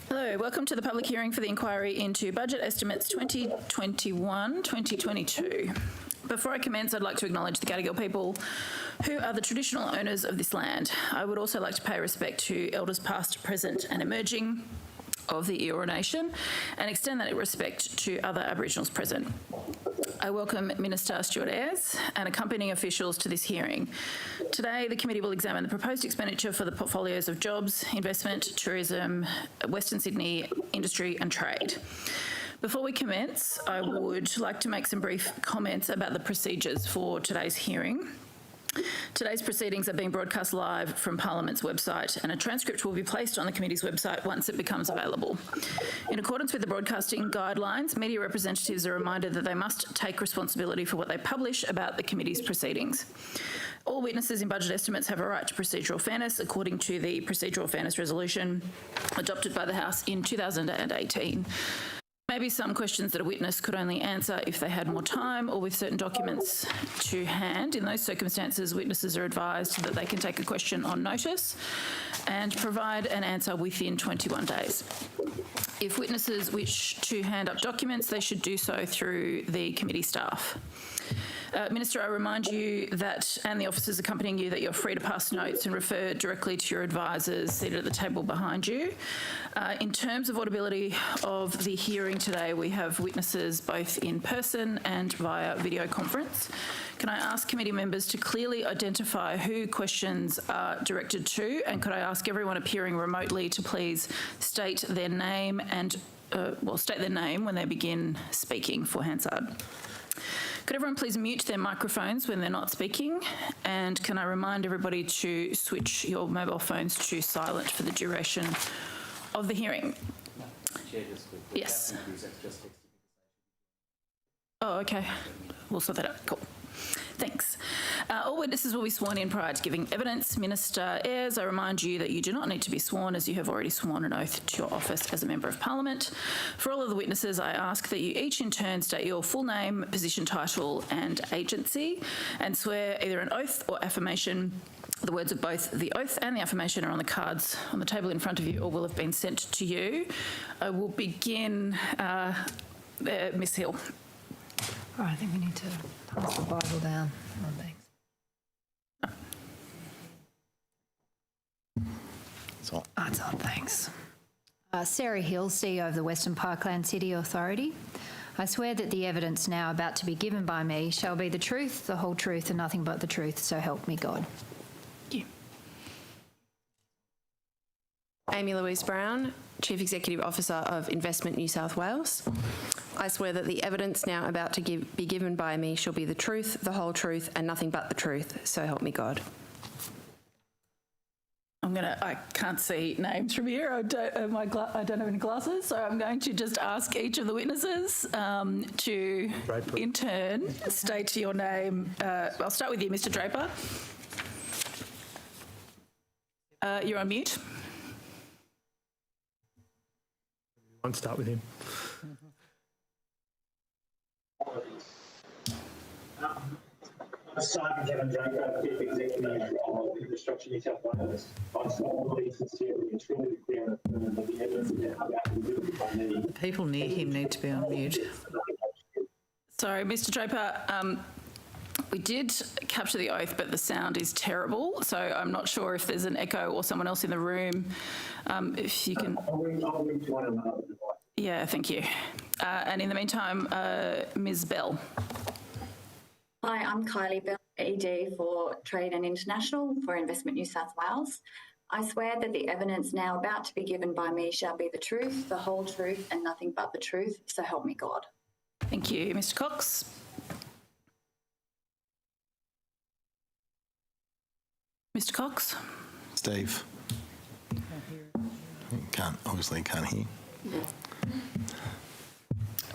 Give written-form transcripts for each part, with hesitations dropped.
Hello, welcome to the public hearing for the inquiry into budget estimates 2021-2022. Before I commence, I'd like to acknowledge the Gadigal people who are the traditional owners of this land. I would also like to pay respect to elders past, present and emerging of the Eora Nation and extend that respect to other Aboriginals present. I welcome Minister Stuart Ayres and accompanying officials to this hearing. Today, the committee will examine the proposed expenditure for the portfolios of jobs, investment, tourism, Western Sydney, industry and trade. Before we commence, I would like to make some brief comments about the procedures for today's hearing. Today's proceedings are being broadcast live from Parliament's website and a transcript will be placed on the committee's website once it becomes available. In accordance with the broadcasting guidelines, media representatives are reminded that they must take responsibility for what they publish about the committee's proceedings. All witnesses in budget estimates have a right to procedural fairness according to the Procedural Fairness Resolution adopted by the House in 2018. Maybe some questions that a witness could only answer if they had more time or with certain documents to hand. In those circumstances, witnesses are advised that they can take a question on notice and provide an answer within 21 days. If witnesses wish to hand up documents, they should do so through the committee staff. Minister, I remind you that, and the officers accompanying you, that you're free to pass notes and refer directly to your advisors seated at the table behind you. In terms of audibility of the hearing today, we have witnesses both in person and via video conference. Can I ask committee members to clearly identify who questions are directed to, and could I ask everyone appearing remotely to please state their name and, state their name when they begin speaking for Hansard. Could everyone please mute their microphones when they're not speaking? And can I remind everybody to switch your mobile phones to silent for the duration of the hearing? Chair, yes. Oh, okay. We'll sort that out. Cool. Thanks. All witnesses will be sworn in prior to giving evidence. Minister Ayres, I remind you that you do not need to be sworn as you have already sworn an oath to your office as a Member of Parliament. For all of the witnesses, I ask that you each in turn state your full name, position, title and agency and swear either an oath or affirmation. The words of both the oath and the affirmation are on the cards on the table in front of you or will have been sent to you. I will begin, Ms Hill. All right, I think we need to pass the Bible down. Oh, thanks. It's on. Oh, it's on, thanks. Sarah Hill, CEO of the Western Parkland City Authority. I swear that the evidence now about to be given by me shall be the truth, the whole truth and nothing but the truth, so help me God. Thank you. Amy Louise Brown, Chief Executive Officer of Investment New South Wales. I swear that the evidence now about to be given by me shall be the truth, the whole truth and nothing but the truth, so help me God. I can't see names from here. I don't have any glasses, so I'm going to just ask each of the witnesses to, Draper. in turn, state your name. I'll start with you, Mr. Draper. You're on mute. I'll start with him. Simon Kevin Draper, Chief Executive of Infrastructure New South Wales. I solemnly, sincerely and truly declare that the evidence about to be given by me. People near him need to be on mute. Sorry, Mr. Draper. We did capture the oath, but the sound is terrible, so I'm not sure if there's an echo or someone else in the room. If you can... I'll ring to one of another device. Yeah, thank you. And in the meantime, Ms. Bell. Hi, I'm Kylie Bell, ED for Trade and International for Investment New South Wales. I swear that the evidence now about to be given by me shall be the truth, the whole truth and nothing but the truth, so help me God. Thank you. Mr. Cox. Mr. Cox. Steve. Obviously can't hear.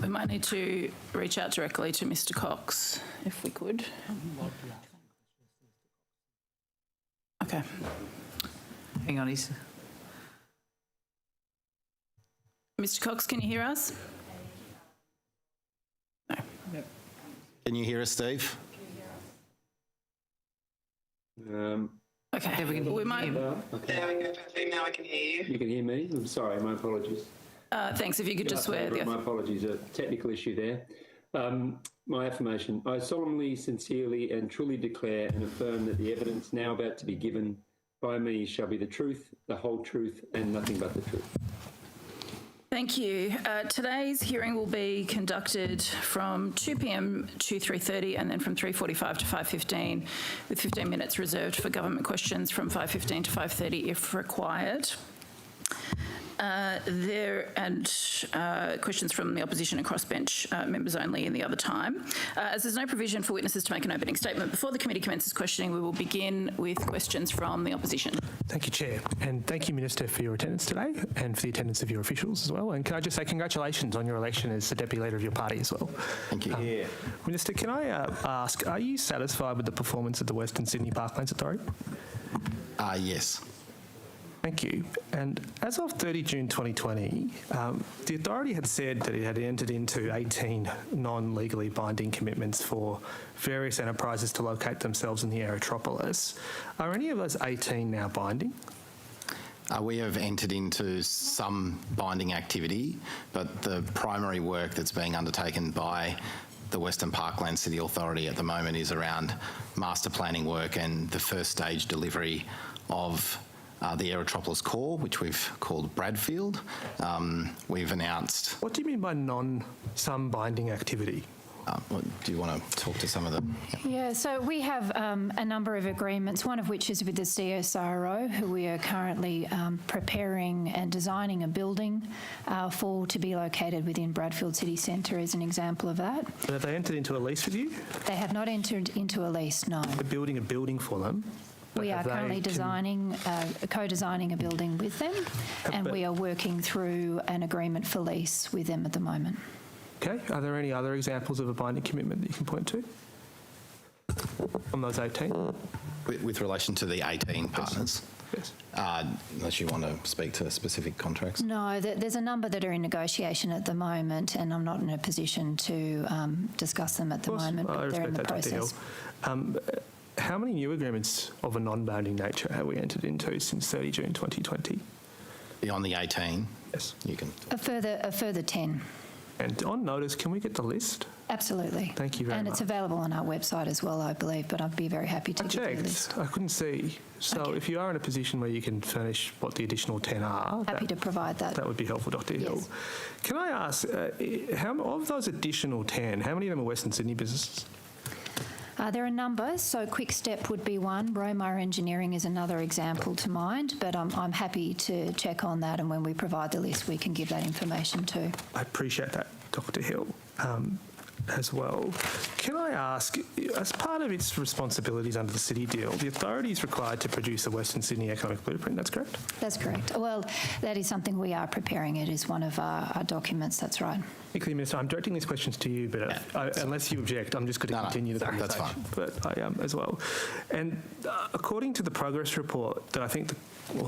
We might need to reach out directly to Mr. Cox, if we could. Okay. Hang on, he's... Mr. Cox, can you hear us? No. Can you hear us, Steve? Okay. we can We might. There we go, perfect. Now I can hear you. You can hear me? I'm sorry, my apologies. Thanks. If you could just swear. My apologies, a technical issue there. My affirmation. I solemnly, sincerely and truly declare and affirm that the evidence now about to be given by me shall be the truth, the whole truth and nothing but the truth. Thank you. Today's hearing will be conducted from 2 p.m. to 3:30 and then from 3:45 to 5:15, with 15 minutes reserved for government questions from 5:15 to 5:30 if required. Questions from the opposition and crossbench members only in the other time. As there's no provision for witnesses to make an opening statement before the committee commences questioning, we will begin with questions from the opposition. Thank you, Chair. And thank you, Minister, for your attendance today and for the attendance of your officials as well. And can I just say congratulations on your election as the Deputy Leader of your party as well. Thank you. Minister, can I ask, are you satisfied with the performance of the Western Sydney Parklands Authority? Yes. Thank you. And as of 30 June 2020, the authority had said that it had entered into 18 non-legally binding commitments for various enterprises to locate themselves in the Aerotropolis. Are any of those 18 now binding? We have entered into some binding activity, but the primary work that's being undertaken by the Western Parkland City Authority at the moment is around master planning work and the first stage delivery of the Aerotropolis core, which we've called Bradford. We've announced... What do you mean by some binding activity? Do you want to talk to some of them? Yeah, so we have a number of agreements, one of which is with the CSIRO, who we are currently preparing and designing a building for to be located within Bradfield City Centre as an example of that. But have they entered into a lease with you? They have not entered into a lease, no. They're building a building for them. We are currently co-designing a building with them, and we are working through an agreement for lease with them at the moment. Okay. Are there any other examples of a binding commitment that you can point to on those 18? With relation to the 18 partners? Yes. Unless you want to speak to specific contracts? No, there's a number that are in negotiation at the moment, and I'm not in a position to discuss them at the moment, but they're in the process. How many new agreements of a non-binding nature have we entered into since 30 June 2020? Beyond the 18? Yes. You can. A further 10. And on notice, can we get the list? Absolutely. Thank you very much. And it's available on our website as well, I believe, but I'd be very happy to give you the list. I couldn't see. So Okay. if you are in a position where you can furnish what the additional 10 are... Happy to provide that. That would be helpful, Dr Hill. Yes. Can I ask, of those additional 10, how many of them are Western Sydney businesses? There are numbers, so Quick Step would be one. Romar Engineering is another example to mind, but I'm happy to check on that, and when we provide the list, we can give that information too. I appreciate that, Dr Hill, as well. Can I ask, as part of its responsibilities under the city deal, the authority is required to produce a Western Sydney economic blueprint, that's correct? That's correct. Well, that is something we are preparing. It is one of our documents, that's right. Equally, Minister, I'm directing these questions to you, but unless you object, I'm just going to continue the conversation. That's fine. But I am as well. And according to the progress report that I think,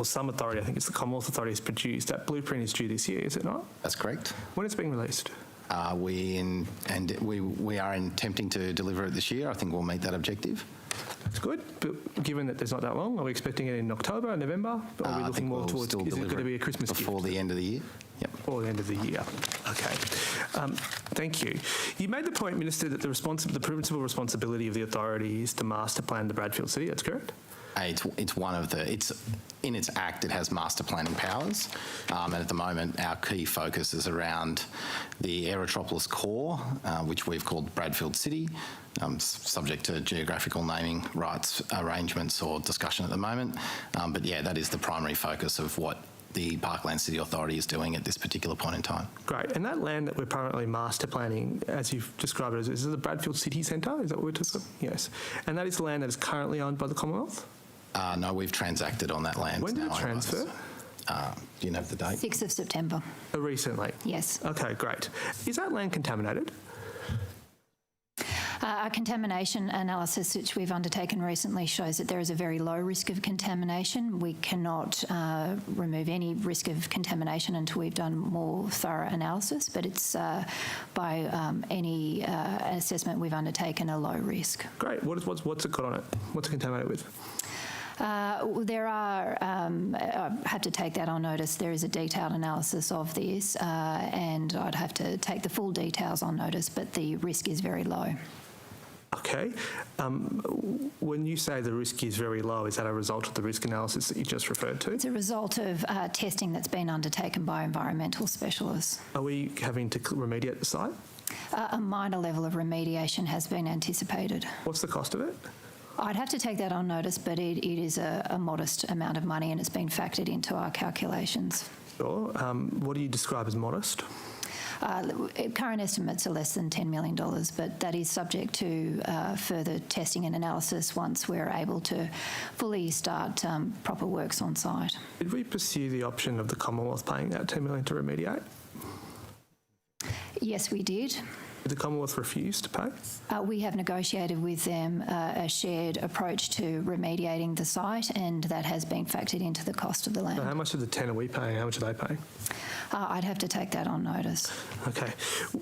some authority, I think it's the Commonwealth Authority, has produced, that blueprint is due this year, is it not? That's correct. When it's being released? We are attempting to deliver it this year. I think we'll meet that objective. That's good, but given that there's not that long, are we expecting it in October, November? Or are we looking more towards, is it going to be a Christmas gift? Before the end of the year? Yep. Before the end of the year. Okay. Thank you. You made the point, Minister, that the principal responsibility of the authority is to master plan the Bradfield City, that's correct? It's one of the, in its act, it has master planning powers, and at the moment our key focus is around the Aerotropolis core, which we've called Bradfield City, subject to geographical naming rights arrangements or discussion at the moment. But yeah, that is the primary focus of what the Parkland City Authority is doing at this particular point in time. Great. And that land that we're currently master planning, as you've described it, is the Bradfield City Centre? Is that what we're talking about? Yes. And that is the land that is currently owned by the Commonwealth? No, we've transacted on that land. When did it transfer? Do you know the date? 6th of September. Recently? Yes. Okay, great. Is that land contaminated? Our contamination analysis, which we've undertaken recently, shows that there is a very low risk of contamination. We cannot remove any risk of contamination until we've done more thorough analysis, but it's by any assessment we've undertaken a low risk. Great. What's it got on it? What's it contaminated with? There are, I have to take that on notice, there is a detailed analysis of this and I'd have to take the full details on notice, but the risk is very low. Okay. When you say the risk is very low, is that a result of the risk analysis that you just referred to? It's a result of testing that's been undertaken by environmental specialists. Are we having to remediate the site? A minor level of remediation has been anticipated. What's the cost of it? I'd have to take that on notice, but it is a modest amount of money and it's been factored into our calculations. Sure. What do you describe as modest? Current estimates are less than $10 million, but that is subject to further testing and analysis once we're able to fully start proper works on site. Did we pursue the option of the Commonwealth paying that $10 million to remediate? Yes, we did. Did the Commonwealth refuse to pay? We have negotiated with them a shared approach to remediating the site, and that has been factored into the cost of the land. So how much of the 10 are we paying? How much are they paying? I'd have to take that on notice. Okay.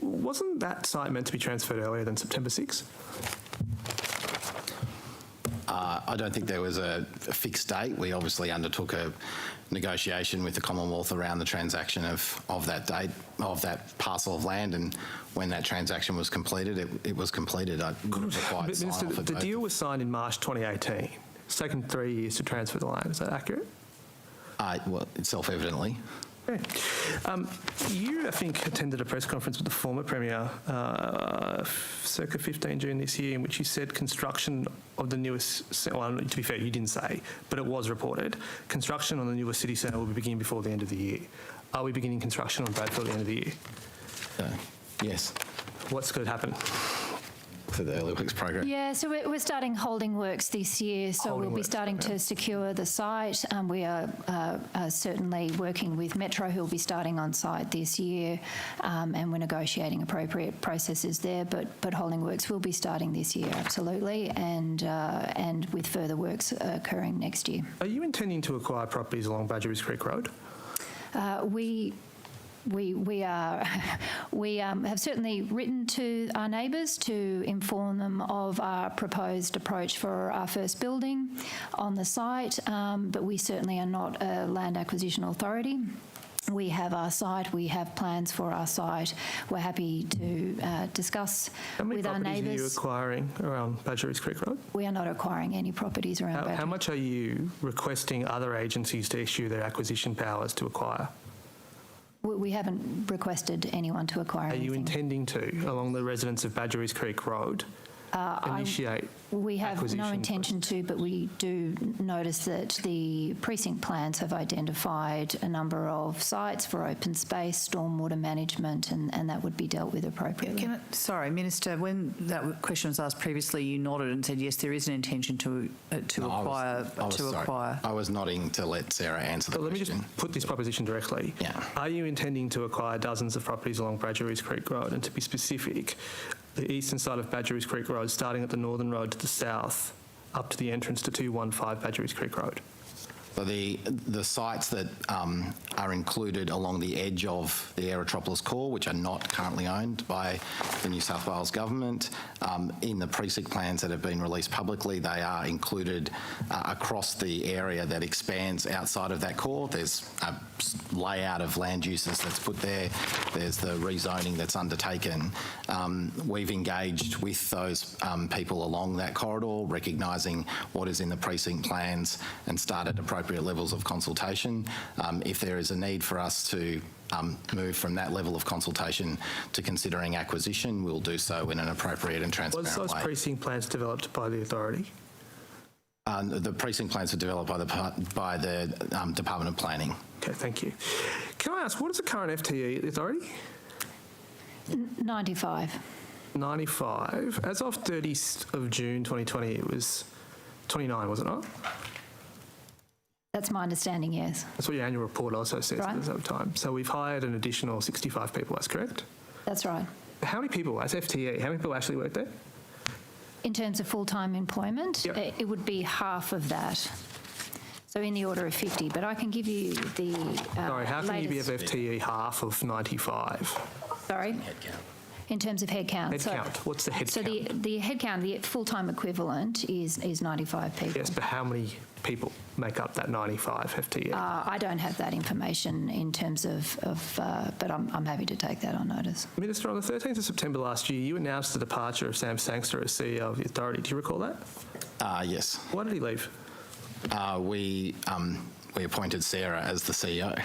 Wasn't that site meant to be transferred earlier than September 6? I don't think there was a fixed date. We obviously undertook a negotiation with the Commonwealth around the transaction of that date, of that parcel of land, and when that transaction was completed, it was completed. I would have required sign off Minister, the deal was signed in March 2018. It's taken 3 years to transfer the land. Is that accurate? Well, self-evidently. Okay. You, I think, attended a press conference with the former Premier circa 15 June this year in which you said construction of the newest, well, to be fair, you didn't say, but it was reported, construction on the newest city centre will begin before the end of the year. Are we beginning construction on Bradford at the end of the year? Yes. What's going to happen? For the early works program? Yeah, so we're starting holding works this year, so we'll be starting to secure the site. We are certainly working with Metro, who will be starting on site this year, and we're negotiating appropriate processes there, but holding works will be starting this year, absolutely, and with further works occurring next year. Are you intending to acquire properties along Badgerys Creek Road? We have certainly written to our neighbours to inform them of our proposed approach for our first building on the site, but we certainly are not a land acquisition authority. We have our site, we have plans for our site. We're happy to discuss with our neighbours. How many properties are you acquiring around Badgerys Creek Road? We are not acquiring any properties around Badgerys. How much are you requesting other agencies to issue their acquisition powers to acquire? We haven't requested anyone to acquire anything. Are you intending to, along the residents of Badgerys Creek Road, initiate We have no intention to, but we do notice that the precinct plans have identified a number of sites for open space, stormwater management, and that would be dealt with appropriately. Sorry, Minister, when that question was asked previously, you nodded and said, yes, there is an intention to acquire. I was nodding to let Sarah answer the question. Let me just put this proposition directly. Yeah. Are you intending to acquire dozens of properties along Badgerys Creek Road? And to be specific, the eastern side of Badgerys Creek Road, starting at the northern road to the south, up to the entrance to 215 Badgerys Creek Road? So the sites that are included along the edge of the Aerotropolis core, which are not currently owned by the New South Wales government, in the precinct plans that have been released publicly, they are included across the area that expands outside of that core. There's a layout of land uses that's put there. There's the rezoning that's undertaken. We've engaged with those people along that corridor, recognising what is in the precinct plans, and started appropriate levels of consultation. If there is a need for us to move from that level of consultation to considering acquisition, we'll do so in an appropriate and transparent way. Was those precinct plans developed by the authority? The precinct plans were developed by the Department of Planning. Okay, thank you. Can I ask, what is the current FTE at the authority? 95. 95. As of 30th of June 2020, it was 29, was it not? That's my understanding, yes. That's what your annual report also says at the time. So we've hired an additional 65 people, that's correct? That's right. How many people, as FTE, how many people actually work there? In terms of full-time employment, it would be half of that. So in the order of 50, but I can give you the Sorry, how can you be of FTE half of 95? Sorry? In terms of headcount. Headcount. What's the headcount? So the headcount, the full-time equivalent is 95 people. Yes, but how many people make up that 95 FTE? I don't have that information in terms of but I'm happy to take that on notice. Minister, on the 13th of September last year, you announced the departure of Sam Sangster as CEO of the authority. Do you recall that? Yes. Why did he leave? We appointed Sarah as the CEO.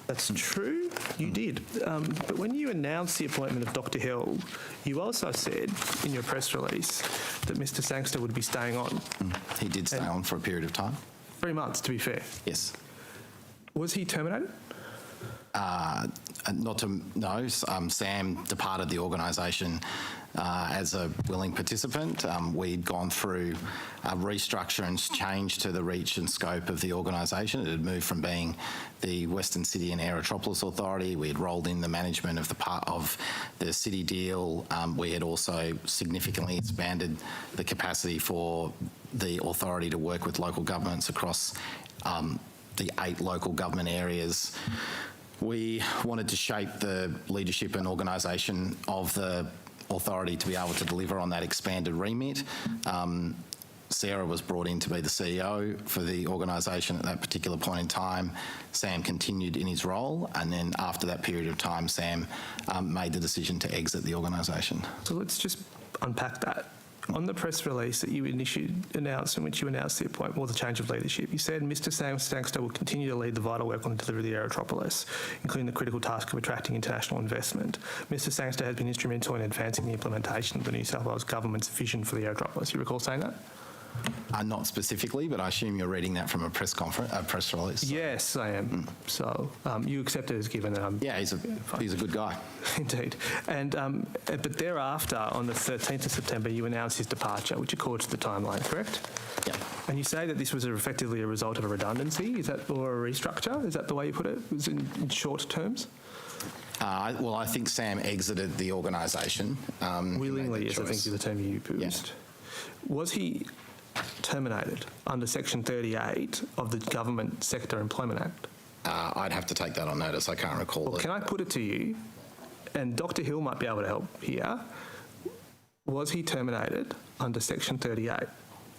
That's true, you did. But when you announced the appointment of Dr Hill, you also said in your press release that Mr Sangster would be staying on. He did stay on for a period of time. 3 months, to be fair. Yes. Was he terminated? No. Sam departed the organisation as a willing participant. We'd gone through a restructure and change to the reach and scope of the organisation. It had moved from being the Western City and Aerotropolis Authority. We had rolled in the management of the part of the city deal. We had also significantly expanded the capacity for the authority to work with local governments across the 8 local government areas. We wanted to shape the leadership and organisation of the authority to be able to deliver on that expanded remit. Sarah was brought in to be the CEO for the organisation at that particular point in time. Sam continued in his role, and then after that period of time, Sam made the decision to exit the organisation. So let's just unpack that. On the press release that you announced, in which you announced the appointment or the change of leadership, you said Mr Sangster will continue to lead the vital work on the delivery of the Aerotropolis, including the critical task of attracting international investment. Mr Sangster has been instrumental in advancing the implementation of the New South Wales Government's vision for the Aerotropolis. You recall saying that? Not specifically, but I assume you're reading that from a press release. So. Yes, I am. So you accept it as given that I'm... Yeah, he's a good guy. Indeed. And but thereafter, on the 13th of September, you announced his departure, which accords to the timeline, correct? Yeah. And you say that this was effectively a result of a redundancy, or a restructure? Is that the way you put it? Was it in short terms? Well, I think Sam exited the organisation. Willingly, yes, I think is the term you used. Yeah. Was he terminated under Section 38 of the Government Sector Employment Act? I'd have to take that on notice. I can't recall. Well, can I put it to you, and Dr Hill might be able to help here, was he terminated under Section 38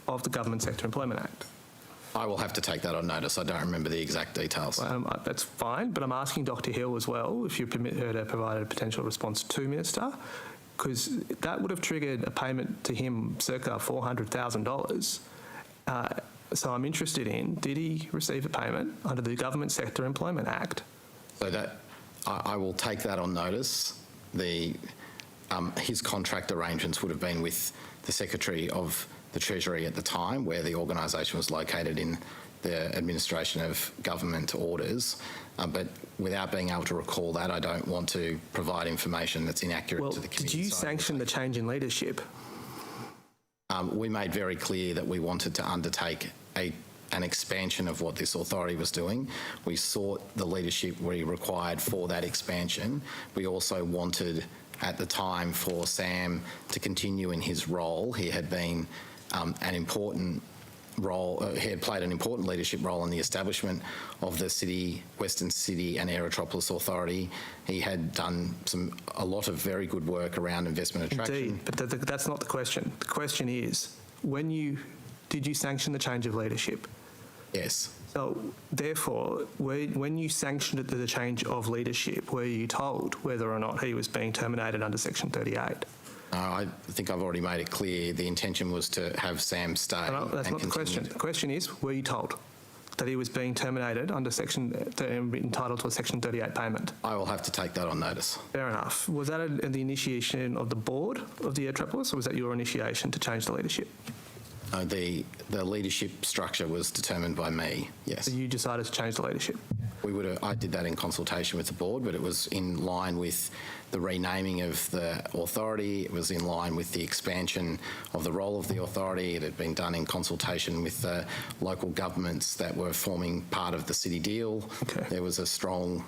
of the Government Sector Employment Act? I will have to take that on notice. I don't remember the exact details. That's fine, but I'm asking Dr Hill as well, if you permit her to provide a potential response to Minister, because that would have triggered a payment to him circa $400,000. So I'm interested in, did he receive a payment under the Government Sector Employment Act? So that I will take that on notice. His contract arrangements would have been with the Secretary of the Treasury at the time, where the organisation was located in the administration of government orders. But without being able to recall that, I don't want to provide information that's inaccurate to the committee. Did you sanction the change in leadership? We made very clear that we wanted to undertake an expansion of what this authority was doing. We sought the leadership we required for that expansion. We also wanted, at the time, for Sam to continue in his role. He had been an important role, he had played an important leadership role in the establishment of the Western City and Aerotropolis Authority. He had done a lot of very good work around investment attraction. Indeed, but that's not the question. The question is, did you sanction the change of leadership? Yes. So, therefore, when you sanctioned the change of leadership, were you told whether or not he was being terminated under Section 38? I think I've already made it clear. The intention was to have Sam stay. No, that's not the question. The question is, were you told that he was being terminated under entitled to a Section 38 payment? I will have to take that on notice. Fair enough. Was that the initiation of the board of the Aerotropolis, or was that your initiation to change the leadership? The leadership structure was determined by me, yes. So you decided to change the leadership? I did that in consultation with the board, but it was in line with the renaming of the authority. It was in line with the expansion of the role of the authority. It had been done in consultation with the local governments that were forming part of the city deal. Okay. There was a strong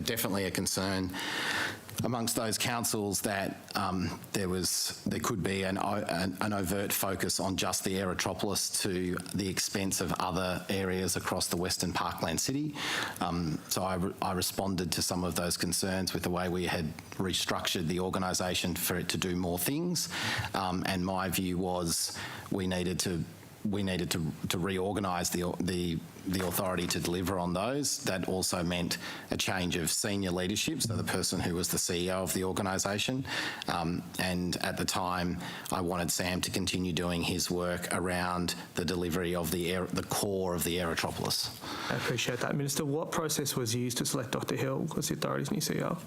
definitely a concern amongst those councils that there could be an overt focus on just the Aerotropolis to the expense of other areas across the Western Parkland city. So I responded to some of those concerns with the way we had restructured the organisation for it to do more things, and my view was we needed to reorganise the authority to deliver on those. That also meant a change of senior leadership, so the person who was the CEO of the organisation. And at the time, I wanted Sam to continue doing his work around the delivery of the core of the Aerotropolis. I appreciate that. Minister, what process was used to select Dr Hill as the authority's new CEO?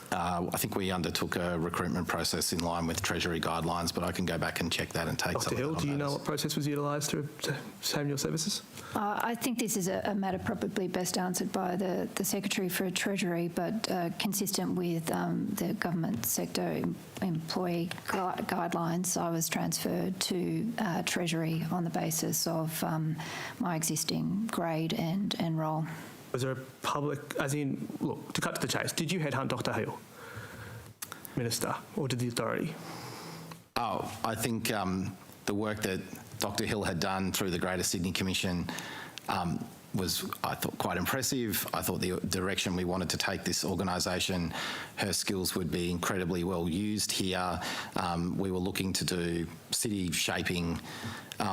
I think we undertook a recruitment process in line with Treasury guidelines, but I can go back and check that and take Dr some Hill, of that do you on know notice. what process was utilised to obtain your services? I think this is a matter probably best answered by the Secretary for Treasury, but consistent with the government sector employee guidelines, I was transferred to Treasury on the basis of my existing grade and role. Was there a public, as in, look, to cut to the chase, did you headhunt Dr Hill, Minister, or did the authority? Oh, I think the work that Dr Hill had done through the Greater Sydney Commission was, I thought, quite impressive. I thought the direction we wanted to take this organisation, her skills would be incredibly well used here. We were looking to do city shaping,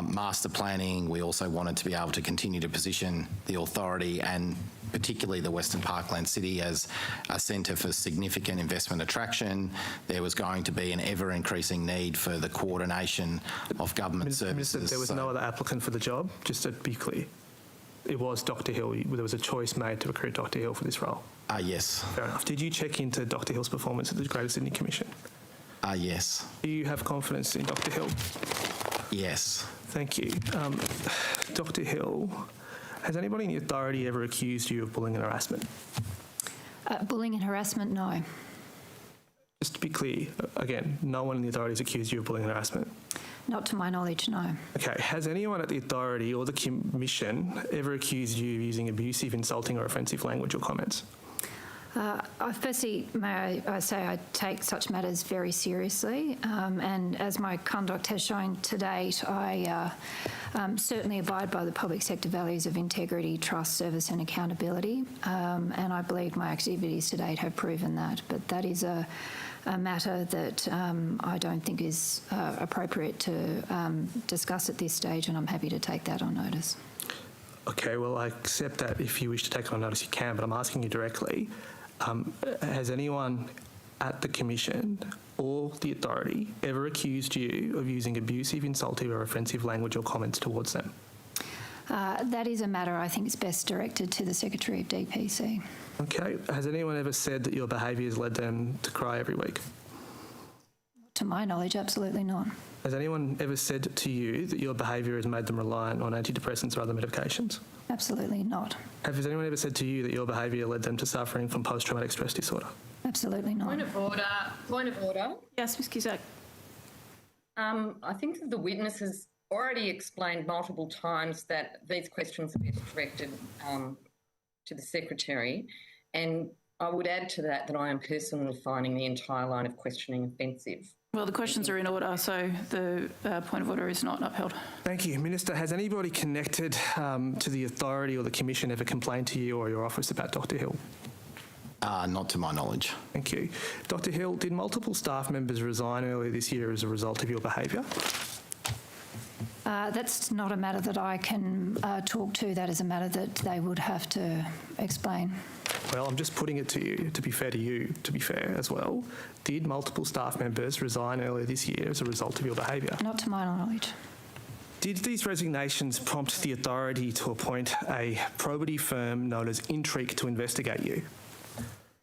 master planning. We also wanted to be able to continue to position the authority and particularly the Western Parkland City as a centre for significant investment attraction. There was going to be an ever-increasing need for the coordination of government services. Minister, there was no other applicant for the job, just to be clear. It was Dr Hill. There was a choice made to recruit Dr Hill for this role. Yes. Fair enough. Did you check into Dr Hill's performance at the Greater Sydney Commission? Yes. Do you have confidence in Dr Hill? Yes. Thank you. Dr Hill, has anybody in the authority ever accused you of bullying and harassment? Bullying and harassment, no. Just to be clear, again, no one in the authority has accused you of bullying and harassment? Not to my knowledge, no. Okay. Has anyone at the authority or the commission ever accused you of using abusive, insulting or offensive language or comments? Firstly, may I say I take such matters very seriously, and as my conduct has shown to date, I certainly abide by the public sector values of integrity, trust, service and accountability, and I believe my activities to date have proven that. But that is a matter that I don't think is appropriate to discuss at this stage, and I'm happy to take that on notice. Okay, well, I accept that if you wish to take it on notice, you can, but I'm asking you directly. Has anyone at the Commission or the authority ever accused you of using abusive, insultive or offensive language or comments towards them? That is a matter I think is best directed to the Secretary of DPC. Okay. Has anyone ever said that your behaviour has led them to cry every week? To my knowledge, absolutely not. Has anyone ever said to you that your behaviour has made them reliant on antidepressants or other medications? Absolutely not. Has anyone ever said to you that your behaviour led them to suffering from post-traumatic stress disorder? Absolutely not. Point of order. Point of order. Yes, Ms Cusack. I think that the witness has already explained multiple times that these questions are best directed to the Secretary, and I would add to that that I am personally finding the entire line of questioning offensive. Well, the questions are in order, so the point of order is not upheld. Thank you. Minister, has anybody connected to the authority or the Commission ever complained to you or your office about Dr Hill? Not to my knowledge. Thank you. Dr Hill, did multiple staff members resign earlier this year as a result of your behaviour? That's not a matter that I can talk to. That is a matter that they would have to explain. Well, I'm just putting it to you, to be fair to you, to be fair as well. Did multiple staff members resign earlier this year as a result of your behaviour? Not to my knowledge. Did these resignations prompt the authority to appoint a probity firm known as Intrigue to investigate you?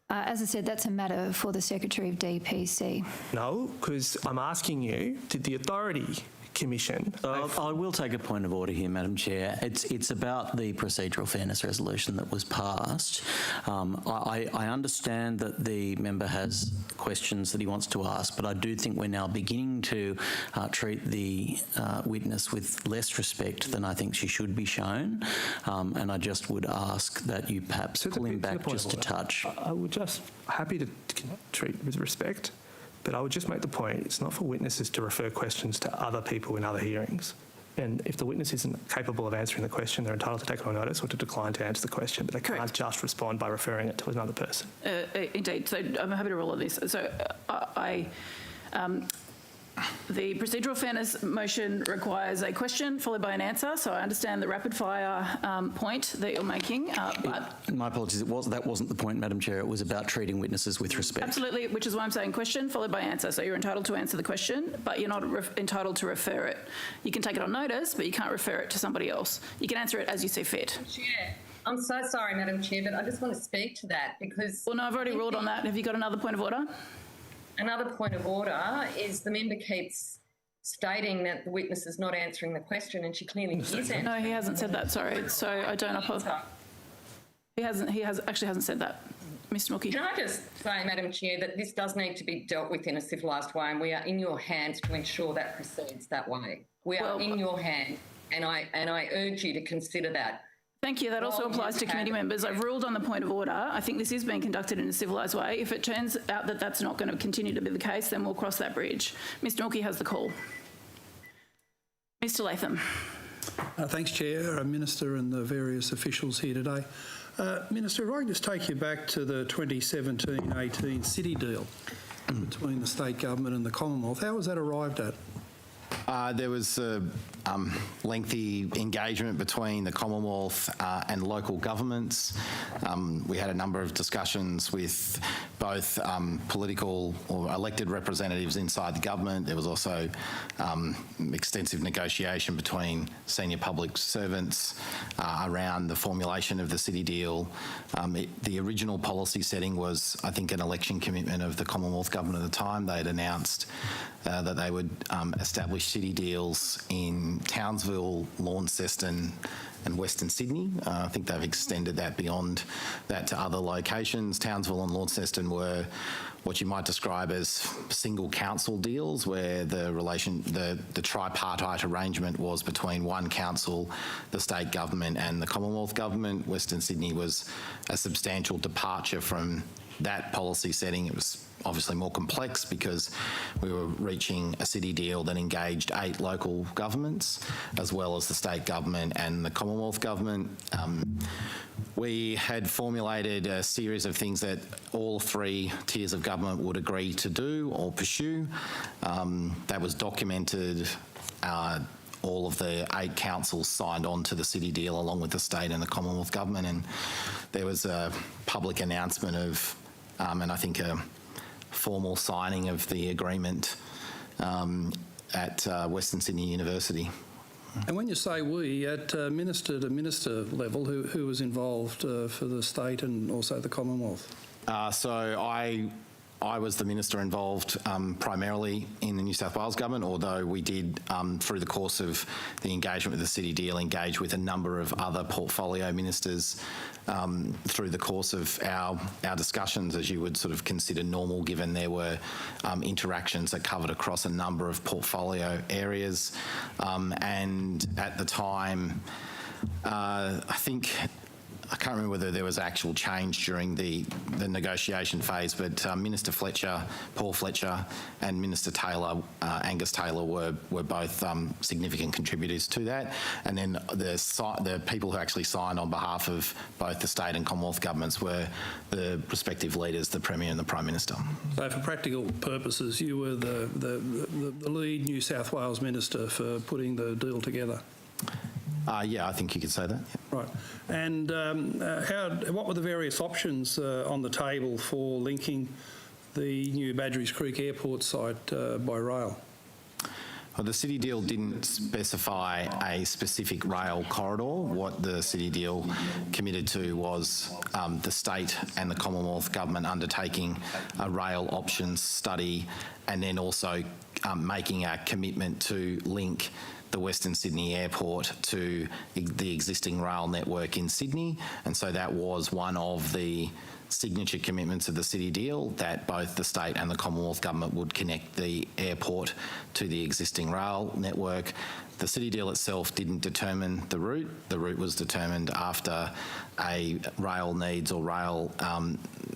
As I said, that's a matter for the Secretary of DPC. No, because I'm asking you, did the authority Commission. I will take a point of order here, Madam Chair. It's about the procedural fairness resolution that was passed. I understand that the member has questions that he wants to ask, but I do think we're now beginning to treat the witness with less respect than I think she should be shown, and I just would ask that you perhaps pull him back just a touch. I would just happy to treat with respect. But I would just make the point, it's not for witnesses to refer questions to other people in other hearings. And if the witness isn't capable of answering the question, they're entitled to take on notice or to decline to answer the question, but they can't just respond by referring it to another person. Indeed. So I'm happy to rule on this. So the procedural fairness motion requires a question followed by an answer. So I understand the rapid fire point that you're making, but my apologies. That wasn't the point, Madam Chair. It was about treating witnesses with respect. Absolutely, which is why I'm saying question followed by answer. So you're entitled to answer the question, but you're not entitled to refer it. You can take it on notice, but you can't refer it to somebody else. You can answer it as you see fit. Chair, I'm so sorry, Madam Chair, but I just want to speak to that because... Well, no, I've already ruled on that. Have you got another point of order? Another point of order is the member keeps stating that the witness is not answering the question, and she clearly isn't. No, he hasn't said that. Sorry. So I don't apologise. He actually hasn't said that. Mr. Mookie. Can I just say, Madam Chair, that this does need to be dealt with in a civilised way, and we are in your hands to ensure that proceeds that way. We are in your hand, and I urge you to consider that. Thank you. That also applies to committee members. I've ruled on the point of order. I think this is being conducted in a civilised way. If it turns out that that's not going to continue to be the case, then we'll cross that bridge. Mr. Mookie has the call. Mr. Latham. Thanks, Chair, Minister and the various officials here today. Minister, if I can just take you back to the 2017-18 city deal between the state government and the Commonwealth. How was that arrived at? There was a lengthy engagement between the Commonwealth and local governments. We had a number of discussions with both political or elected representatives inside the government. There was also extensive negotiation between senior public servants around the formulation of the city deal. The original policy setting was, I think, an election commitment of the Commonwealth government at the time. They had announced that they would establish city deals in Townsville, Launceston and Western Sydney. I think they've extended that beyond that to other locations. Townsville and Launceston were what you might describe as single council deals, where the tripartite arrangement was between one council, the state government and the Commonwealth government. Western Sydney was a substantial departure from that policy setting. It was obviously more complex because we were reaching a city deal that engaged 8 local governments, as well as the state government and the Commonwealth government. We had formulated a series of things that all 3 tiers of government would agree to do or pursue. That was documented. All of the 8 councils signed on to the city deal along with the state and the Commonwealth government, and there was a public announcement of, and I think a formal signing of the agreement at Western Sydney University. And when you say we, at minister to minister level, who was involved for the state and also the Commonwealth? So I was the minister involved primarily in the New South Wales government, although we did, through the course of the engagement with the city deal, engage with a number of other portfolio ministers through the course of our discussions, as you would sort of consider normal, given there were interactions that covered across a number of portfolio areas. And at the time, I can't remember whether there was actual change during the negotiation phase, but Minister Fletcher, Paul Fletcher, and Minister Taylor, Angus Taylor, were both significant contributors to that. And then the people who actually signed on behalf of both the state and Commonwealth governments were the respective leaders, the Premier and the Prime Minister. So for practical purposes, you were the lead New South Wales Minister for putting the deal together? Yeah, I think you could say that. Yeah. Right. And what were the various options on the table for linking the new Badgerys Creek Airport site by rail? Well, the City Deal didn't specify a specific rail corridor. What the City Deal committed to was the state and the Commonwealth Government undertaking a rail options study and then also making a commitment to link the Western Sydney Airport to the existing rail network in Sydney. And so that was one of the signature commitments of the City Deal, that both the state and the Commonwealth Government would connect the airport to the existing rail network. The City Deal itself didn't determine the route. The route was determined after a rail needs or rail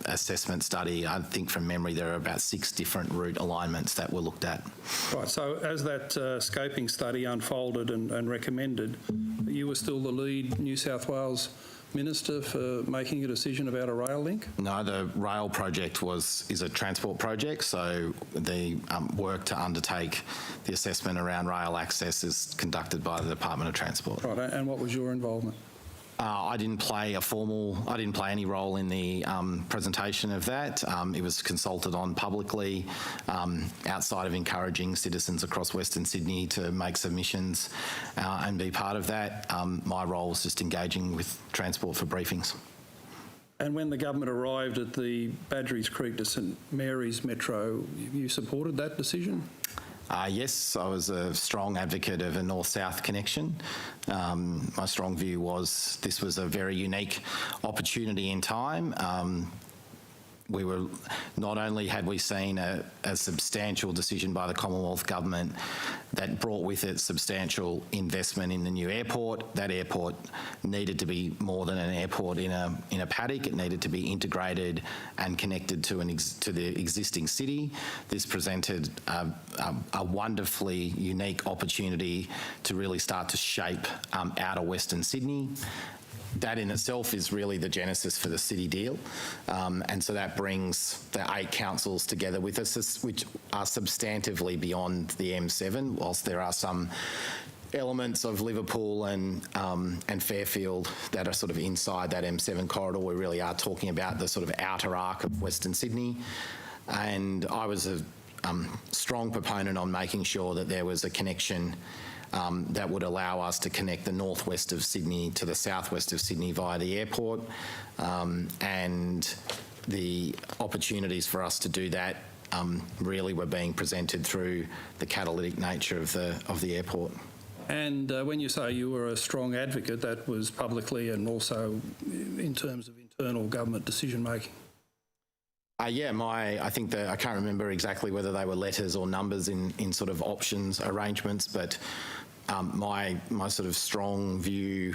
assessment study. I think from memory there are about 6 different route alignments that were looked at. Right, so as that scoping study unfolded and recommended, you were still the lead New South Wales Minister for making a decision about a rail link? No, the rail project is a transport project, so the work to undertake the assessment around rail access is conducted by the Department of Transport. Right, and what was your involvement? I didn't play any role in the presentation of that. It was consulted on publicly outside of encouraging citizens across Western Sydney to make submissions and be part of that. My role was just engaging with Transport for briefings. And when the government arrived at the Badgerys Creek to St Mary's Metro, you supported that decision? Yes, I was a strong advocate of a north-south connection. My strong view was this was a very unique opportunity in time. Not only had we seen a substantial decision by the Commonwealth Government that brought with it substantial investment in the new airport. That airport needed to be more than an airport in a paddock. It needed to be integrated and connected to the existing city. This presented a wonderfully unique opportunity to really start to shape outer Western Sydney. That in itself is really the genesis for the City Deal. And so that brings the 8 councils together with us, which are substantively beyond the M7, whilst there are some elements of Liverpool and Fairfield that are sort of inside that M7 corridor. We really are talking about the sort of outer arc of Western Sydney. And I was a strong proponent on making sure that there was a connection that would allow us to connect the northwest of Sydney to the southwest of Sydney via the airport, and the opportunities for us to do that really were being presented through the catalytic nature of the airport. And when you say you were a strong advocate, that was publicly and also in terms of internal government decision making? Yeah, I think I can't remember exactly whether they were letters or numbers in sort of options arrangements, but my sort of strong view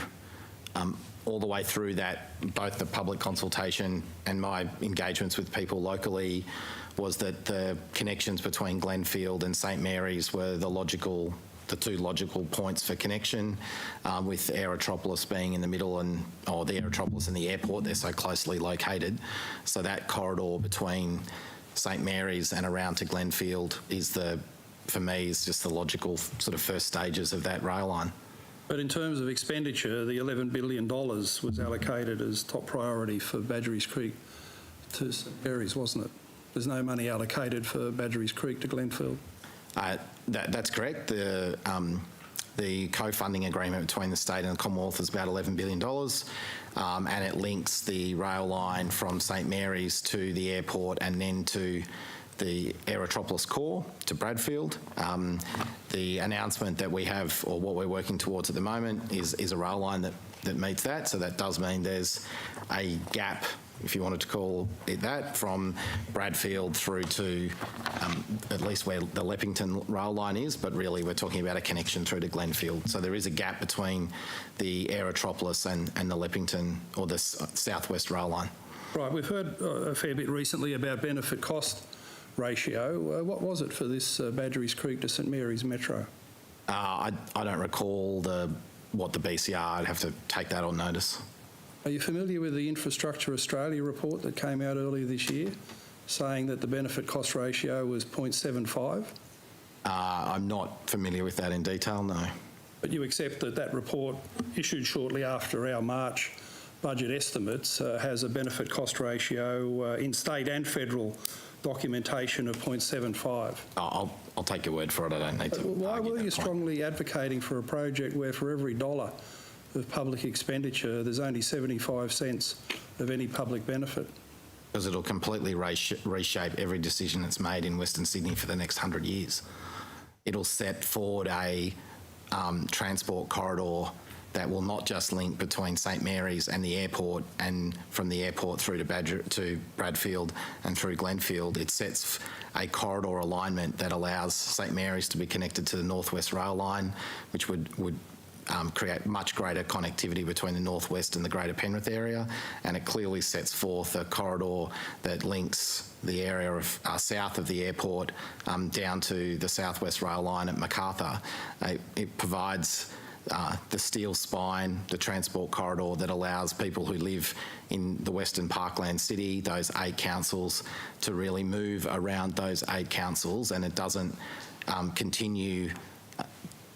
all the way through that, both the public consultation and my engagements with people locally, was that the connections between Glenfield and St Mary's were the 2 logical points for connection, with Aerotropolis being in the middle the Aerotropolis and the airport, they're so closely located. So that corridor between St Mary's and around to Glenfield for me, is just the logical sort of first stages of that rail line. But in terms of expenditure, the $11 billion was allocated as top priority for Badgerys Creek to St Mary's, wasn't it? There's no money allocated for Badgerys Creek to Glenfield? That's correct. The co-funding agreement between the state and the Commonwealth is about $11 billion, and it links the rail line from St Mary's to the airport and then to the Aerotropolis core to Bradford. The announcement that we have, or what we're working towards at the moment, is a rail line that meets that. So that does mean there's a gap, if you wanted to call it that, from Bradfield through to at least where the Leppington rail line is, but really we're talking about a connection through to Glenfield. So there is a gap between the Aerotropolis and the Leppington or the southwest rail line. Right, we've heard a fair bit recently about benefit cost ratio. What was it for this Badgerys Creek to St Mary's Metro? I don't recall what the BCR, I'd have to take that on notice. Are you familiar with the Infrastructure Australia report that came out earlier this year saying that the benefit cost ratio was 0.75? I'm not familiar with that in detail, no. But you accept that report, issued shortly after our March budget estimates, has a benefit cost ratio in state and federal documentation of 0.75. I'll take your word for it. I don't need to. Why argue were that you point. strongly advocating for a project where for every dollar of public expenditure, there's only 75 cents of any public benefit? Because it'll completely reshape every decision that's made in Western Sydney for the next 100 years. It'll set forward a transport corridor that will not just link between St Mary's and the airport, and from the airport through to Bradfield and through Glenfield. It sets a corridor alignment that allows St Mary's to be connected to the North West Rail Line, which would create much greater connectivity between the northwest and the Greater Penrith area, and it clearly sets forth a corridor that links the area of south of the airport down to the South West Rail Line at Macarthur. It provides the steel spine, the transport corridor that allows people who live in the Western Parkland City, those 8 councils, to really move around those 8 councils, and it doesn't continue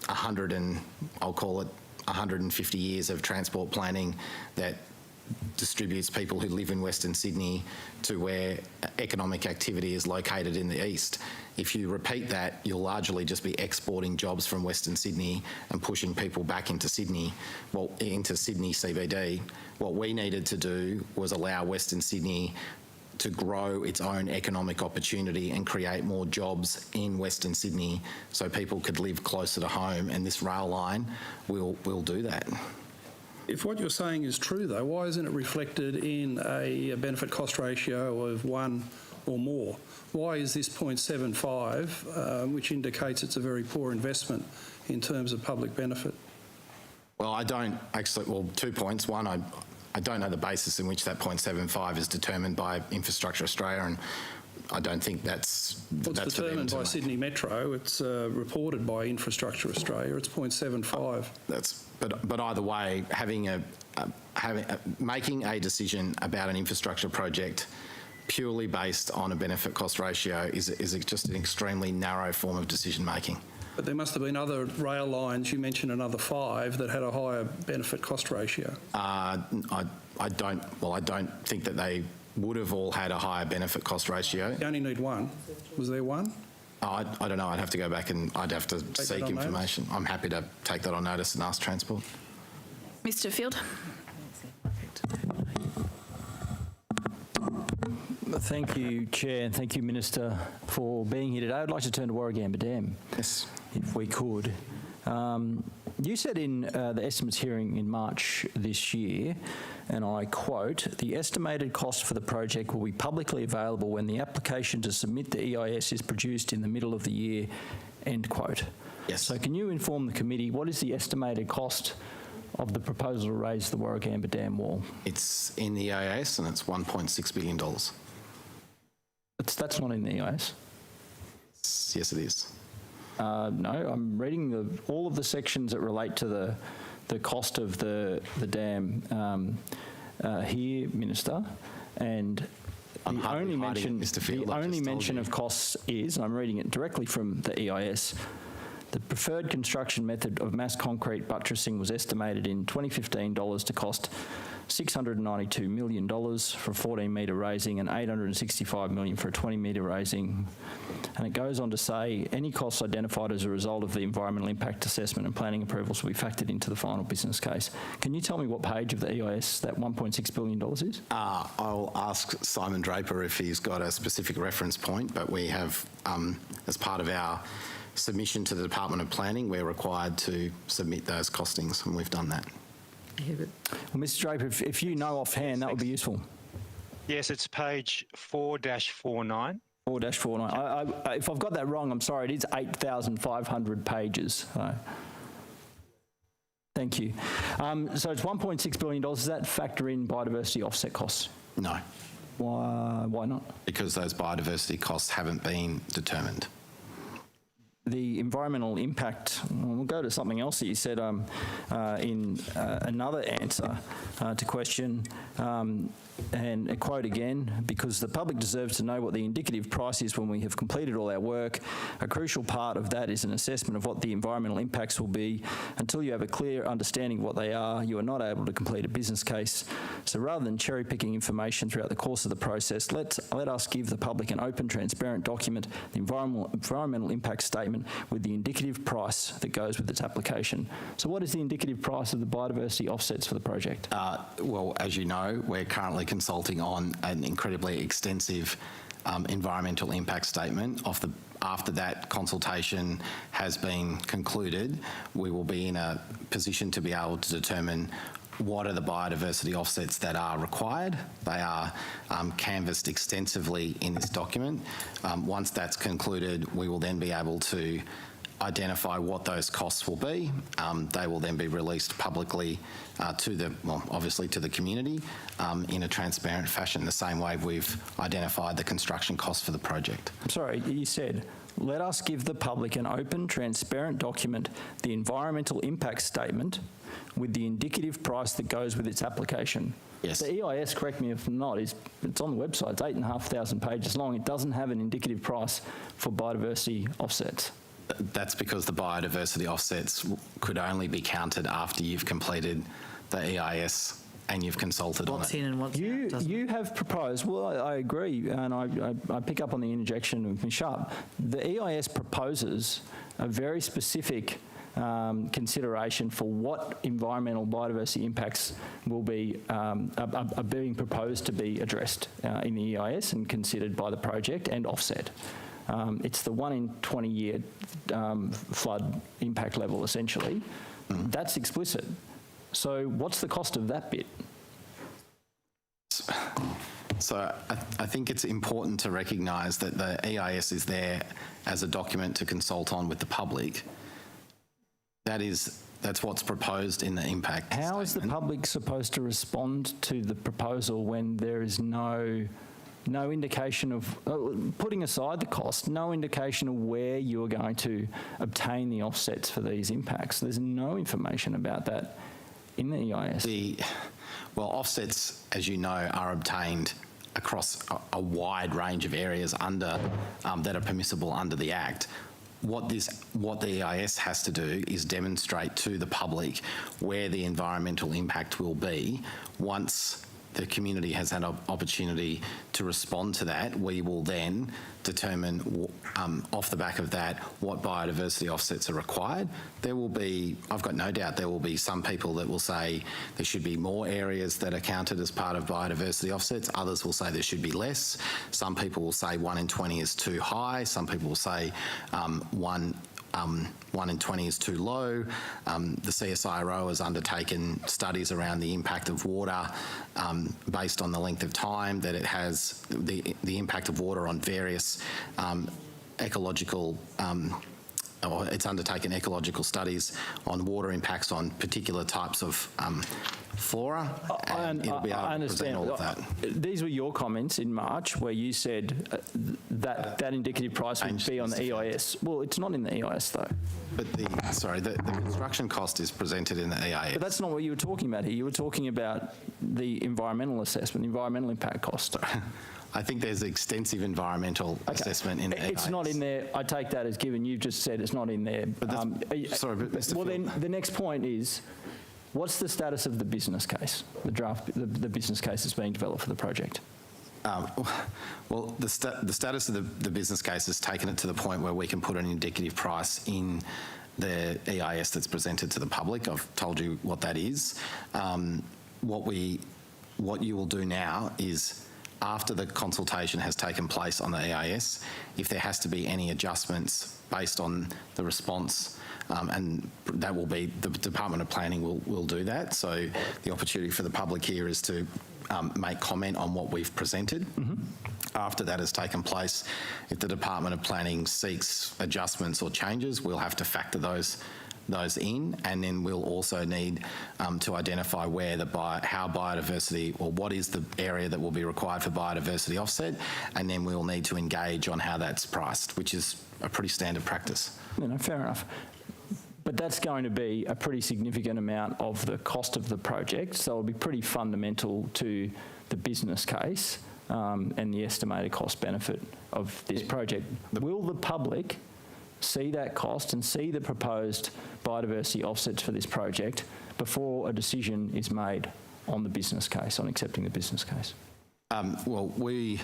150 years of transport planning that distributes people who live in Western Sydney to where economic activity is located in the east. If you repeat that, you'll largely just be exporting jobs from Western Sydney and pushing people back into Sydney, into Sydney CBD. What we needed to do was allow Western Sydney to grow its own economic opportunity and create more jobs in Western Sydney so people could live closer to home, and this rail line will do that. If what you're saying is true, though, why isn't it reflected in a benefit cost ratio of 1 or more? Why is this 0.75, which indicates it's a very poor investment in terms of public benefit? Well, I don't actually, well, 2 points. One, I don't know the basis in which that 0.75 is determined by Infrastructure Australia, and I don't think that's it's determined by Sydney Metro. It's reported by Infrastructure Australia. It's 0.75. But either way, making a decision about an infrastructure project purely based on a benefit cost ratio is just an extremely narrow form of decision making. But there must have been other rail lines, you mentioned another 5, that had a higher benefit cost ratio. I don't think that they would have all had a higher benefit cost ratio. You only need 1. Was there 1? I don't know. I'd have to go back and I'd have to seek information. Notice? I'm happy to take that on notice and ask Transport. Mr Field. Thank you, Chair, and thank you, Minister, for being here today. I'd like to turn to Warragamba Dam, yes, if we could. You said in the estimates hearing in March this year, and I quote, "The estimated cost for the project will be publicly available when the application to submit the EIS is produced in the middle of the year," end quote. Yes. So can you inform the committee what is the estimated cost of the proposal to raise the Warragamba Dam wall? It's in the EIS and it's $1.6 billion. That's not in the EIS. Yes, it is. No, I'm reading all of the sections that relate to the cost of the dam here, Minister, and the only mention of costs is, and I'm reading it directly from the EIS, the preferred construction method of mass concrete buttressing was estimated in 2015 to cost $692 million for a 14-metre raising and $865 million for a 20-metre raising. And it goes on to say, any costs identified as a result of the environmental impact assessment and planning approvals will be factored into the final business case. Can you tell me what page of the EIS that $1.6 billion is? I'll ask Simon Draper if he's got a specific reference point, but we have, as part of our submission to the Department of Planning, we're required to submit those costings, and we've done that. Well, Mr Draper, if you know offhand, that would be useful. Yes, it's page 4-49. 4-49. If I've got that wrong, I'm sorry, it is 8,500 pages. So. Thank you. So it's $1.6 billion. Does that factor in biodiversity offset costs? No. Why not? Because those biodiversity costs haven't been determined. the environmental impact, we'll go to something else that you said in another answer to question, and a quote again, because the public deserves to know what the indicative price is when we have completed all our work. A crucial part of that is an assessment of what the environmental impacts will be. Until you have a clear understanding of what they are, you are not able to complete a business case. So rather than cherry-picking information throughout the course of the process, let us give the public an open, transparent document, the environmental impact statement with the indicative price that goes with its application. So what is the indicative price of the biodiversity offsets for the project? Well, as you know, we're currently consulting on an incredibly extensive environmental impact statement. After that consultation has been concluded, we will be in a position to be able to determine what are the biodiversity offsets that are required. They are canvassed extensively in this document. Once that's concluded, we will then be able to identify what those costs will be. They will then be released publicly obviously to the community in a transparent fashion, the same way we've identified the construction costs for the project. I'm sorry, you said, let us give the public an open, transparent document, the environmental impact statement, with the indicative price that goes with its application. Yes. The EIS, correct me if I'm not, it's on the website, it's 8,500 pages long. It doesn't have an indicative price for biodiversity offsets. That's because the biodiversity offsets could only be counted after you've completed the EIS and you've consulted on it. What's in and what's out? You have proposed, well, I agree, and I pick up on the interjection of Ms. Sharp. The EIS proposes a very specific consideration for what environmental biodiversity impacts will be are being proposed to be addressed in the EIS and considered by the project and offset. It's the 1 in 20 year flood impact level, essentially. That's explicit. So what's the cost of that bit? So I think it's important to recognise that the EIS is there as a document to consult on with the public. That's what's proposed in the impact statement. How is the public supposed to respond to the proposal when there is no indication of, putting aside the cost, no indication of where you are going to obtain the offsets for these impacts? There's no information about that in the EIS. Well, offsets, as you know, are obtained across a wide range of areas that are permissible under the Act. What the EIS has to do is demonstrate to the public where the environmental impact will be. Once the community has had an opportunity to respond to that, we will then determine off the back of that what biodiversity offsets are required. There will be, I've got no doubt, there will be some people that will say there should be more areas that are counted as part of biodiversity offsets. Others will say there should be less. Some people will say 1 in 20 is too high. Some people will say 1 in 20 is too low. The CSIRO has undertaken studies around the impact of water based on the length of time that it has, the impact of water on various ecological or it's undertaken ecological studies on water impacts on particular types of flora, and it'll be able to present all of that. These were your comments in March where you said that indicative price would be on the EIS. Well, it's not in the EIS though. But the construction cost is presented in the EIS. But that's not what you were talking about here. You were talking about the environmental assessment, the environmental impact cost. I think there's extensive environmental assessment in the EIS. It's not in there. I take that as given. You've just said it's not in there. Sorry, but Mr. Well, then the next point is, what's the status of the business case, the draft, the business case that's being developed for the project? Well, the status of the business case has taken it to the point where we can put an indicative price in the EIS that's presented to the public. I've told you what that is. What you will do now is, after the consultation has taken place on the EIS, if there has to be any adjustments based on the response, and that will be, the Department of Planning will do that. So the opportunity for the public here is to make comment on what we've presented. After that has taken place, if the Department of Planning seeks adjustments or changes, we'll have to factor those in, and then we'll also need to identify how biodiversity, or what is the area that will be required for biodiversity offset, and then we'll need to engage on how that's priced, which is a pretty standard practice. Fair enough. But that's going to be a pretty significant amount of the cost of the project, so it'll be pretty fundamental to the business case and the estimated cost benefit of this project. Will the public see that cost and see the proposed biodiversity offsets for this project before a decision is made on the business case, on accepting the business case? Well, we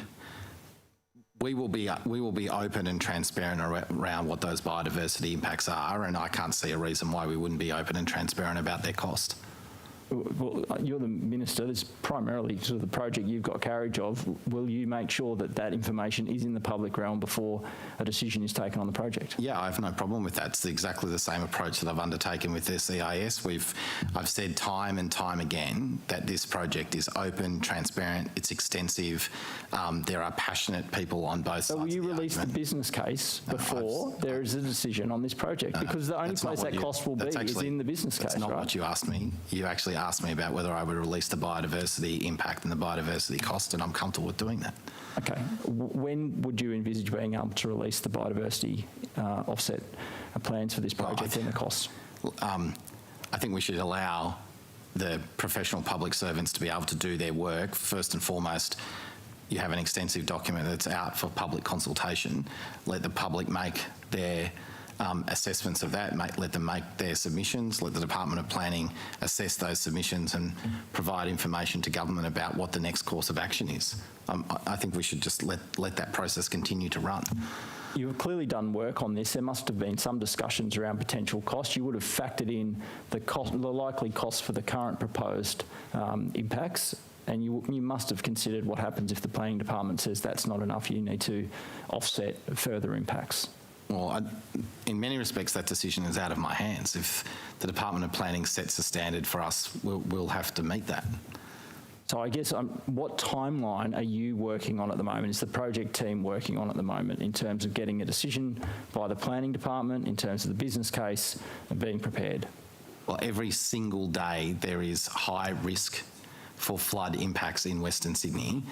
will be open and transparent around what those biodiversity impacts are, and I can't see a reason why we wouldn't be open and transparent about their cost. Well, you're the minister. This is primarily sort of the project you've got carriage of. Will you make sure that that information is in the public realm before a decision is taken on the project? Yeah, I have no problem with that. It's exactly the same approach that I've undertaken with this EIS. I've said time and time again that this project is open, transparent, it's extensive. There are passionate people on both sides. So will you release the business case before there is a decision on this project? Because the only place that cost will be is in the business case, right? That's not what you asked me. You actually asked me about whether I would release the biodiversity impact and the biodiversity cost, and I'm comfortable with doing that. Okay. When would you envisage being able to release the biodiversity offset plans for this project and the costs? I think we should allow the professional public servants to be able to do their work. First and foremost, you have an extensive document that's out for public consultation. Let the public make their assessments of that, let them make their submissions, let the Department of Planning assess those submissions and provide information to government about what the next course of action is. I think we should just let that process continue to run. You've clearly done work on this. There must have been some discussions around potential cost. You would have factored in the likely costs for the current proposed impacts, and you must have considered what happens if the planning department says that's not enough, you need to offset further impacts. Well, in many respects, that decision is out of my hands. If the Department of Planning sets a standard for us, we'll have to meet that. So I guess what timeline are you working on at the moment? Is the project team working on at the moment in terms of getting a decision by the planning department, in terms of the business case and being prepared? Well, every single day there is high risk for flood impacts in Western Sydney.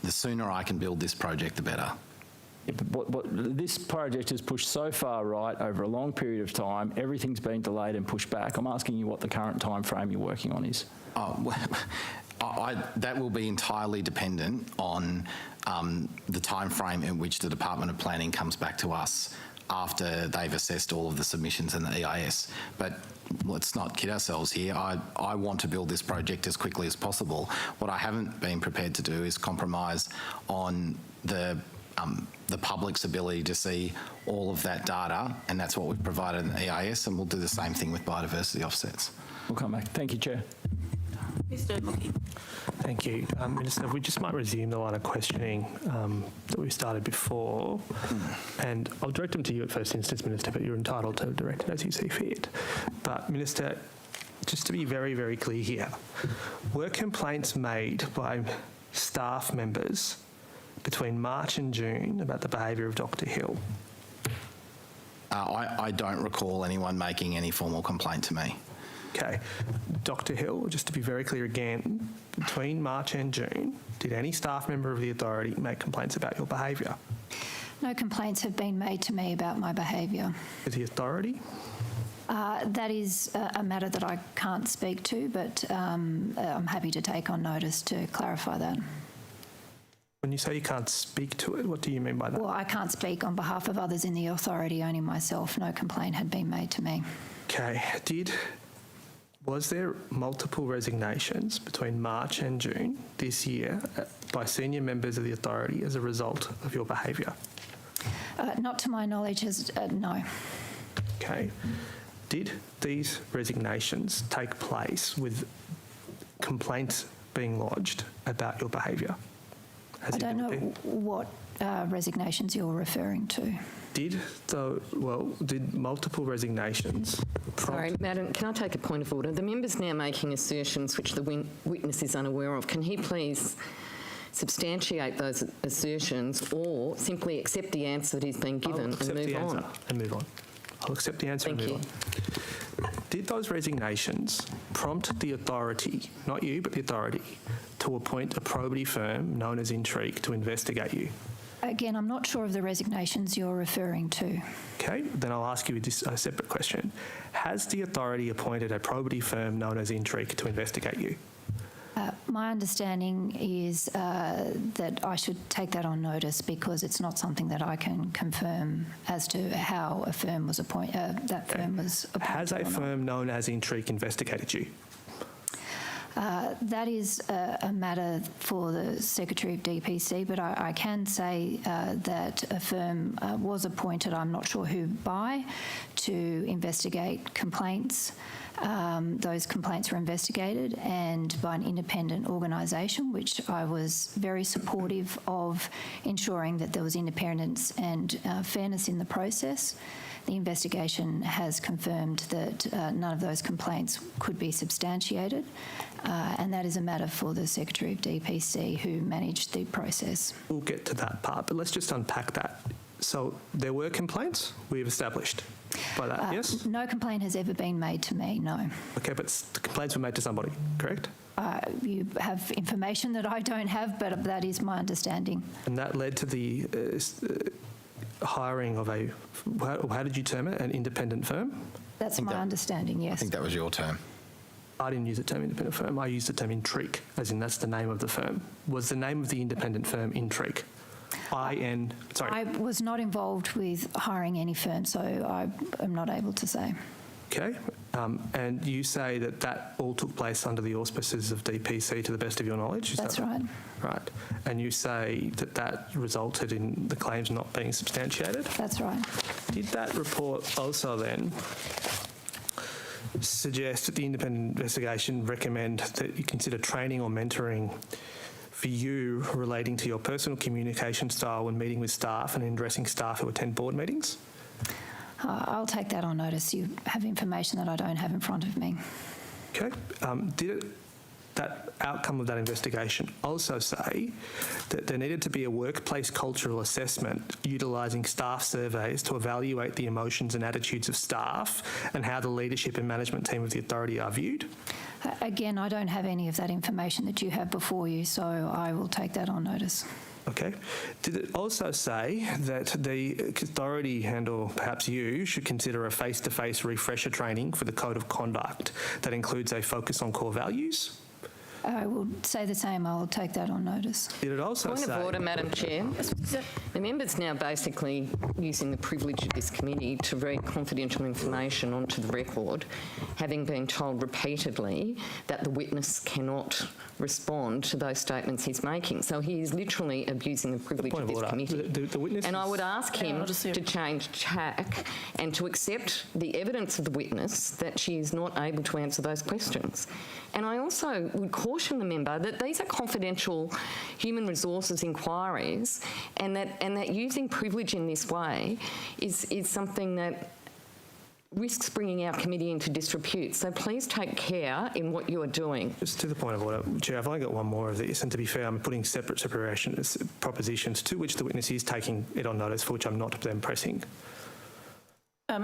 The sooner I can build this project, the better. Yeah, but this project has pushed so far right over a long period of time. Everything's been delayed and pushed back. I'm asking you what the current time frame you're working on is. That will be entirely dependent on the time frame in which the Department of Planning comes back to us after they've assessed all of the submissions in the EIS. But let's not kid ourselves here. I want to build this project as quickly as possible. What I haven't been prepared to do is compromise on the public's ability to see all of that data, and that's what we've provided in the EIS, and we'll do the same thing with biodiversity offsets. We'll come back. Thank you, Chair. Mr. Mookie. Thank you. Minister, we just might resume the line of questioning that we started before. And I'll direct them to you at first instance, Minister, but you're entitled to direct it as you see fit. But, Minister, just to be very, very clear here, were complaints made by staff members between March and June about the behaviour of Dr. Hill? I don't recall anyone making any formal complaint to me. Okay. Dr. Hill, just to be very clear again, between March and June, did any staff member of the authority make complaints about your behaviour? No complaints have been made to me about my behaviour. To the authority? That is a matter that I can't speak to, but I'm happy to take on notice to clarify that. When you say you can't speak to it, what do you mean by that? Well, I can't speak on behalf of others in the authority, only myself. No complaint had been made to me. Okay. Was there multiple resignations between March and June this year by senior members of the authority as a result of your behaviour? Not to my knowledge, no. Okay. Did these resignations take place with complaints being lodged about your behaviour? I don't know what resignations you're referring to. Did multiple resignations... Sorry, Madam, can I take a point of order? The member's now making assertions which the witness is unaware of. Can he please substantiate those assertions or simply accept the answer that he's been given and move on? I'll accept the answer and move on. Did those resignations prompt the authority, not you, but the authority, to appoint a probity firm known as Intrigue to investigate you? Again, I'm not sure of the resignations you're referring to. Okay, then I'll ask you a separate question. Has the authority appointed a probity firm known as Intrigue to investigate you? My understanding is that I should take that on notice because it's not something that I can confirm as to how a firm was appointed. That firm was appointed. Has a firm known as Intrigue investigated you? That is a matter for the Secretary of DPC, but I can say that a firm was appointed, I'm not sure who by, to investigate complaints. Those complaints were investigated and by an independent organisation, which I was very supportive of ensuring that there was independence and fairness in the process. The investigation has confirmed that none of those complaints could be substantiated, and that is a matter for the Secretary of DPC who managed the process. We'll get to that part, but let's just unpack that. So there were complaints we've established by that, yes? No complaint has ever been made to me, no. Okay, but the complaints were made to somebody, correct? You have information that I don't have, but that is my understanding. And that led to the hiring of a, how did you term it, an independent firm? That's my understanding, yes. I think that was your term. I didn't use the term independent firm. I used the term Intrigue, as in that's the name of the firm. Was the name of the independent firm Intrigue? I was not involved with hiring any firm, so I am not able to say. Okay. And you say that that all took place under the auspices of DPC to the best of your knowledge? That's right. Right. And you say that that resulted in the claims not being substantiated? That's right. Did that report also then suggest that the independent investigation recommend that you consider training or mentoring for you relating to your personal communication style when meeting with staff and in addressing staff who attend board meetings? I'll take that on notice. You have information that I don't have in front of me. Okay. Did that outcome of that investigation also say that there needed to be a workplace cultural assessment utilising staff surveys to evaluate the emotions and attitudes of staff and how the leadership and management team of the authority are viewed? Again, I don't have any of that information that you have before you, so I will take that on notice. Okay. Did it also say that the authority and or perhaps you should consider a face-to-face refresher training for the code of conduct that includes a focus on core values? I will say the same. I will take that on notice. Did it also Point of order, Madam Chair. The member's now basically using the privilege of this committee to read confidential information onto the record, having been told repeatedly that the witness cannot respond to those statements he's making. So he is literally abusing the privilege of this committee. And I would ask him to change tack and to accept the evidence of the witness that she is not able to answer those questions. And I also would caution the member that these are confidential human resources inquiries, and that using privilege in this way is something that risks bringing our committee into disrepute. So please take care in what you are doing. Just to the point of order, Chair, I've only got one more of this, and to be fair, I'm putting separate propositions to which the witness is taking it on notice, for which I'm not then pressing.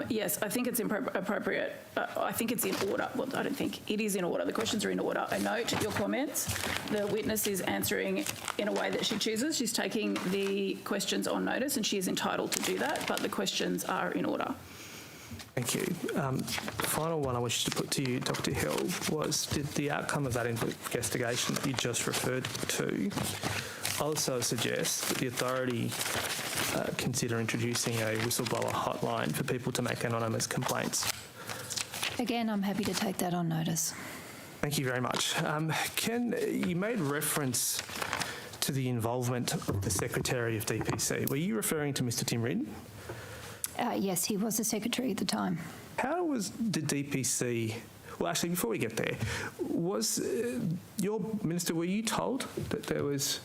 Yes, I think it's appropriate. I think it's in order. Well, I don't think. It is in order. The questions are in order. I note your comments. The witness is answering in a way that she chooses. She's taking the questions on notice and she is entitled to do that, but the questions are in order. Thank you. The final one I wish to put to you, Dr. Hill, was did the outcome of that investigation that you just referred to also suggest that the authority consider introducing a whistleblower hotline for people to make anonymous complaints? Again, I'm happy to take that on notice. Thank you very much. You made reference to the involvement of the Secretary of DPC. Were you referring to Mr. Tim Reed? Yes, he was the secretary at the time. How was the DPC... Well, actually, before we get there, was your minister, were you told that there was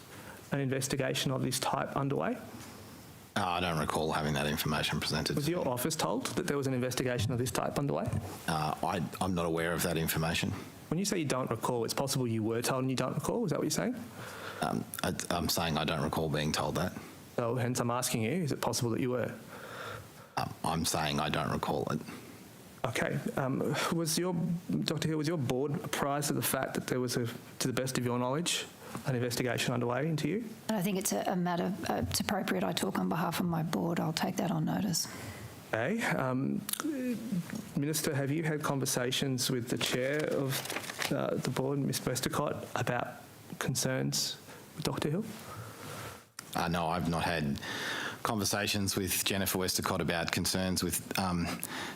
an investigation of this type underway? I don't recall having that information presented. Was your office told that there was an investigation of this type underway? I'm not aware of that information. When you say you don't recall, it's possible you were told and you don't recall? Is that what you're saying? I'm saying I don't recall being told that. So hence I'm asking you, is it possible that you were? I'm saying I don't recall it. Okay. Dr. Hill, was your board apprised of the fact that there was, to the best of your knowledge, an investigation underway into you? And I think it's a matter, it's appropriate I talk on behalf of my board. I'll take that on notice. Okay. Minister, have you had conversations with the chair of the board, Ms Westacott, about concerns with Dr Hill? No, I've not had conversations with Jennifer Westacott about concerns with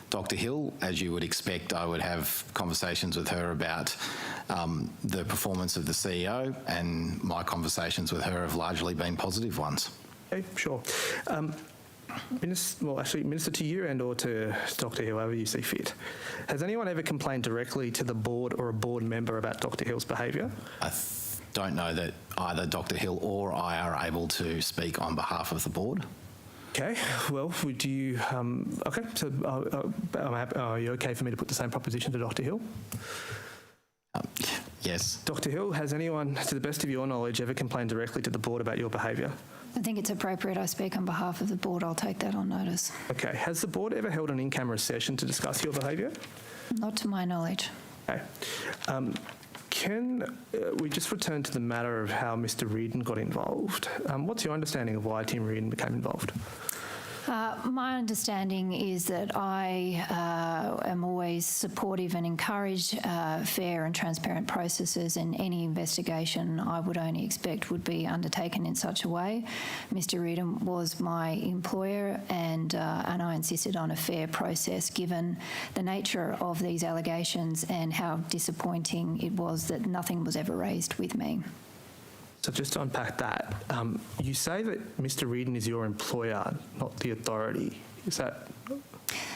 Dr Hill. As you would expect, I would have conversations with her about the performance of the CEO, and my conversations with her have largely been positive ones. Okay, sure. Minister, to you and or to Dr Hill, however you see fit, has anyone ever complained directly to the board or a board member about Dr Hill's behaviour? I don't know that either Dr Hill or I are able to speak on behalf of the board. Okay, well, would you... okay, so are you okay for me to put the same proposition to Dr Hill? Yes. Dr Hill, has anyone, to the best of your knowledge, ever complained directly to the board about your behaviour? I think it's appropriate I speak on behalf of the board. I'll take that on notice. Okay, has the board ever held an in-camera session to discuss your behaviour? Not to my knowledge. Okay. Can we just return to the matter of how Mr Reardon got involved? What's your understanding of why Tim Reardon became involved? My understanding is that I am always supportive and encourage fair and transparent processes, and any investigation I would only expect would be undertaken in such a way. Mr Reardon was my employer, and I insisted on a fair process given the nature of these allegations and how disappointing it was that nothing was ever raised with me. So just to unpack that, you say that Mr Reardon is your employer, not the authority. Is that...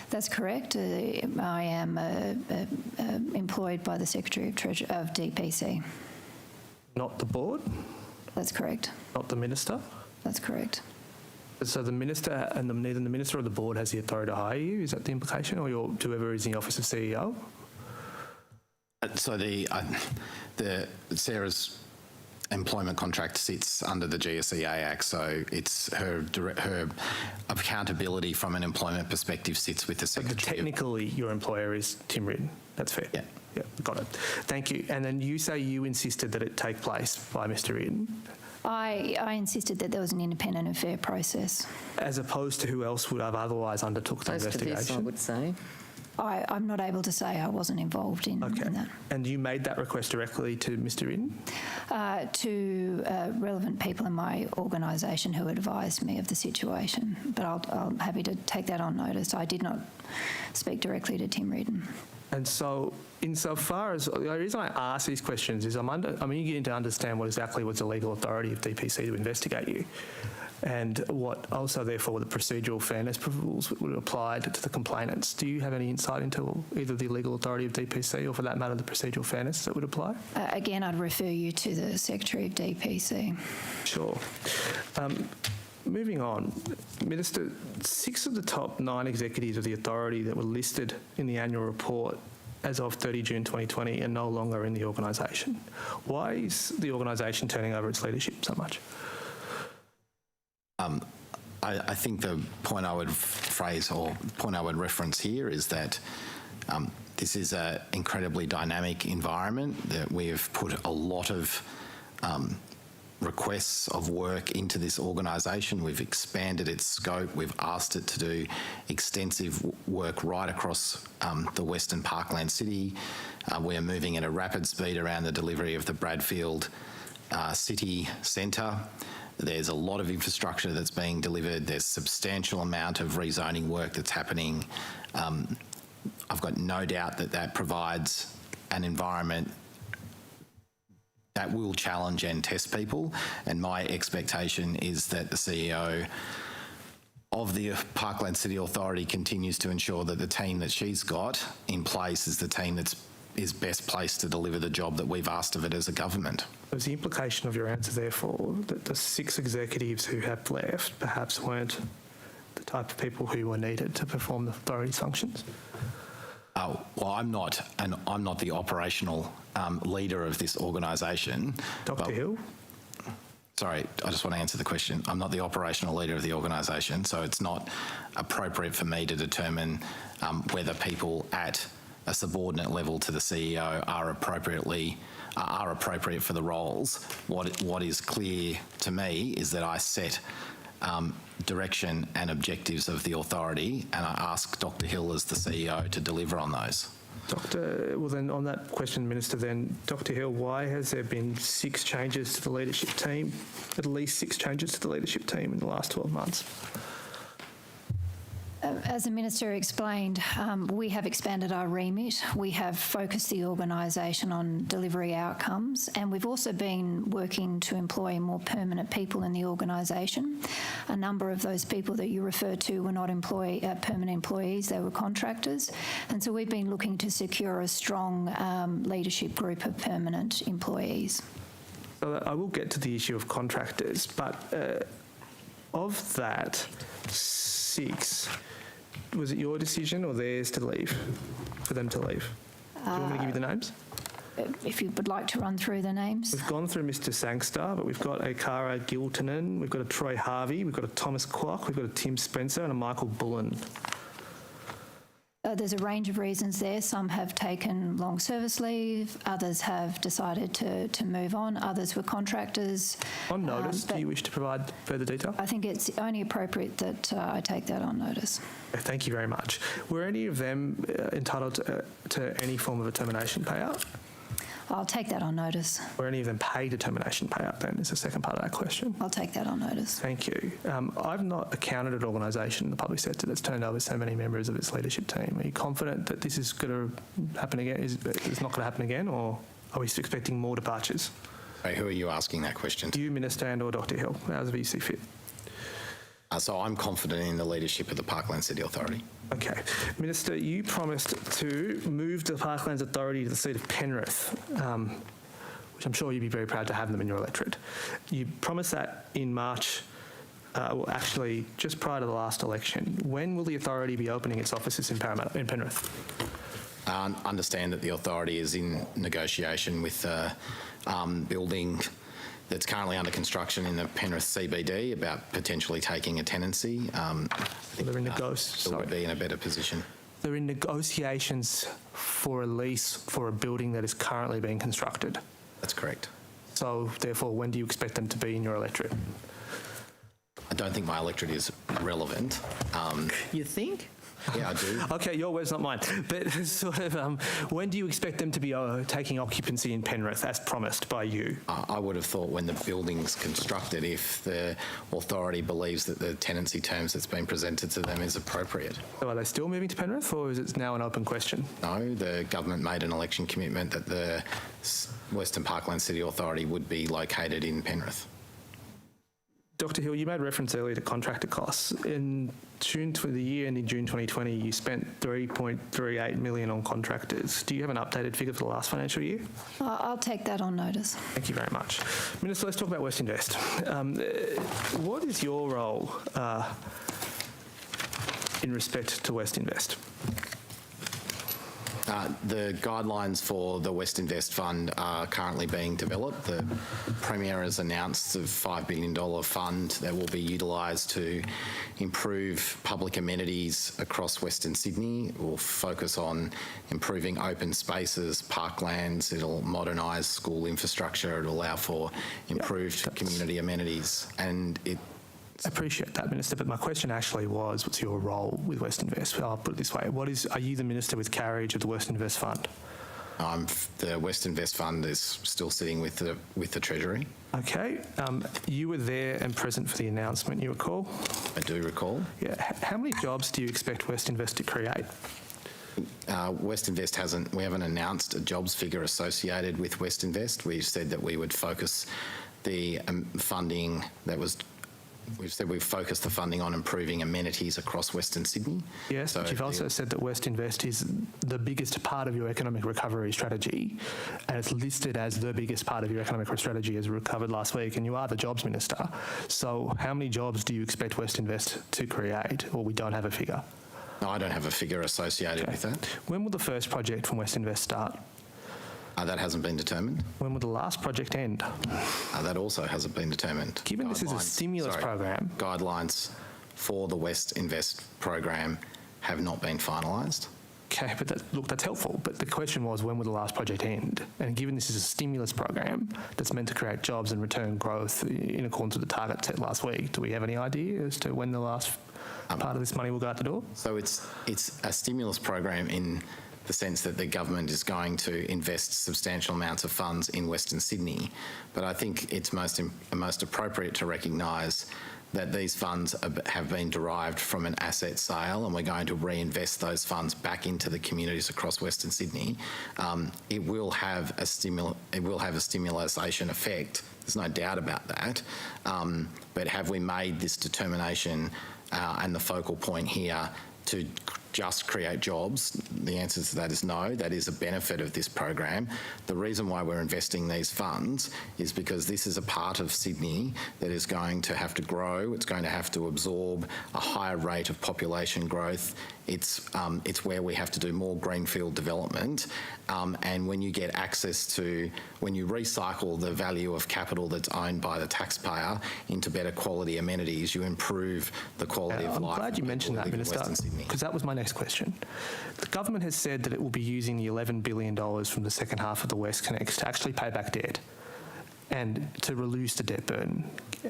That's correct. I am employed by the Secretary of DPC. Not the board? That's correct. Not the minister? That's correct. So the minister, and neither the minister or the board has the authority to hire you, is that the implication, or whoever is in the office of CEO? So the Sarah's employment contract sits under the GSEA Act, so it's her accountability from an employment perspective sits with the Secretary. But technically, your employer is Tim Reardon. That's fair. Yeah. Yeah, got it. Thank you. And then you say you insisted that it take place by Mr Reardon. I insisted that there was an independent and fair process. As opposed to who else would have otherwise undertook the investigation? Most of this, I would say. I'm not able to say I wasn't involved in that. And you made that request directly to Mr Reardon? To relevant people in my organisation who advised me of the situation, but I'm happy to take that on notice. I did not speak directly to Tim Reardon. And so, insofar as the reason I ask these questions is I'm eager to understand what exactly was the legal authority of DPC to investigate you, and what also, therefore, the procedural fairness rules would apply to the complainants. Do you have any insight into either the legal authority of DPC or, for that matter, the procedural fairness that would apply? Again, I'd refer you to the Secretary of DPC. Sure. Moving on, Minister, 6 of the top 9 executives of the authority that were listed in the annual report as of 30 June 2020 are no longer in the organisation. Why is the organisation turning over its leadership so much? I think the point I would reference here is that this is an incredibly dynamic environment, that we have put a lot of requests of work into this organisation. We've expanded its scope. We've asked it to do extensive work right across the Western Parkland City. We are moving at a rapid speed around the delivery of the Bradfield City Centre. There's a lot of infrastructure that's being delivered. There's substantial amount of rezoning work that's happening. I've got no doubt that that provides an environment that will challenge and test people, and my expectation is that the CEO of the Parkland City Authority continues to ensure that the team that she's got in place is the team that is best placed to deliver the job that we've asked of it as a government. Was the implication of your answer, therefore, that the 6 executives who have left perhaps weren't the type of people who were needed to perform the authority's functions? Well, I'm not the operational leader of this organisation. Dr. Hill? Sorry, I just want to answer the question. I'm not the operational leader of the organisation, so it's not appropriate for me to determine whether people at a subordinate level to the CEO are appropriate for the roles. What is clear to me is that I set direction and objectives of the authority, and I ask Dr. Hill as the CEO to deliver on those. Well then on that question, Minister, then, Dr. Hill, why has there been 6 changes to the leadership team, at least 6 changes to the leadership team in the last 12 months? As the Minister explained, we have expanded our remit. We have focused the organisation on delivery outcomes, and we've also been working to employ more permanent people in the organisation. A number of those people that you referred to were not permanent employees, they were contractors. And so we've been looking to secure a strong leadership group of permanent employees. So I will get to the issue of contractors, but of that 6, was it your decision or theirs to leave, for them to leave? Do you want me to give you the names? If you would like to run through the names. We've gone through Mr. Sangstar, but we've got a Cara Giltonen, we've got a Troy Harvey, we've got a Thomas Kwok, we've got a Tim Spencer and a Michael Bullen. There's a range of reasons there. Some have taken long service leave, others have decided to move on, others were contractors. On notice, do you wish to provide further detail? I think it's only appropriate that I take that on notice. Thank you very much. Were any of them entitled to any form of a termination payout? I'll take that on notice. Were any of them paid a termination payout then, is the second part of that question. I'll take that on notice. Thank you. I've not accounted an organisation in the public sector that's turned over so many members of its leadership team. Are you confident that this is going to happen again? Is not going to happen again, or are we expecting more departures? Hey, who are you asking that question to? You, Minister, and or Dr. Hill, as you see fit. So I'm confident in the leadership of the Parkland City Authority. Okay. Minister, you promised to move the Parklands Authority to the seat of Penrith, which I'm sure you'd be very proud to have them in your electorate. You promised that in March, well, actually just prior to the last election. When will the authority be opening its offices in Penrith? I understand that the authority is in negotiation with the building that's currently under construction in the Penrith CBD about potentially taking a tenancy. They're in would be in a better position. They're in negotiations for a lease for a building that is currently being constructed. That's correct. So, therefore, when do you expect them to be in your electorate? I don't think my electorate is relevant. You think? Yeah, I do. Okay, your words, not mine. But sort of, when do you expect them to be taking occupancy in Penrith, as promised by you? I would have thought when the building's constructed, if the authority believes that the tenancy terms that's been presented to them is appropriate. So are they still moving to Penrith, or is it now an open question? No, the government made an election commitment that the Western Parkland City Authority would be located in Penrith. Dr. Hill, you made reference earlier to contractor costs. In June, the year ending June 2020, you spent $3.38 million on contractors. Do you have an updated figure for the last financial year? I'll take that on notice. Thank you very much. Minister, let's talk about West Invest. What is your role in respect to West Invest? The guidelines for the West Invest Fund are currently being developed. The Premier has announced a $5 billion fund that will be utilised to improve public amenities across Western Sydney. It will focus on improving open spaces, parklands. It'll modernise school infrastructure. It'll allow for improved community amenities. And I appreciate that, Minister, but my question actually was, what's your role with West Invest? I'll put it this way. Are you the Minister with carriage of the West Invest Fund? The West Invest Fund is still sitting with the Treasury. Okay. You were there and present for the announcement, you recall? I do recall. Yeah. How many jobs do you expect West Invest to create? West Invest we haven't announced a jobs figure associated with West Invest. We've said that we would focus the funding that was... We've said we've focused the funding on improving amenities across Western Sydney. Yes, but you've also said that West Invest is the biggest part of your economic recovery strategy, and it's listed as the biggest part of your economic strategy as recovered last week, and you are the Jobs Minister. So how many jobs do you expect West Invest to create, or we don't have a figure? No, I don't have a figure associated with that. When will the first project from West Invest start? That hasn't been determined. When will the last project end? That also hasn't been determined. Given this is a stimulus program... Guidelines for the West Invest program have not been finalised. Okay, but that's helpful. But the question was, when will the last project end? And given this is a stimulus program that's meant to create jobs and return growth in accordance with the target set last week, do we have any idea as to when the last part of this money will go out the door? So it's a stimulus program in the sense that the government is going to invest substantial amounts of funds in Western Sydney. But I think it's most appropriate to recognise that these funds have been derived from an asset sale, and we're going to reinvest those funds back into the communities across Western Sydney. It will have a stimulation effect. There's no doubt about that. But have we made this determination and the focal point here to just create jobs? The answer to that is no. That is a benefit of this program. The reason why we're investing these funds is because this is a part of Sydney that is going to have to grow. It's going to have to absorb a higher rate of population growth. It's where we have to do more greenfield development. And when you get access to, when you recycle the value of capital that's owned by the taxpayer into better quality amenities, you improve the quality of life. I'm glad you mentioned that, Minister, because that was my next question. The government has said that it will be using the $11 billion from the second half of the WestConnex to actually pay back debt and to reduce the debt burden,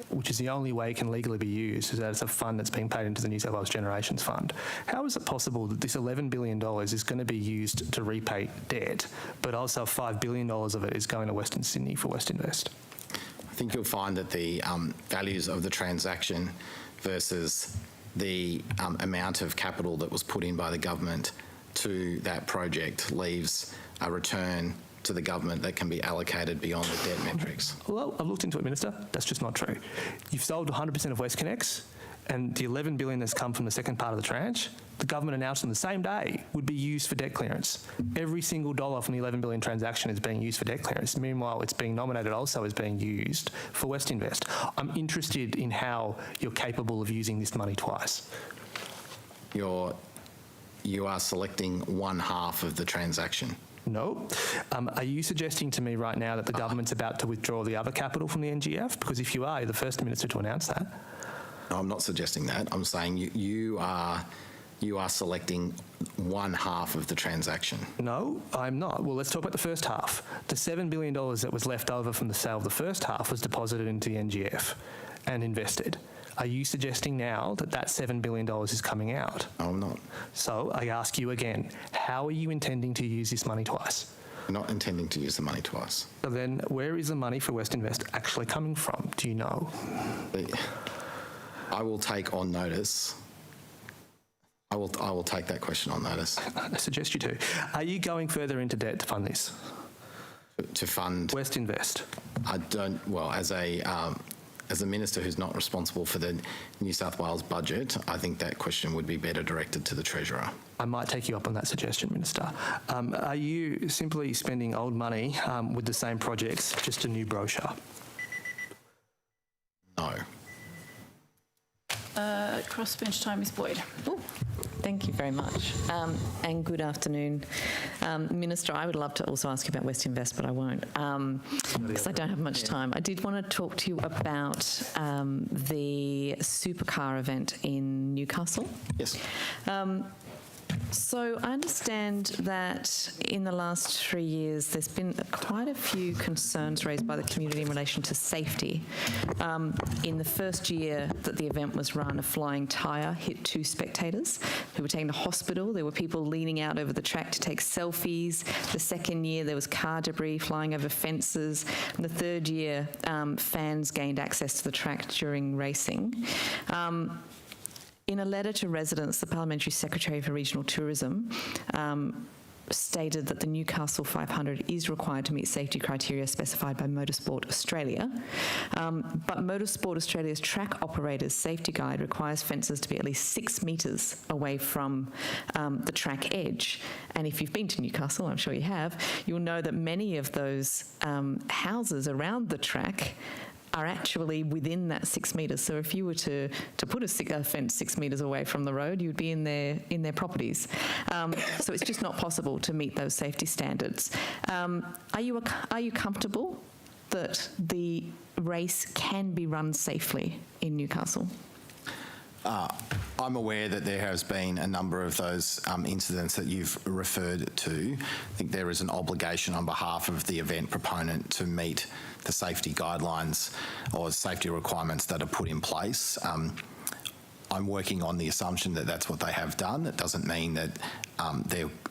which is the only way it can legally be used, is as a fund that's being paid into the New South Wales Generations Fund. How is it possible that this $11 billion is going to be used to repay debt, but also $5 billion of it is going to Western Sydney for Westinvest? I think you'll find that the values of the transaction versus the amount of capital that was put in by the government to that project leaves a return to the government that can be allocated beyond the debt metrics. Well, I've looked into it, Minister. That's just not true. You've sold 100% of WestConnex, and the $11 billion that's come from the second part of the tranche, the government announced on the same day would be used for debt clearance. Every single dollar from the $11 billion transaction is being used for debt clearance. Meanwhile, it's being nominated also as being used for Westinvest. I'm interested in how you're capable of using this money twice. You are selecting one half of the transaction. No. Are you suggesting to me right now that the government's about to withdraw the other capital from the NGF? Because if you are, you're the first minister to announce that. No, I'm not suggesting that. I'm saying you are selecting one half of the transaction. No, I'm not. Well, let's talk about the first half. The $7 billion that was left over from the sale of the first half was deposited into the NGF and invested. Are you suggesting now that that $7 billion is coming out? No, I'm not. So I ask you again, how are you intending to use this money twice? We're not intending to use the money twice. So then where is the money for Westinvest actually coming from? Do you know? I will take on notice. I will take that question on notice. I suggest you do. Are you going further into debt to fund this? To fund Westinvest? I don't. Well, as a minister who's not responsible for the New South Wales budget, I think that question would be better directed to the Treasurer. I might take you up on that suggestion, Minister. Are you simply spending old money with the same projects, just a new brochure? No. Crossbench time is Boyd. Ooh, thank you very much. And good afternoon. Minister, I would love to also ask you about Westinvest, but I won't because I don't have much time. I did want to talk to you about the supercar event in Newcastle. Yes. So I understand that in the last 3 years there's been quite a few concerns raised by the community in relation to safety. In the first year that the event was run, a flying tyre hit 2 spectators who were taken to hospital. There were people leaning out over the track to take selfies. The second year there was car debris flying over fences. And the third year fans gained access to the track during racing. In a letter to residents, the Parliamentary Secretary for Regional Tourism stated that the Newcastle 500 is required to meet safety criteria specified by Motorsport Australia. But Motorsport Australia's track operators safety guide requires fences to be at least 6 metres away from the track edge. And if you've been to Newcastle, I'm sure you have, you'll know that many of those houses around the track are actually within that 6 metres. So if you were to put a fence 6 metres away from the road, you'd be in their properties. So it's just not possible to meet those safety standards. Are you comfortable that the race can be run safely in Newcastle? I'm aware that there has been a number of those incidents that you've referred to. I think there is an obligation on behalf of the event proponent to meet the safety guidelines or safety requirements that are put in place. I'm working on the assumption that that's what they have done. It doesn't mean that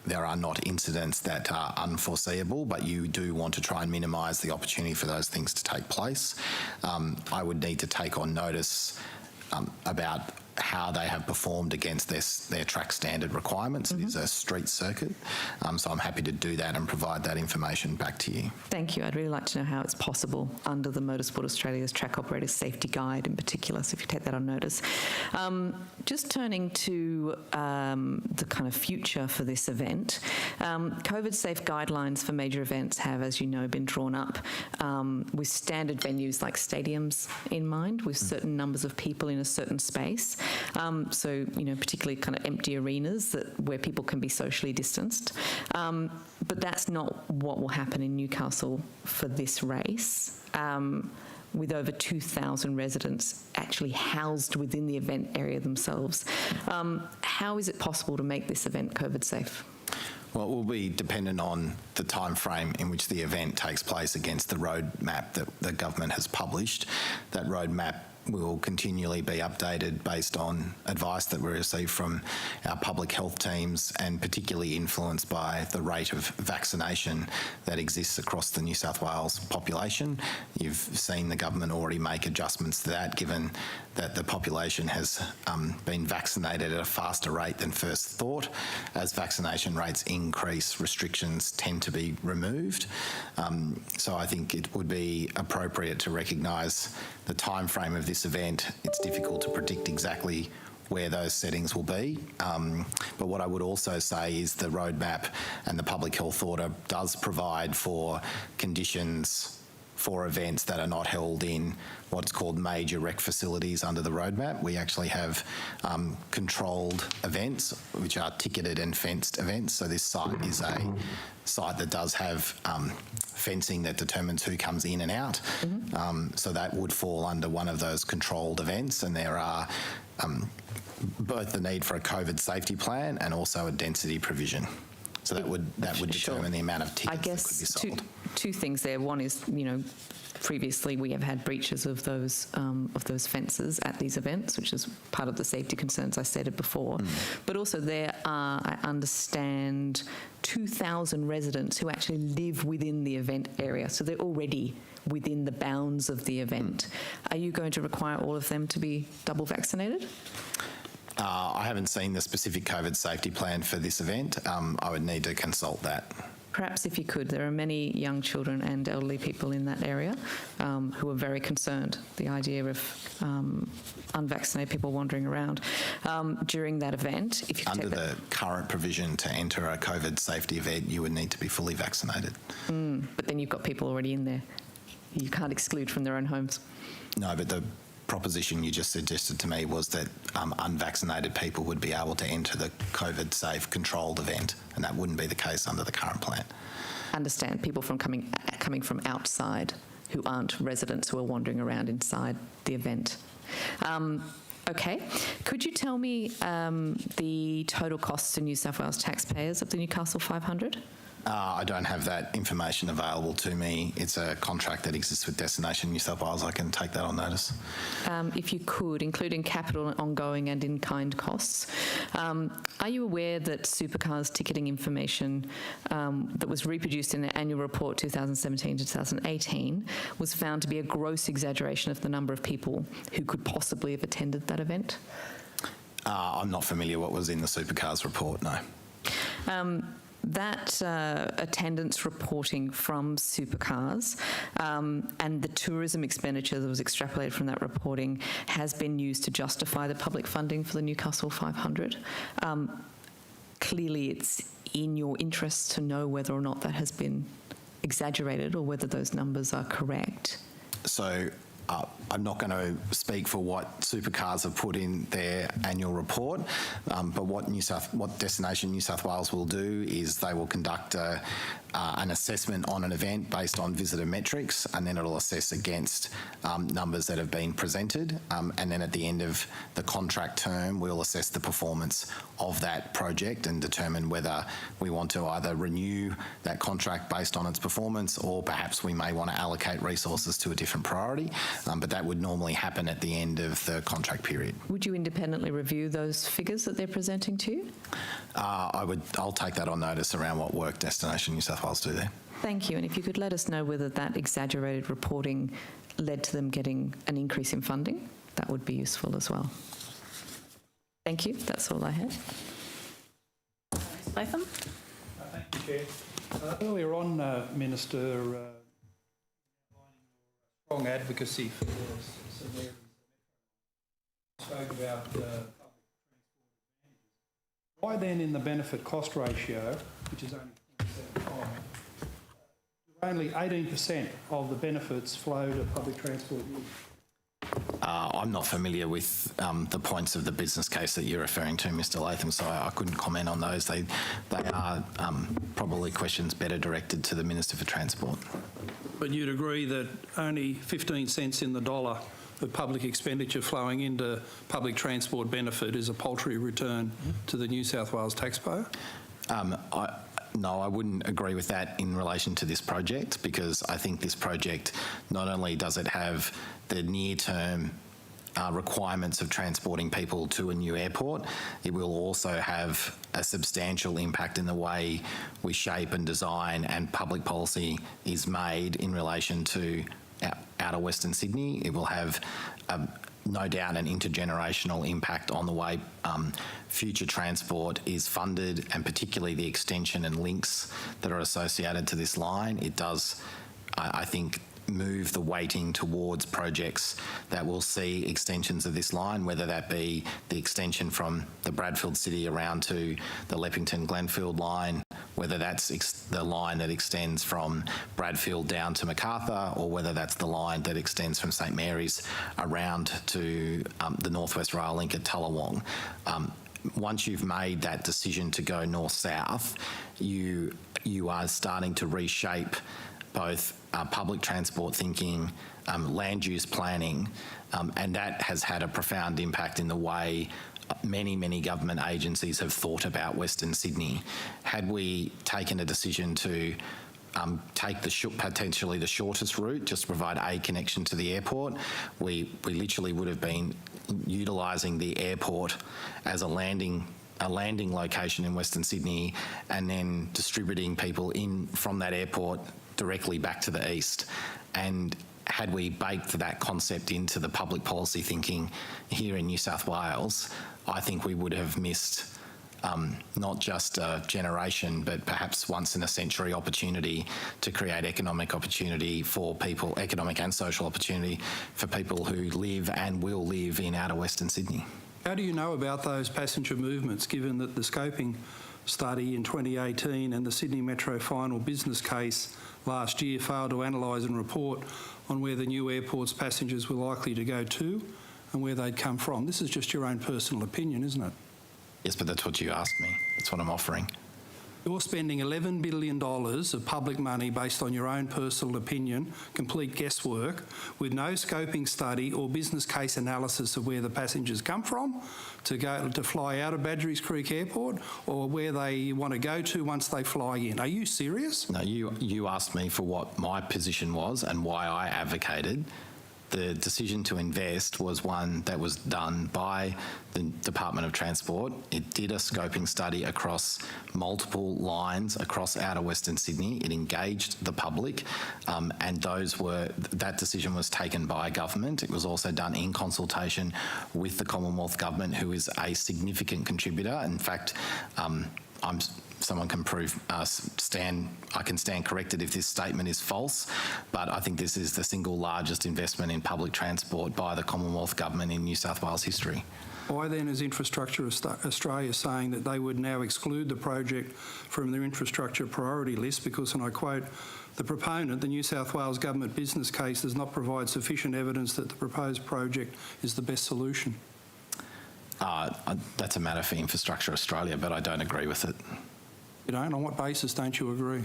there are not incidents that are unforeseeable, but you do want to try and minimise the opportunity for those things to take place. I would need to take on notice about how they have performed against their track standard requirements. It is a street circuit, so I'm happy to do that and provide that information back to you. Thank you. I'd really like to know how it's possible under the Motorsport Australia's Track Operators Safety Guide in particular, so if you take that on notice. Just turning to the kind of future for this event, COVID-safe guidelines for major events have, as you know, been drawn up with standard venues like stadiums in mind, with certain numbers of people in a certain space. So, you know, particularly kind of empty arenas where people can be socially distanced. But that's not what will happen in Newcastle for this race, with over 2,000 residents actually housed within the event area themselves. How is it possible to make this event COVID safe? Well, it will be dependent on the time frame in which the event takes place against the roadmap that the government has published. That roadmap will continually be updated based on advice that we receive from our public health teams, and particularly influenced by the rate of vaccination that exists across the New South Wales population. You've seen the government already make adjustments to that, given that the population has been vaccinated at a faster rate than first thought. As vaccination rates increase, restrictions tend to be removed. So I think it would be appropriate to recognise the time frame of this event. It's difficult to predict exactly where those settings will be. But what I would also say is the roadmap and the public health order does provide for conditions for events that are not held in what's called major rec facilities under the roadmap. We actually have controlled events, which are ticketed and fenced events. So this site is a site that does have fencing that determines who comes in and out. So that would fall under one of those controlled events, and there are both the need for a COVID safety plan and also a density provision. So that would determine the amount of tickets that could be sold. Two things there. One is, you know, previously we have had breaches of those fences at these events, which is part of the safety concerns I stated before. But also there are, I understand, 2,000 residents who actually live within the event area, so they're already within the bounds of the event. Are you going to require all of them to be double vaccinated? I haven't seen the specific COVID safety plan for this event. I would need to consult that. Perhaps if you could, there are many young children and elderly people in that area who are very concerned. The idea of unvaccinated people wandering around during that event. If you under the current provision to enter a COVID safety event, you would need to be fully vaccinated. But then you've got people already in there. You can't exclude from their own homes. No, but the proposition you just suggested to me was that unvaccinated people would be able to enter the COVID-safe controlled event, and that wouldn't be the case under the current plan. Understand people from coming from outside who aren't residents who are wandering around inside the event. Okay. Could you tell me the total costs to New South Wales taxpayers of the Newcastle 500? I don't have that information available to me. It's a contract that exists with Destination New South Wales. I can take that on notice. If you could, including capital, ongoing and in-kind costs. Are you aware that Supercars ticketing information that was reproduced in their annual report 2017 to 2018 was found to be a gross exaggeration of the number of people who could possibly have attended that event? I'm not familiar what was in the Supercars report, no. That attendance reporting from Supercars and the tourism expenditure that was extrapolated from that reporting has been used to justify the public funding for the Newcastle 500. Clearly, it's in your interest to know whether or not that has been exaggerated or whether those numbers are correct. So I'm not going to speak for what Supercars have put in their annual report, but what Destination New South Wales will do is they will conduct an assessment on an event based on visitor metrics, and then it'll assess against numbers that have been presented, and then at the end of the contract term, we'll assess the performance of that project and determine whether we want to either renew that contract based on its performance, or perhaps we may want to allocate resources to a different priority, but that would normally happen at the end of the contract period. Would you independently review those figures that they're presenting to you? I'll take that on notice around what work Destination New South Wales do there. Thank you. And if you could let us know whether that exaggerated reporting led to them getting an increase in funding, that would be useful as well. Thank you. That's all I had. Latham? Thank you, Chair. Earlier on, Minister, strong advocacy for some areas. Spoke about public transport advantages. Why then, in the benefit cost ratio, which is only 0.75, only 18% of the benefits flow to public transport use? I'm not familiar with the points of the business case that you're referring to, Mr. Latham, so I couldn't comment on those. They are probably questions better directed to the Minister for Transport. But you'd agree that only 15 cents in the dollar of public expenditure flowing into public transport benefit is a paltry return to the New South Wales taxpayer? No, I wouldn't agree with that in relation to this project, because I think this project, not only does it have the near-term requirements of transporting people to a new airport, it will also have a substantial impact in the way we shape and design and public policy is made in relation to outer Western Sydney. It will have no doubt an intergenerational impact on the way future transport is funded, and particularly the extension and links that are associated to this line. It does, I think, move the weighting towards projects that will see extensions of this line, whether that be the extension from the Bradford City around to the Leppington-Glenfield line, whether that's the line that extends from Bradfield down to Macarthur, or whether that's the line that extends from St Mary's around to the North West Rail Link at Tullawong. Once you've made that decision to go north-south, you are starting to reshape both public transport thinking, land use planning, and that has had a profound impact in the way many government agencies have thought about Western Sydney. Had we taken a decision to take potentially the shortest route, just to provide a connection to the airport, we literally would have been utilising the airport as a landing location in Western Sydney, and then distributing people in from that airport directly back to the east. And had we baked that concept into the public policy thinking here in New South Wales, I think we would have missed not just a generation, but perhaps once in a century opportunity to create economic opportunity for people, economic and social opportunity for people who live and will live in outer Western Sydney. How do you know about those passenger movements, given that the scoping study in 2018 and the Sydney Metro final business case last year failed to analyse and report on where the new airport's passengers were likely to go to and where they'd come from? This is just your own personal opinion, isn't it? Yes, but that's what you asked me. That's what I'm offering. You're spending $11 billion of public money based on your own personal opinion, complete guesswork, with no scoping study or business case analysis of where the passengers come from to fly out of Badgerys Creek Airport, or where they want to go to once they fly in. Are you serious? No, you asked me for what my position was and why I advocated. The decision to invest was one that was done by the Department of Transport. It did a scoping study across multiple lines across outer Western Sydney. It engaged the public, and that decision was taken by government. It was also done in consultation with the Commonwealth Government, who is a significant contributor. In fact, I'm someone can prove I can stand corrected if this statement is false, but I think this is the single largest investment in public transport by the Commonwealth Government in New South Wales history. Why then is Infrastructure Australia saying that they would now exclude the project from their infrastructure priority list because, and I quote, the proponent, the New South Wales Government business case does not provide sufficient evidence that the proposed project is the best solution? That's a matter for Infrastructure Australia, but I don't agree with it. You don't? On what basis don't you agree?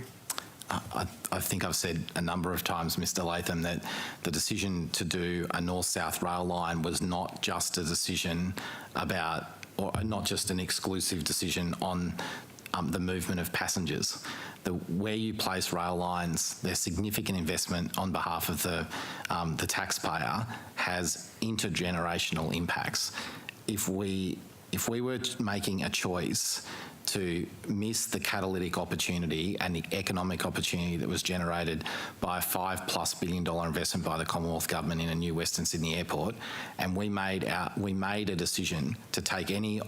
I think I've said a number of times, Mr Latham, that the decision to do a north-south rail line was not just a decision about, or not just an exclusive decision on the movement of passengers. Where you place rail lines, their significant investment on behalf of the taxpayer has intergenerational impacts. If we were making a choice to miss the catalytic opportunity and the economic opportunity that was generated by a $5+ billion investment by the Commonwealth Government in a new Western Sydney airport, and we made a decision to take any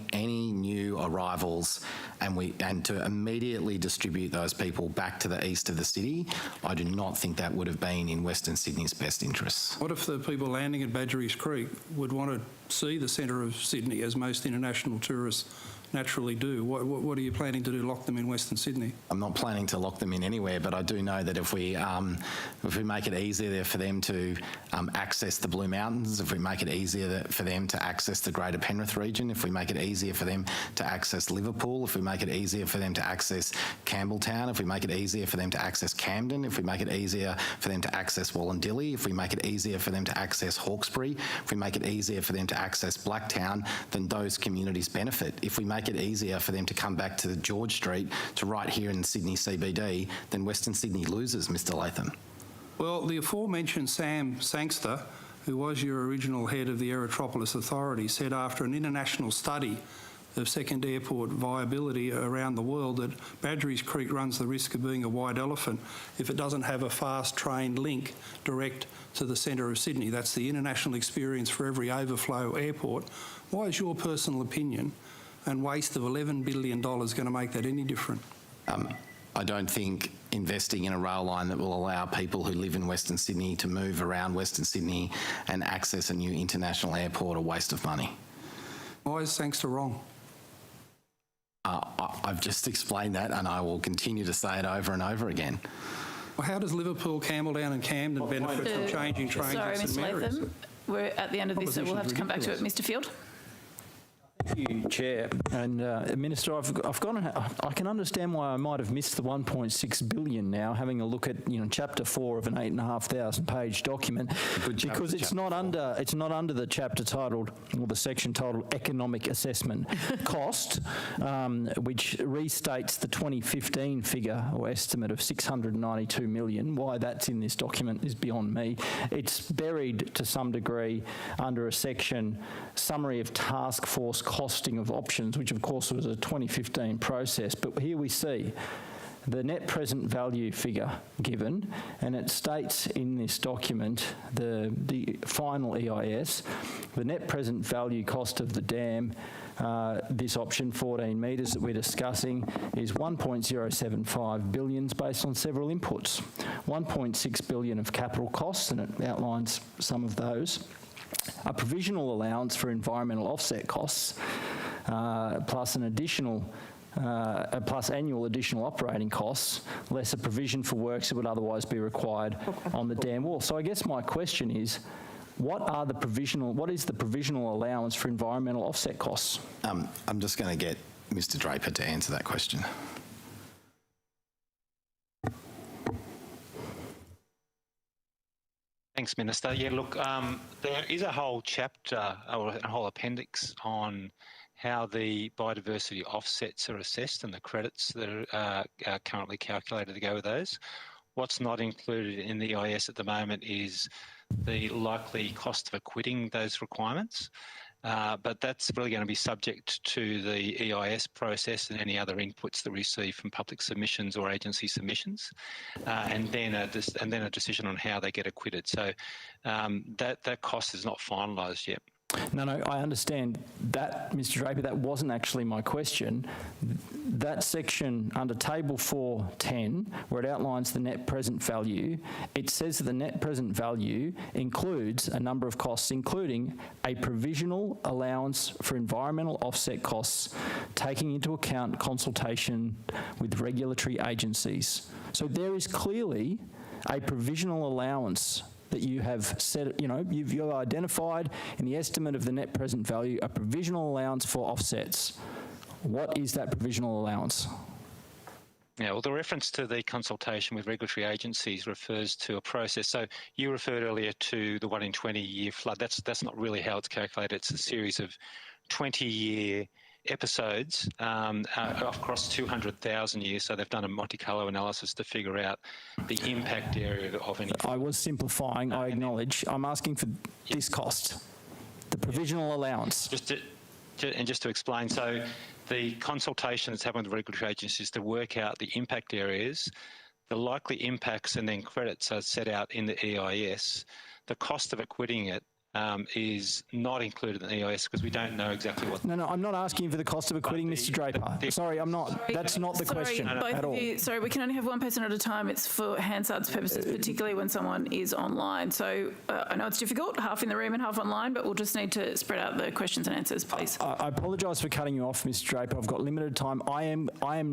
new arrivals and to immediately distribute those people back to the east of the city, I do not think that would have been in Western Sydney's best interests. What if the people landing at Badgerys Creek would want to see the centre of Sydney, as most international tourists naturally do? What are you planning to do? Lock them in Western Sydney? I'm not planning to lock them in anywhere, but I do know that if we make it easier for them to access the Blue Mountains, if we make it easier for them to access the Greater Penrith region, if we make it easier for them to access Liverpool, if we make it easier for them to access Campbelltown, if we make it easier for them to access Camden, if we make it easier for them to access Wallandilly, if we make it easier for them to access Hawkesbury, if we make it easier for them to access Blacktown, then those communities benefit. If we make it easier for them to come back to George Street to right here in Sydney CBD, then Western Sydney loses, Mr Latham. Well, the aforementioned Sam Sangster, who was your original head of the Aerotropolis Authority, said after an international study of second airport viability around the world that Badgerys Creek runs the risk of being a white elephant if it doesn't have a fast train link direct to the centre of Sydney. That's the international experience for every overflow airport. Why is your personal opinion and waste of $11 billion going to make that any different? I don't think investing in a rail line that will allow people who live in Western Sydney to move around Western Sydney and access a new international airport a waste of money. Why is Sangster wrong? I've just explained that, and I will continue to say it over and over again. Well, how does Liverpool, Campbelltown and Camden benefit from changing trains Sorry, at St Mr Mary's? Latham, we're at the end of this, so we'll have to come back to it. Mr Field? Thank you, Chair. And Minister, I can understand why I might have missed the $1.6 billion now, having a look at Chapter 4 of an 8,500 page document, because it's not under the chapter titled, or the section titled Economic Assessment Cost, which restates the 2015 figure or estimate of $692 million. Why that's in this document is beyond me. It's buried to some degree under a section, Summary of Task Force Costing of Options, which of course was a 2015 process. But here we see the net present value figure given, and it states in this document, the final EIS, the net present value cost of the dam, this option 14 metres that we're discussing, is $1.075 billion based on several inputs. $1.6 billion of capital costs, and it outlines some of those. A provisional allowance for environmental offset costs, plus an additional plus annual additional operating costs, less a provision for works that would otherwise be required on the dam wall. So I guess my question is, what is the provisional allowance for environmental offset costs? I'm just going to get Mr Draper to answer that question. Thanks, Minister. Yeah, look, there is a whole chapter or a whole appendix on how the biodiversity offsets are assessed and the credits that are currently calculated to go with those. What's not included in the EIS at the moment is the likely cost of acquitting those requirements. But that's really going to be subject to the EIS process and any other inputs that we receive from public submissions or agency submissions, and then a decision on how they get acquitted. So that cost is not finalised yet. No, I understand that, Mr Draper, that wasn't actually my question. That section under Table 4.10, where it outlines the net present value, it says that the net present value includes a number of costs, including a provisional allowance for environmental offset costs, taking into account consultation with regulatory agencies. So there is clearly a provisional allowance that you have set, you've identified in the estimate of the net present value a provisional allowance for offsets. What is that provisional allowance? Yeah, well, the reference to the consultation with regulatory agencies refers to a process. So you referred earlier to the 1 in 20-year flood. That's not really how it's calculated. It's a series of 20-year episodes across 200,000 years. So they've done a Monte Carlo analysis to figure out the impact area of any. I was simplifying, I acknowledge. I'm asking for this cost, the provisional allowance. Just to explain, so the consultation that's happened with regulatory agencies to work out the impact areas, the likely impacts and then credits are set out in the EIS. The cost of acquitting it is not included in the EIS because we don't know exactly what. No, I'm not asking you for the cost of acquitting Mr Draper. Sorry, I'm not. Sorry, that's not the question at all. Sorry, we can only have one person at a time. It's for Hansard's purposes, particularly when someone is online. So I know it's difficult, half in the room and half online, but we'll just need to spread out the questions and answers, please. I apologise for cutting you off, Mr Draper. I've got limited time. I am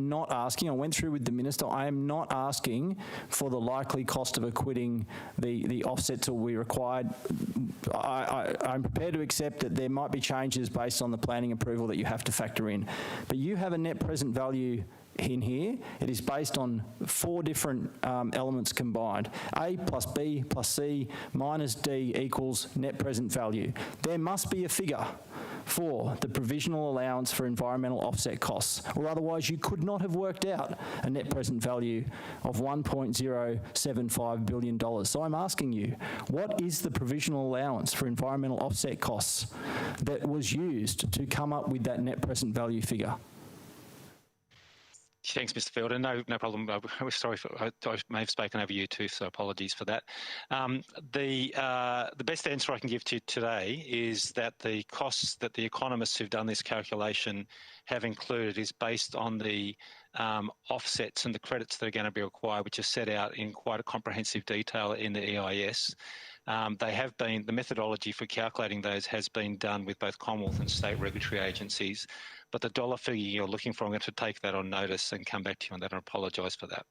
not asking, I went through with the Minister, I am not asking for the likely cost of acquitting the offsets that will be required. I'm prepared to accept that there might be changes based on the planning approval that you have to factor in. But you have a net present value in here. It is based on 4 different elements combined. A plus B plus C minus D equals net present value. There must be a figure for the provisional allowance for environmental offset costs, or otherwise you could not have worked out a net present value of $1.075 billion. So I'm asking you, what is the provisional allowance for environmental offset costs that was used to come up with that net present value figure? Thanks, Mr. Fielder. No problem. We're sorry I may have spoken over you too, so apologies for that. The best answer I can give to you today is that the costs that the economists who've done this calculation have included is based on the offsets and the credits that are going to be required, which are set out in quite a comprehensive detail in the EIS. The methodology for calculating those has been done with both Commonwealth and state regulatory agencies, but the dollar figure you're looking for, I'm going to take that on notice and come back to you on that and apologise for that.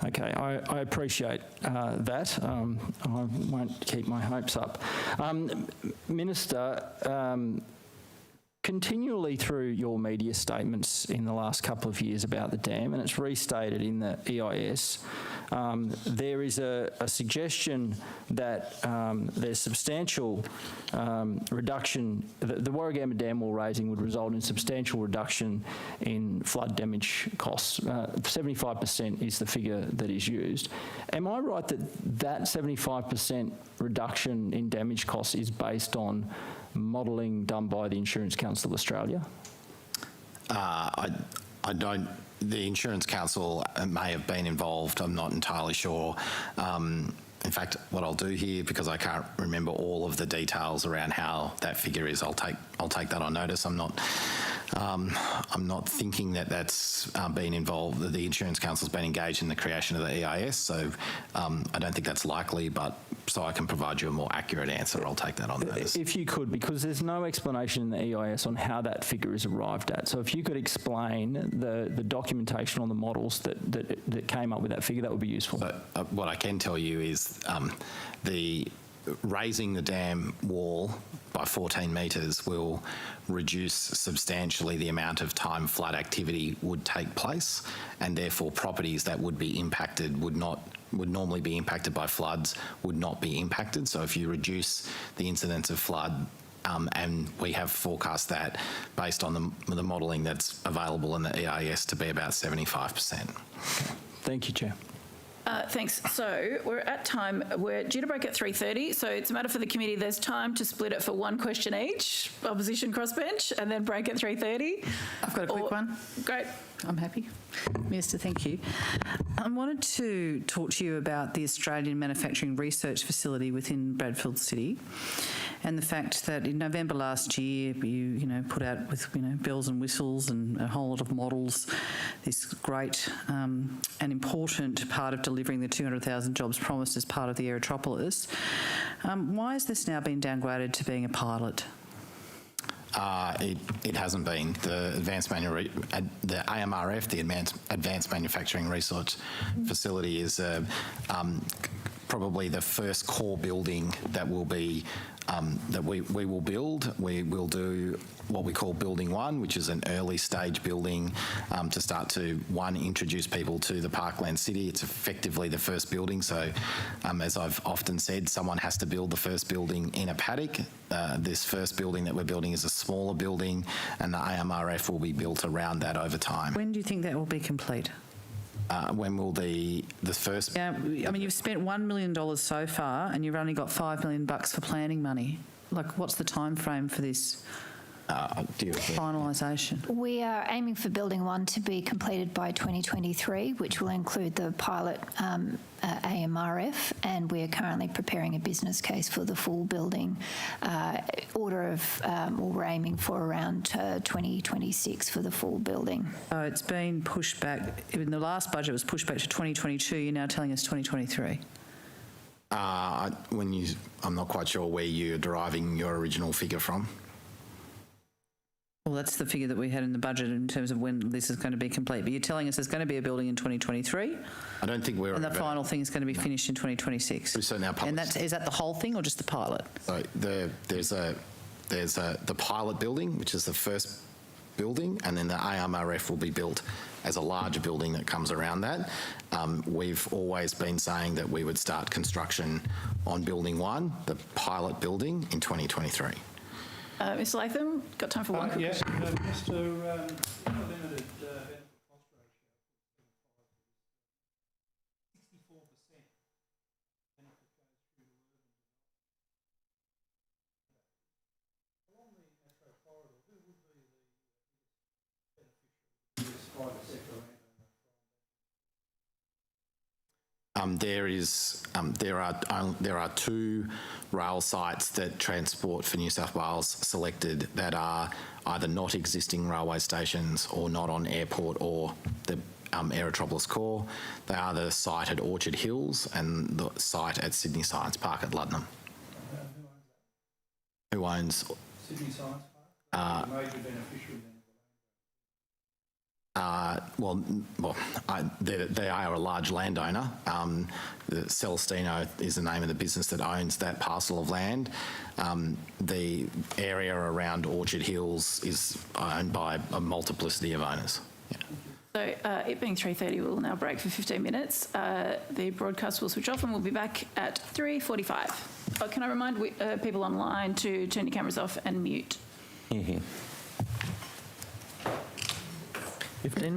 Okay, I appreciate that. I won't keep my hopes up. Minister, continually through your media statements in the last couple of years about the dam, and it's restated in the EIS, there is a suggestion that there's substantial reduction, the Warragamba dam wall raising would result in substantial reduction in flood damage costs. 75% is the figure that is used. Am I right that 75% reduction in damage costs is based on modelling done by the Insurance Council of Australia? I don't. The Insurance Council may have been involved. I'm not entirely sure. In fact, what I'll do here, because I can't remember all of the details around how that figure is, I'll take that on notice. I'm not thinking that that's been involved. The Insurance Council's been engaged in the creation of the EIS, so I don't think that's likely. But so I can provide you a more accurate answer, I'll take that on notice. If you could, because there's no explanation in the EIS on how that figure is arrived at. So if you could explain the documentation on the models that came up with that figure, that would be useful. So, what I can tell you is the raising the dam wall by 14 metres will reduce substantially the amount of time flood activity would take place, and therefore properties that would be impacted would normally be impacted by floods would not be impacted. So if you reduce the incidence of flood, and we have forecast that based on the modelling that's available in the EIS to be about 75%. Okay. Thank you, Chair. Thanks. So we're at time. We're due to break at 3:30, so it's a matter for the committee. There's time to split it for one question each, opposition crossbench, and then break at 3:30. I've got a quick one. Great. I'm happy. Minister, thank you. I wanted to talk to you about the Australian Manufacturing Research Facility within Bradford City. and the fact that in November last year you put out with bells and whistles and a whole lot of models this great and important part of delivering the 200,000 jobs promised as part of the Aerotropolis. Why has this now been downgraded to being a pilot? It hasn't been. The AMRF, the Advanced Manufacturing Research Facility, is probably the first core building that will be that we will build. We will do what we call Building 1, which is an early stage building to start to, introduce people to the Parkland City. It's effectively the first building. So as I've often said, someone has to build the first building in a paddock. This first building that we're building is a smaller building, and the AMRF will be built around that over time. When do you think that will be complete? When will the first... Yeah, I mean, you've spent $1 million so far and you've only got $5 million for planning money. Like, what's the time frame for this finalisation? We are aiming for Building 1 to be completed by 2023, which will include the pilot AMRF, and we are currently preparing a business case for the full building. We're aiming for around 2026 for the full building. It's been pushed back. In the last budget, it was pushed back to 2022. You're now telling us 2023. I'm not quite sure where you're deriving your original figure from. Well, that's the figure that we had in the budget in terms of when this is going to be complete. But you're telling us there's going to be a building in 2023? I don't think we're... And the final thing is going to be finished in 2026? So now and is that the whole thing or just the pilot? So there's the pilot building, which is the first building, and then the AMRF will be built as a larger building that comes around that. We've always been saying that we would start construction on Building 1, the pilot building, in 2023. Mr Latham, got time for one quick question? Mr. Limited benefit cost ratio, 64% benefit goes through to urban development. Along the metro corridor, who would be the beneficiary of this private sector There are two rail sites that Transport for New South Wales selected that are either not existing railway stations or not on airport or the Aerotropolis core. They are the site at Orchard Hills and the site at Sydney Science Park at Luddenham. Who owns Sydney Science Park? Major beneficiary then. They are a large landowner. Celestino is the name of the business that owns that parcel of land. The area around Orchard Hills is owned by a multiplicity of owners. Yeah. So it being 3:30, we'll now break for 15 minutes. The broadcast will switch off and we'll be back at 3:45. Can I remind people online to turn your cameras off and mute? 15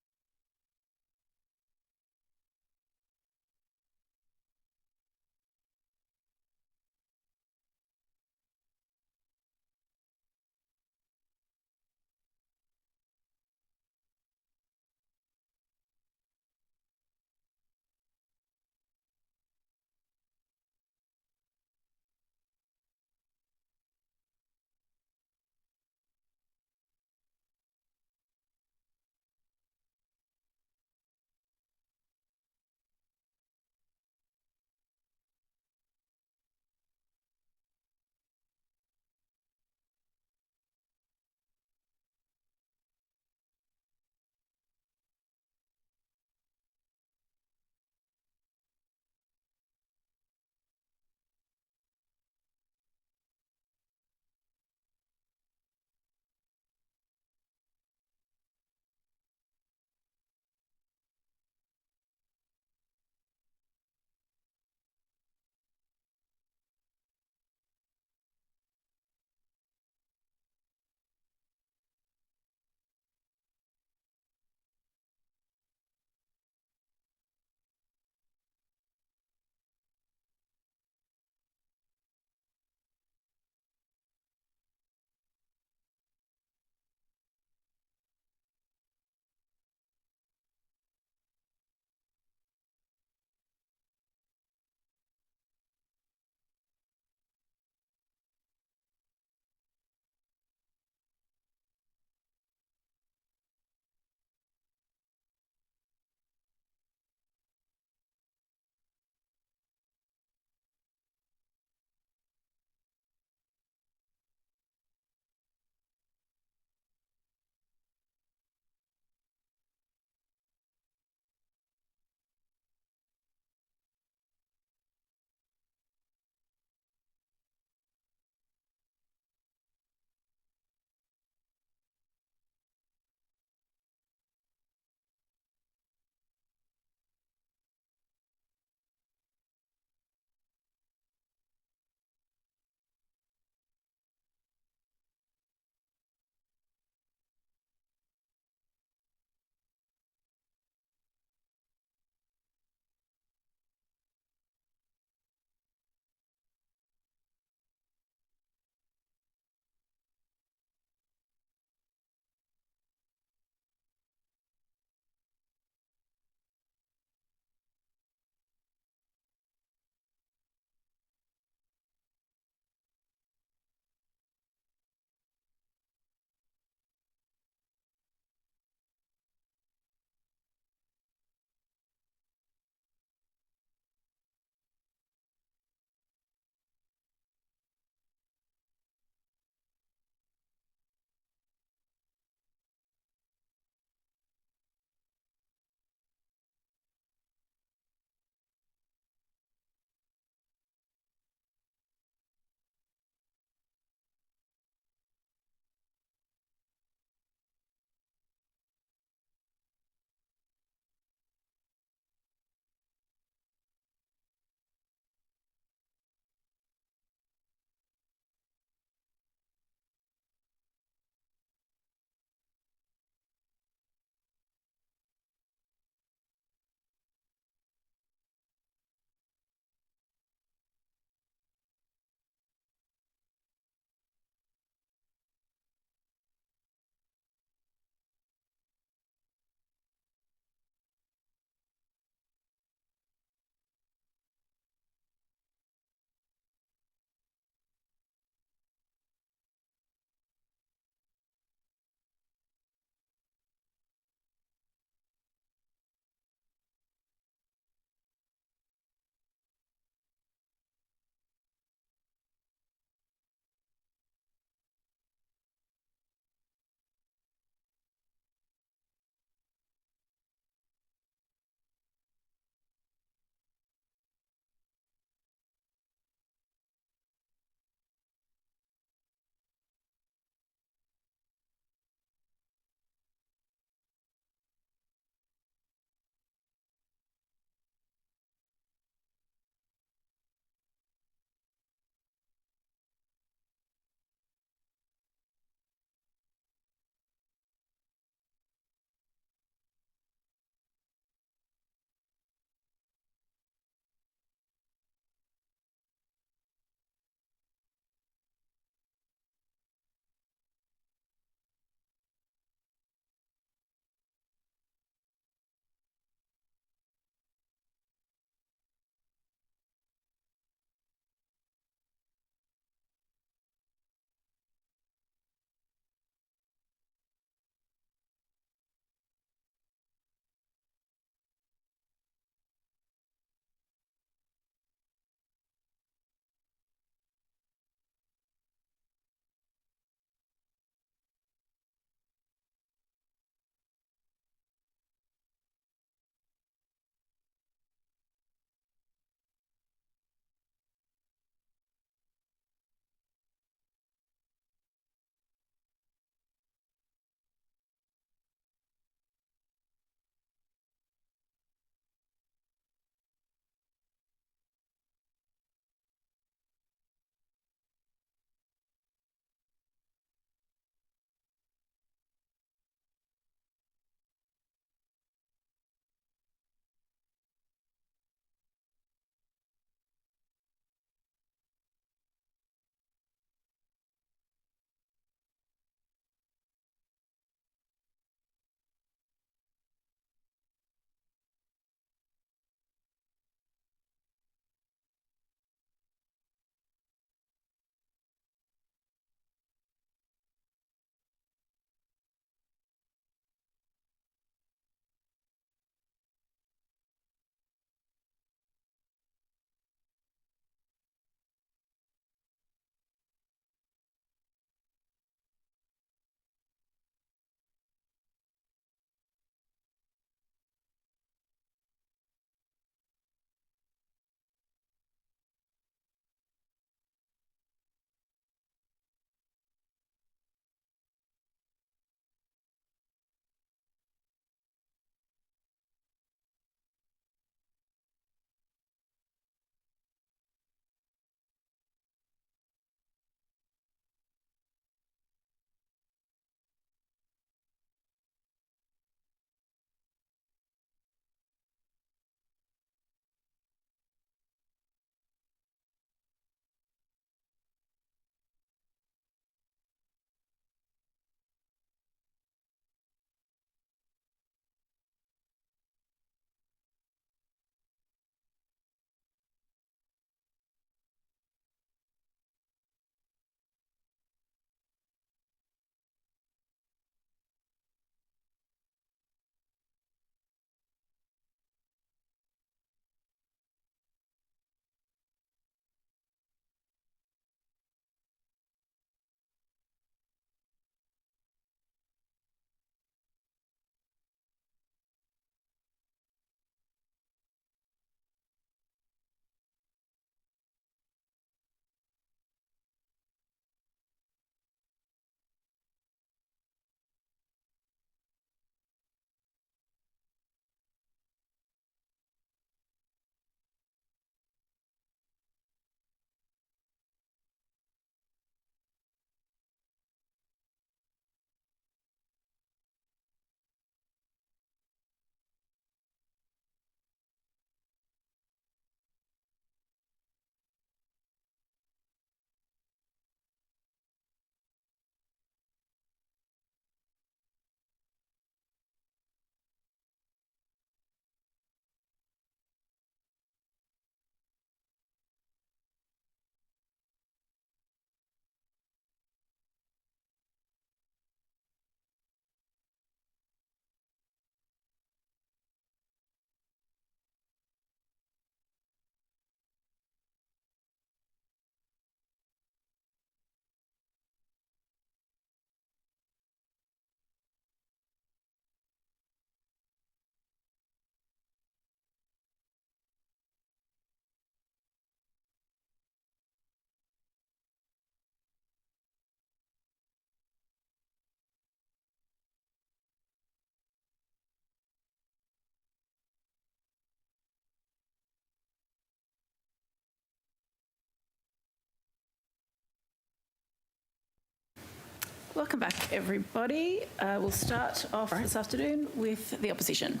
Welcome back, everybody. We'll start off this afternoon with the opposition.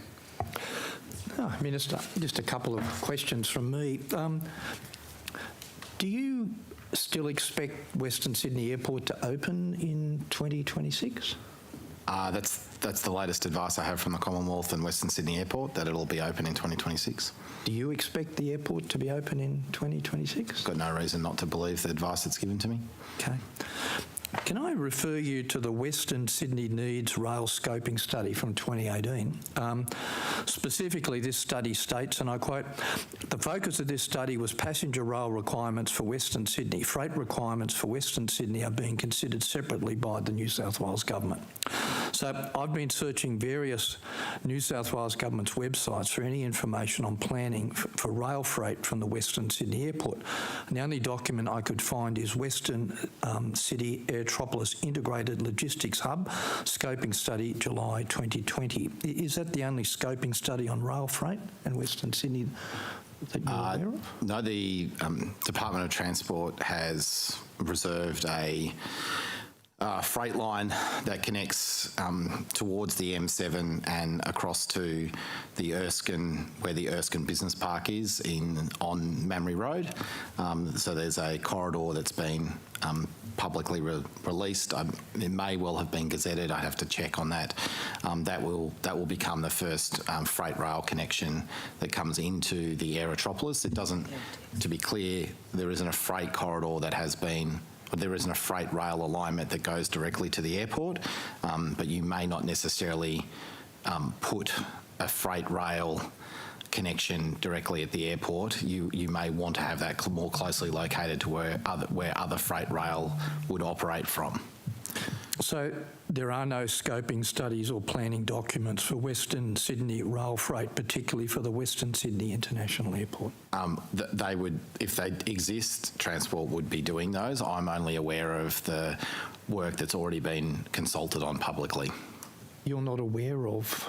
Minister, just a couple of questions from me. Do you still expect Western Sydney Airport to open in 2026? That's the latest advice I have from the Commonwealth and Western Sydney Airport, that it'll be open in 2026. Do you expect the airport to be open in 2026? Got no reason not to believe the advice that's given to me. Okay. Can I refer you to the Western Sydney Needs Rail Scoping Study from 2018? Specifically, this study states, and I quote, "The focus of this study was passenger rail requirements for Western Sydney. Freight requirements for Western Sydney are being considered separately by the New South Wales Government." So I've been searching various New South Wales Government's websites for any information on planning for rail freight from the Western Sydney Airport. And the only document I could find is Western City Aerotropolis Integrated Logistics Hub Scoping Study, July 2020. Is that the only scoping study on rail freight in Western Sydney that you're aware of? No, the Department of Transport has reserved a freight line that connects towards the M7 and across to the Erskine, where the Erskine Business Park is on Mamre Road. So there's a corridor that's been publicly released. It may well have been gazetted. I have to check on that. That will become the first freight rail connection that comes into the Aerotropolis. It doesn't, to be clear, there isn't a freight corridor that has been. There isn't a freight rail alignment that goes directly to the airport, but you may not necessarily put a freight rail connection directly at the airport. You may want to have that more closely located to where other freight rail would operate from. So there are no scoping studies or planning documents for Western Sydney rail freight, particularly for the Western Sydney International Airport? They would, if they exist, Transport would be doing those. I'm only aware of the work that's already been consulted on publicly. You're not aware of?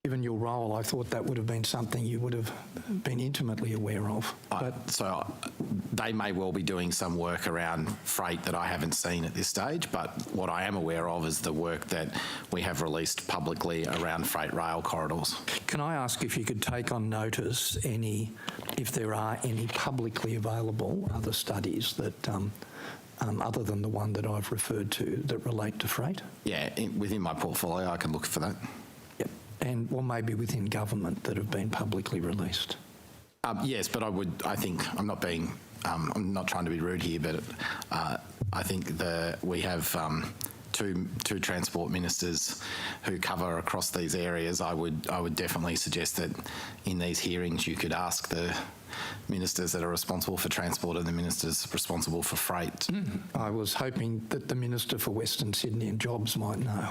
Given your role, I thought that would have been something you would have been intimately aware of. So they may well be doing some work around freight that I haven't seen at this stage, but what I am aware of is the work that we have released publicly around freight rail corridors. Can I ask if you could take on notice if there are any publicly available other studies that other than the one that I've referred to that relate to freight? Yeah, within my portfolio I can look for that. And maybe within government that have been publicly released? Yes, but I'm not trying to be rude here, but I think we have two transport ministers who cover across these areas. I would definitely suggest that in these hearings you could ask the ministers that are responsible for transport and the ministers responsible for freight. I was hoping that the Minister for Western Sydney and Jobs might know.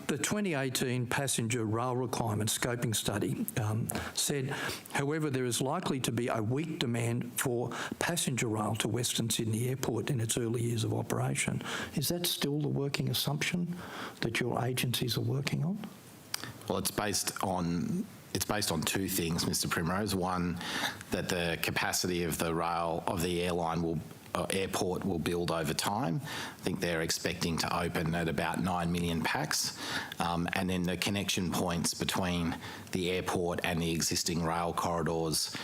The 2018 Passenger Rail Requirement Scoping Study said, however, there is likely to be a weak demand for passenger rail to Western Sydney Airport in its early years of operation. Is that still the working assumption that your agencies are working on? Well, it's based on two things, Mr. Primrose. One, that the capacity of the airport will build over time. I think they're expecting to open at about 9 million pax, and then the connection points between the airport and the existing rail corridors.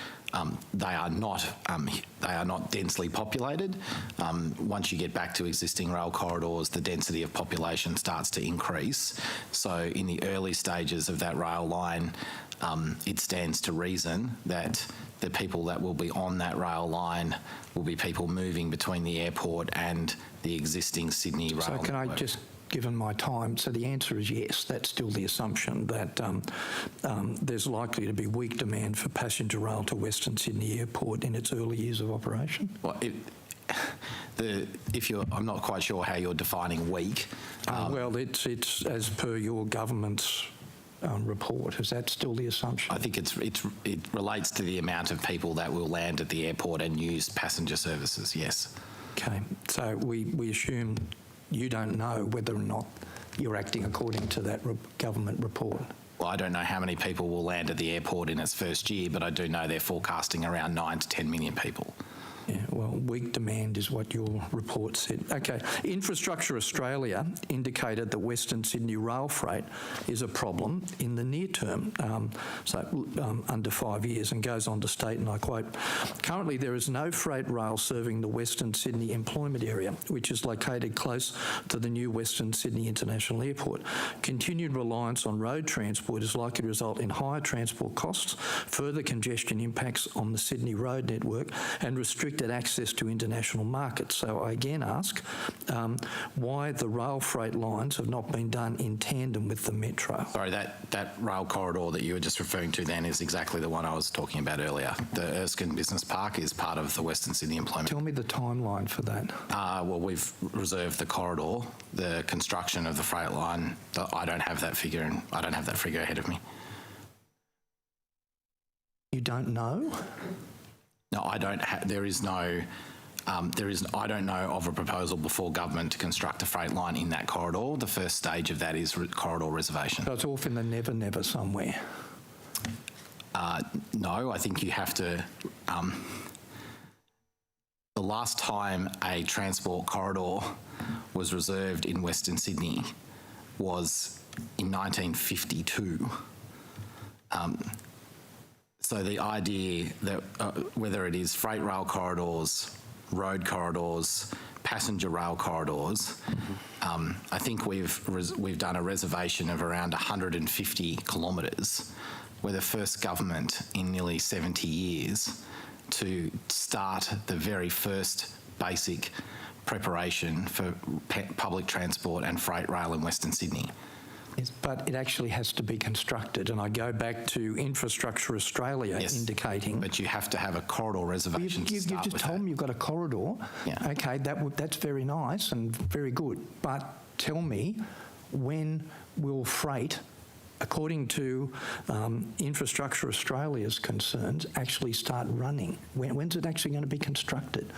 They are not densely populated. Once you get back to existing rail corridors, the density of population starts to increase. So in the early stages of that rail line, it stands to reason that the people that will be on that rail line will be people moving between the airport and the existing Sydney rail network. So can I just, given my time, so the answer is yes, that's still the assumption that there's likely to be weak demand for passenger rail to Western Sydney Airport in its early years of operation? Well, I'm not quite sure how you're defining weak. Well, it's as per your government's report. Is that still the assumption? I think it relates to the amount of people that will land at the airport and use passenger services, yes. Okay, so we assume you don't know whether or not you're acting according to that government report. Well, I don't know how many people will land at the airport in its first year, but I do know they're forecasting around 9 to 10 million people. Yeah, well, weak demand is what your report said. Okay, Infrastructure Australia indicated that Western Sydney rail freight is a problem in the near term, under 5 years, and goes on to state, and I quote, "Currently there is no freight rail serving the Western Sydney employment area, which is located close to the new Western Sydney International Airport. Continued reliance on road transport is likely to result in higher transport costs, further congestion impacts on the Sydney road network, and restricted access to international markets." So I again ask why the rail freight lines have not been done in tandem with the metro. Sorry, that rail corridor that you were just referring to then is exactly the one I was talking about earlier. The Erskine Business Park is part of the Western Sydney employment. Tell me the timeline for that. Well, we've reserved the corridor. The construction of the freight line, I don't have that figure, and I don't have that figure ahead of me. You don't know? No, I don't. I don't know of a proposal before government to construct a freight line in that corridor. The first stage of that is corridor reservation. So it's off in the never somewhere. No, I think you have to. The last time a transport corridor was reserved in Western Sydney was in 1952. So the idea that whether it is freight rail corridors, road corridors, passenger rail corridors, I think we've done a reservation of around 150 kilometres. We're the first government in nearly 70 years to start the very first basic preparation for public transport and freight rail in Western Sydney. Yes, but it actually has to be constructed, and I go back to Infrastructure Australia indicating... But you have to have a corridor reservation to start with. You've just told me you've got a corridor. Yeah. Okay, that's very nice and very good, but tell me, when will freight, according to Infrastructure Australia's concerns, actually start running? When's it actually going to be constructed?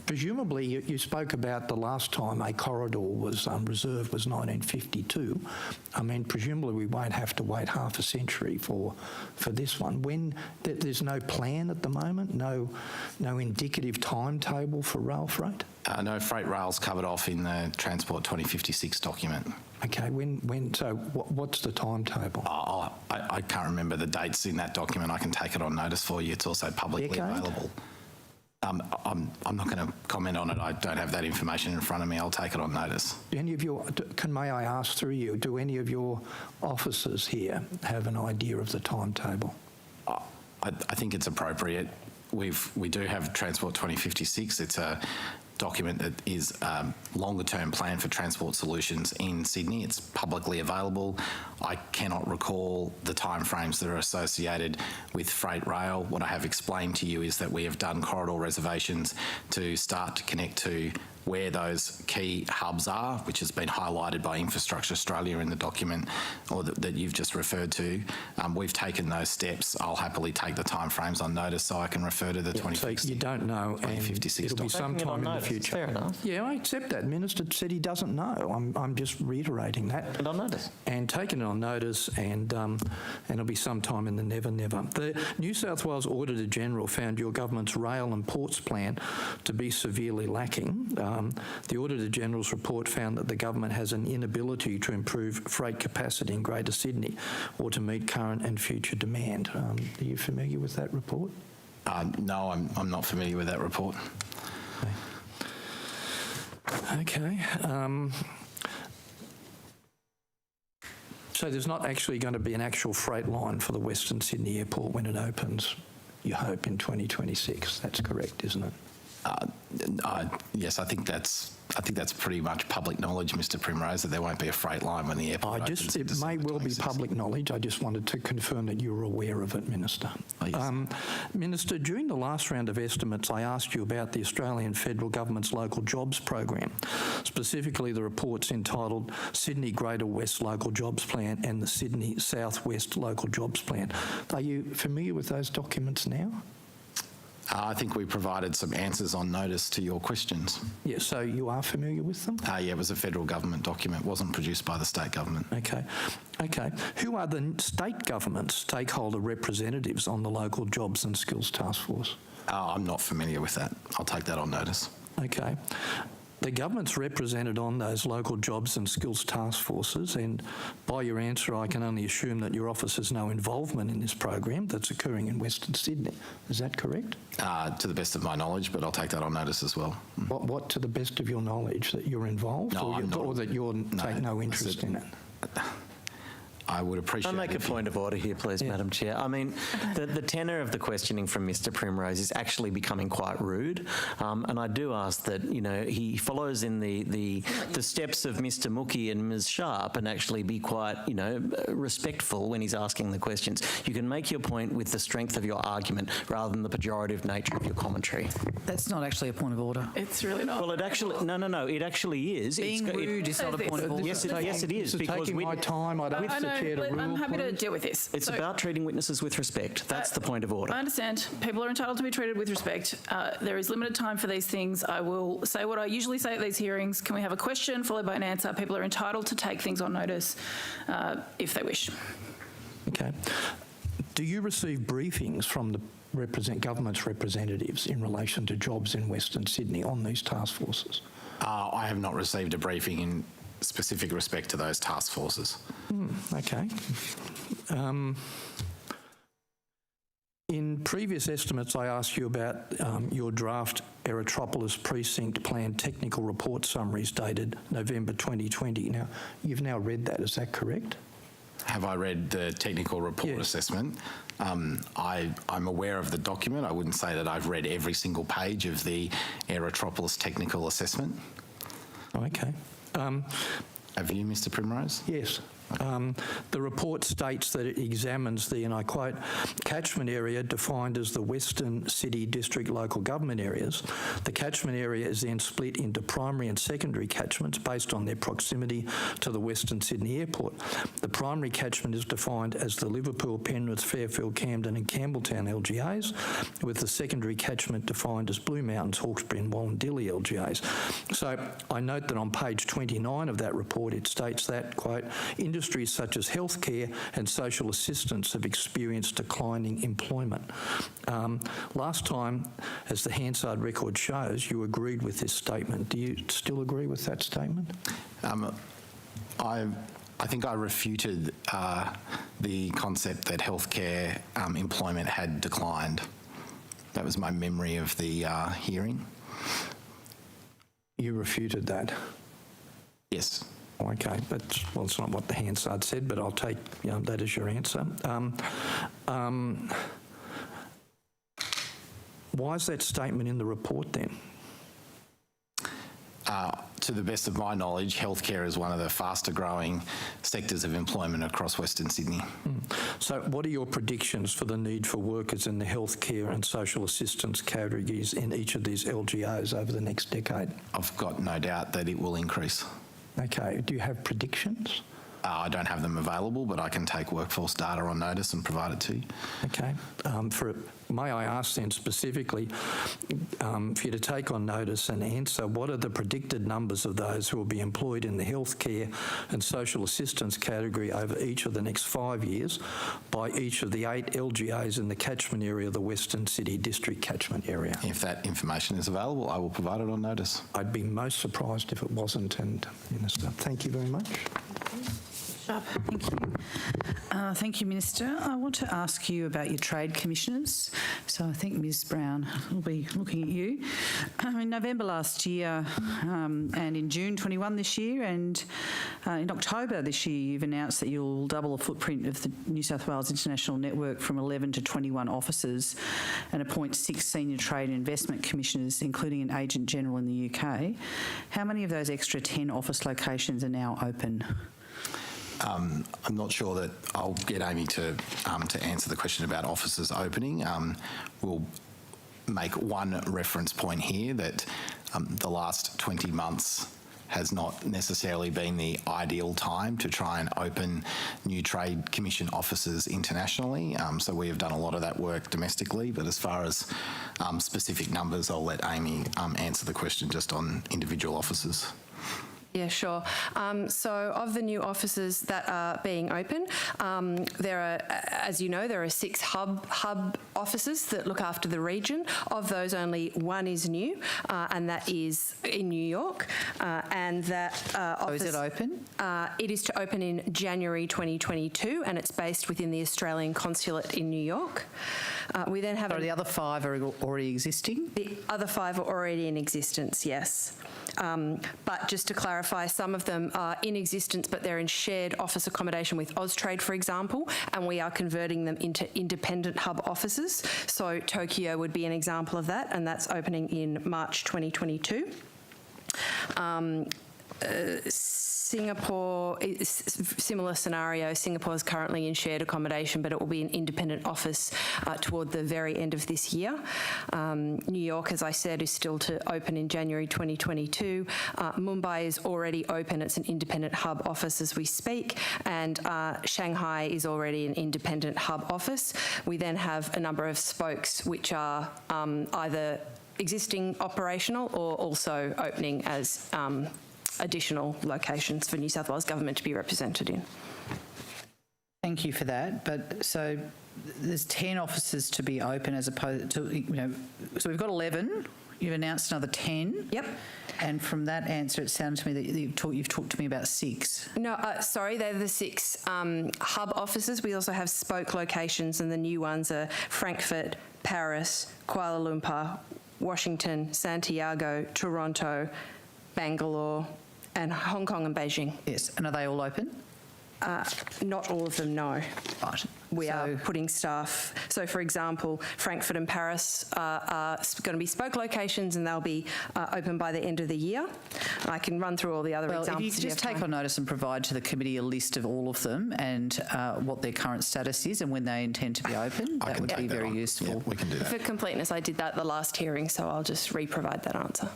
Presumably, you spoke about the last time a corridor was reserved was 1952. I mean, presumably we won't have to wait half a century for this one. When there's no plan at the moment, no indicative timetable for rail freight? No, freight rail's covered off in the Transport 2056 document. Okay, so what's the timetable? I can't remember the dates in that document. I can take it on notice for you. It's also publicly available. I'm not going to comment on it. I don't have that information in front of me. I'll take it on notice. May I ask through you, do any of your officers here have an idea of the timetable? I think it's appropriate. We do have Transport 2056. It's a document that is a longer-term plan for transport solutions in Sydney. It's publicly available. I cannot recall the timeframes that are associated with freight rail. What I have explained to you is that we have done corridor reservations to start to connect to where those key hubs are, which has been highlighted by Infrastructure Australia in the document, or that you've just referred to. We've taken those steps. I'll happily take the timeframes on notice so I can refer to the 2056. So you don't know, and it'll be sometime in the future. Fair enough. Yeah, I accept that. Minister said he doesn't know. I'm just reiterating that. And on notice. And taking it on notice, and it'll be sometime in the never. The New South Wales Auditor General found your government's rail and ports plan to be severely lacking. The Auditor General's report found that the government has an inability to improve freight capacity in Greater Sydney or to meet current and future demand. Are you familiar with that report? No, I'm not familiar with that report. Okay. So there's not actually going to be an actual freight line for the Western Sydney Airport when it opens, you hope, in 2026. That's correct, isn't it? Yes, I think that's pretty much public knowledge, Mr. Primrose, that there won't be a freight line when the airport opens. It may well be public knowledge. I just wanted to confirm that you were aware of it, Minister. Oh, yes. Minister, during the last round of estimates, I asked you about the Australian Federal Government's local jobs program, specifically the reports entitled Sydney Greater West Local Jobs Plan and the Sydney South West Local Jobs Plan. Are you familiar with those documents now? I think we provided some answers on notice to your questions. Yeah, so you are familiar with them? Yeah, it was a federal government document. It wasn't produced by the state government. Okay. Who are the state government stakeholder representatives on the local jobs and skills task force? I'm not familiar with that. I'll take that on notice. Okay. The government's represented on those local jobs and skills task forces, and by your answer I can only assume that your office has no involvement in this program that's occurring in Western Sydney. Is that correct? To the best of my knowledge, but I'll take that on notice as well. What to the best of your knowledge? That you're involved, No, I'm not. or that you take no interest in it? I would appreciate. Can I make a point of order here, please, Madam Chair? I mean, the tenor of the questioning from Mr. Primrose is actually becoming quite rude, and I do ask that he follows in the steps of Mr. Mookie and Ms. Sharp and actually be quite respectful when he's asking the questions. You can make your point with the strength of your argument rather than the pejorative nature of your commentary. That's not actually a point of order. It's really not. Well, it actually no, it actually is. Being rude is not a point of order. Yes, it is. Because my time, I don't I'm happy to deal with this. It's about treating witnesses with respect. That's the point of order. I understand. People are entitled to be treated with respect. There is limited time for these things. I will say what I usually say at these hearings. Can we have a question followed by an answer? People are entitled to take things on notice if they wish. Okay. Do you receive briefings from the government's representatives in relation to jobs in Western Sydney on these task forces? I have not received a briefing in specific respect to those task forces. Okay. In previous estimates, I asked you about your draft Aerotropolis precinct plan technical report summaries dated November 2020. Now, you've now read that, is that correct? Have I read the technical report assessment? I'm aware of the document. I wouldn't say that I've read every single page of the Aerotropolis technical assessment. Okay. Have you, Mr. Primrose? Yes. The report states that it examines the, and I quote, catchment area defined as the Western City District local government areas. The catchment area is then split into primary and secondary catchments based on their proximity to the Western Sydney Airport. The primary catchment is defined as the Liverpool, Penrith, Fairfield, Camden and Campbelltown LGAs, with the secondary catchment defined as Blue Mountains, Hawkesbury and Wallandilly LGAs. So I note that on page 29 of that report it states that, quote, industries such as healthcare and social assistance have experienced declining employment. Last time, as the Hansard record shows, you agreed with this statement. Do you still agree with that statement? I think I refuted the concept that healthcare employment had declined. That was my memory of the hearing. You refuted that? Yes. Okay, well, it's not what the Hansard said, but I'll take that as your answer. Why is that statement in the report then? To the best of my knowledge, healthcare is one of the faster growing sectors of employment across Western Sydney. So what are your predictions for the need for workers in the healthcare and social assistance categories in each of these LGOs over the next decade? I've got no doubt that it will increase. Okay, do you have predictions? I don't have them available, but I can take workforce data on notice and provide it to you. Okay. May I ask then specifically for you to take on notice and answer, what are the predicted numbers of those who will be employed in the healthcare and social assistance category over each of the next 5 years by each of the 8 LGAs in the catchment area of the Western City District catchment area? If that information is available, I will provide it on notice. I'd be most surprised if it wasn't, and Minister, thank you very much. Thank you. Thank you, Minister. I want to ask you about your trade commissioners. So I think Ms Brown will be looking at you. In November last year and in June 21 this year and in October this year, you've announced that you'll double the footprint of the New South Wales International Network from 11 to 21 offices and appoint 6 senior trade and investment commissioners, including an agent general in the UK. How many of those extra 10 office locations are now open? I'm not sure that I'll get Amy to answer the question about offices opening. We'll make one reference point here that the last 20 months has not necessarily been the ideal time to try and open new trade commission offices internationally. So we have done a lot of that work domestically, but as far as specific numbers, I'll let Amy answer the question just on individual offices. Yeah, sure. So of the new offices that are being open, there are, as you know, there are 6 hub offices that look after the region. Of those, only one is new, and that is in New York. And that office... is it open? It is to open in January 2022, and it's based within the Australian Consulate in New York. We then have... So the other 5 are already existing? The other 5 are already in existence, yes. But just to clarify, some of them are in existence, but they're in shared office accommodation with Austrade, for example, and we are converting them into independent hub offices. So Tokyo would be an example of that, and that's opening in March 2022. Singapore, similar scenario. Singapore is currently in shared accommodation, but it will be an independent office toward the very end of this year. New York, as I said, is still to open in January 2022. Mumbai is already open. It's an independent hub office as we speak. And Shanghai is already an independent hub office. We then have a number of spokes which are either existing operational or also opening as additional locations for New South Wales Government to be represented in. Thank you for that. But so there's 10 offices to be open as opposed to, you know, so we've got 11. You've announced another 10. Yep. And from that answer, it sounded to me that you've talked to me about 6. No, sorry, they're the 6 hub offices. We also have spoke locations, and the new ones are Frankfurt, Paris, Kuala Lumpur, Washington, Santiago, Toronto, Bangalore, and Hong Kong and Beijing. Yes, and are they all open? Not all of them, no. Right. We are putting staff. So, for example, Frankfurt and Paris are going to be spoke locations, and they'll be open by the end of the year. I can run through all the other examples. If you could just take on notice and provide to the committee a list of all of them and what their current status is and when they intend to be open, that would be very useful. Yeah, we can do that. For completeness, I did that at the last hearing, so I'll just re-provide that answer.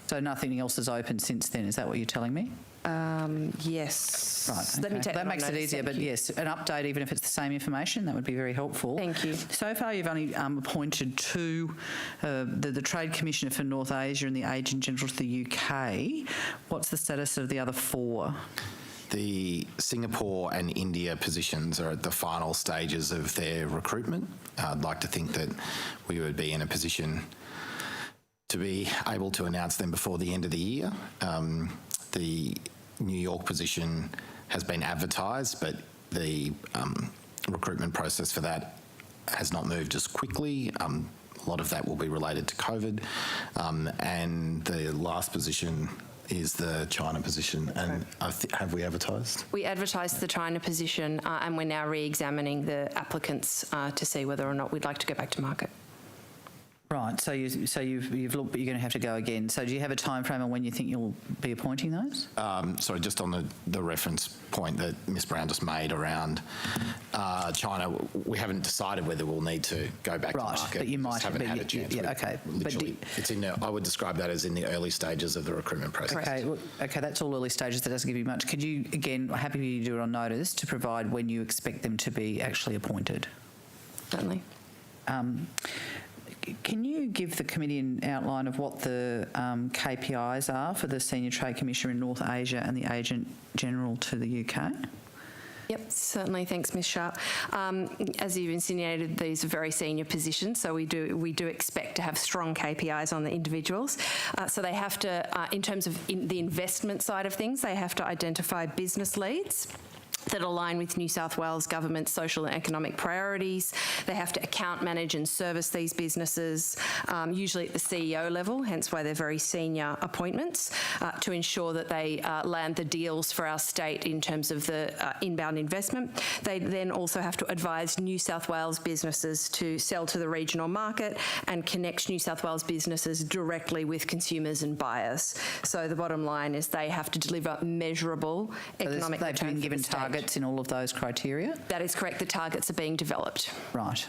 So nothing else has opened since then, is that what you're telling me? Yes. Right, okay. Let me take that makes it easier, but yes, an update, even if it's the same information, that would be very helpful. Thank you. So far, you've only appointed 2, the Trade Commissioner for North Asia and the Agent General to the UK. What's the status of the other 4? The Singapore and India positions are at the final stages of their recruitment. I'd like to think that we would be in a position to be able to announce them before the end of the year. The New York position has been advertised, but the recruitment process for that has not moved as quickly. A lot of that will be related to COVID. And the last position is the China position. And have we advertised? We advertised the China position, and we're now re-examining the applicants to see whether or not we'd like to go back to market. Right, so you've looked, but you're going to have to go again. So do you have a time frame on when you think you'll be appointing those? Sorry, just on the reference point that Ms Brown just made around China, we haven't decided whether we'll need to go back to market. Right, but you might haven't had a chance. Yeah, okay. Literally, it's in I would describe that as in the early stages of the recruitment process. Okay, well, okay, that's all early stages. That doesn't give you much. Could you, again, happy you do it on notice to provide when you expect them to be actually appointed? Certainly. Can you give the committee an outline of what the KPIs are for the Senior Trade Commissioner in North Asia and the Agent General to the UK? Yep, certainly. Thanks, Ms Sharp. As you've insinuated, these are very senior positions, so we do expect to have strong KPIs on the individuals. So they have to, in terms of the investment side of things, they have to identify business leads that align with New South Wales Government's social and economic priorities. They have to account manage and service these businesses, usually at the CEO level, hence why they're very senior appointments, to ensure that they land the deals for our state in terms of the inbound investment. They then also have to advise New South Wales businesses to sell to the regional market and connect New South Wales businesses directly with consumers and buyers. So the bottom line is they have to deliver measurable economic return. They've been given targets in all of those criteria? That is correct. The targets are being developed. Right.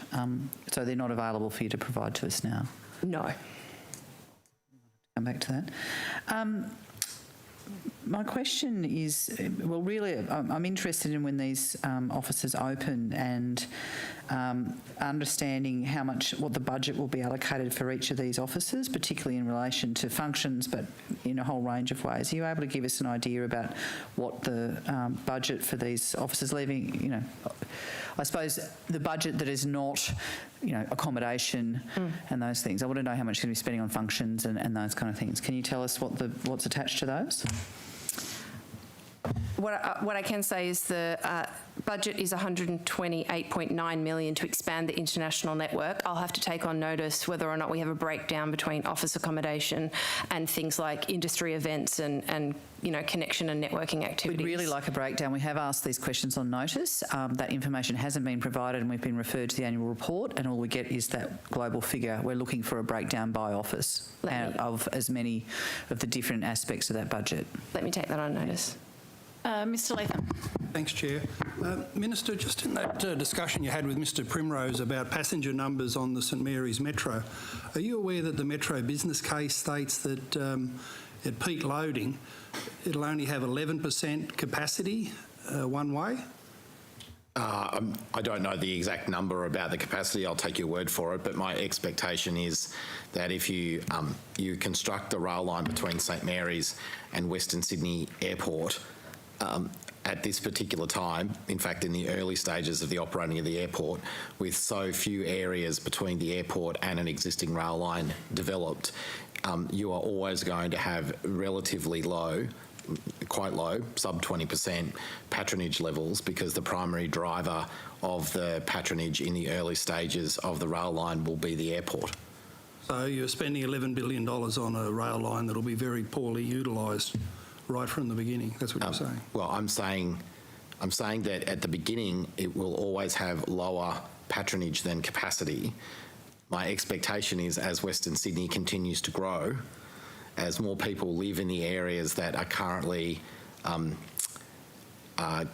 So they're not available for you to provide to us now? No. Come back to that. My question is, well, really, I'm interested in when these offices open and understanding what the budget will be allocated for each of these offices, particularly in relation to functions, but in a whole range of ways. Are you able to give us an idea about what the budget for these offices, leaving, I suppose the budget that is not, accommodation and those things? I want to know how much you're going to be spending on functions and those kind of things. Can you tell us what's attached to those? What I can say is the budget is $128.9 million to expand the international network. I'll have to take on notice whether or not we have a breakdown between office accommodation and things like industry events and connection and networking activities. We'd really like a breakdown. We have asked these questions on notice. That information hasn't been provided, and we've been referred to the annual report, and all we get is that global figure. We're looking for a breakdown by office of as many of the different aspects of that budget. Let me take that on notice. Mr Latham. Thanks, Chair. Minister, just in that discussion you had with Mr Primrose about passenger numbers on the St Mary's Metro, are you aware that the Metro business case states that at peak loading it'll only have 11% capacity one way? I don't know the exact number about the capacity. I'll take your word for it, but my expectation is that if you construct the rail line between St Mary's and Western Sydney Airport, at this particular time, in fact in the early stages of the operating of the airport, with so few areas between the airport and an existing rail line developed, you are always going to have relatively low, quite low, sub 20% patronage levels, because the primary driver of the patronage in the early stages of the rail line will be the airport. So you're spending $11 billion on a rail line that will be very poorly utilised right from the beginning. That's what you're saying. Well, I'm saying that at the beginning it will always have lower patronage than capacity. My expectation is, as Western Sydney continues to grow, as more people live in the areas that are currently either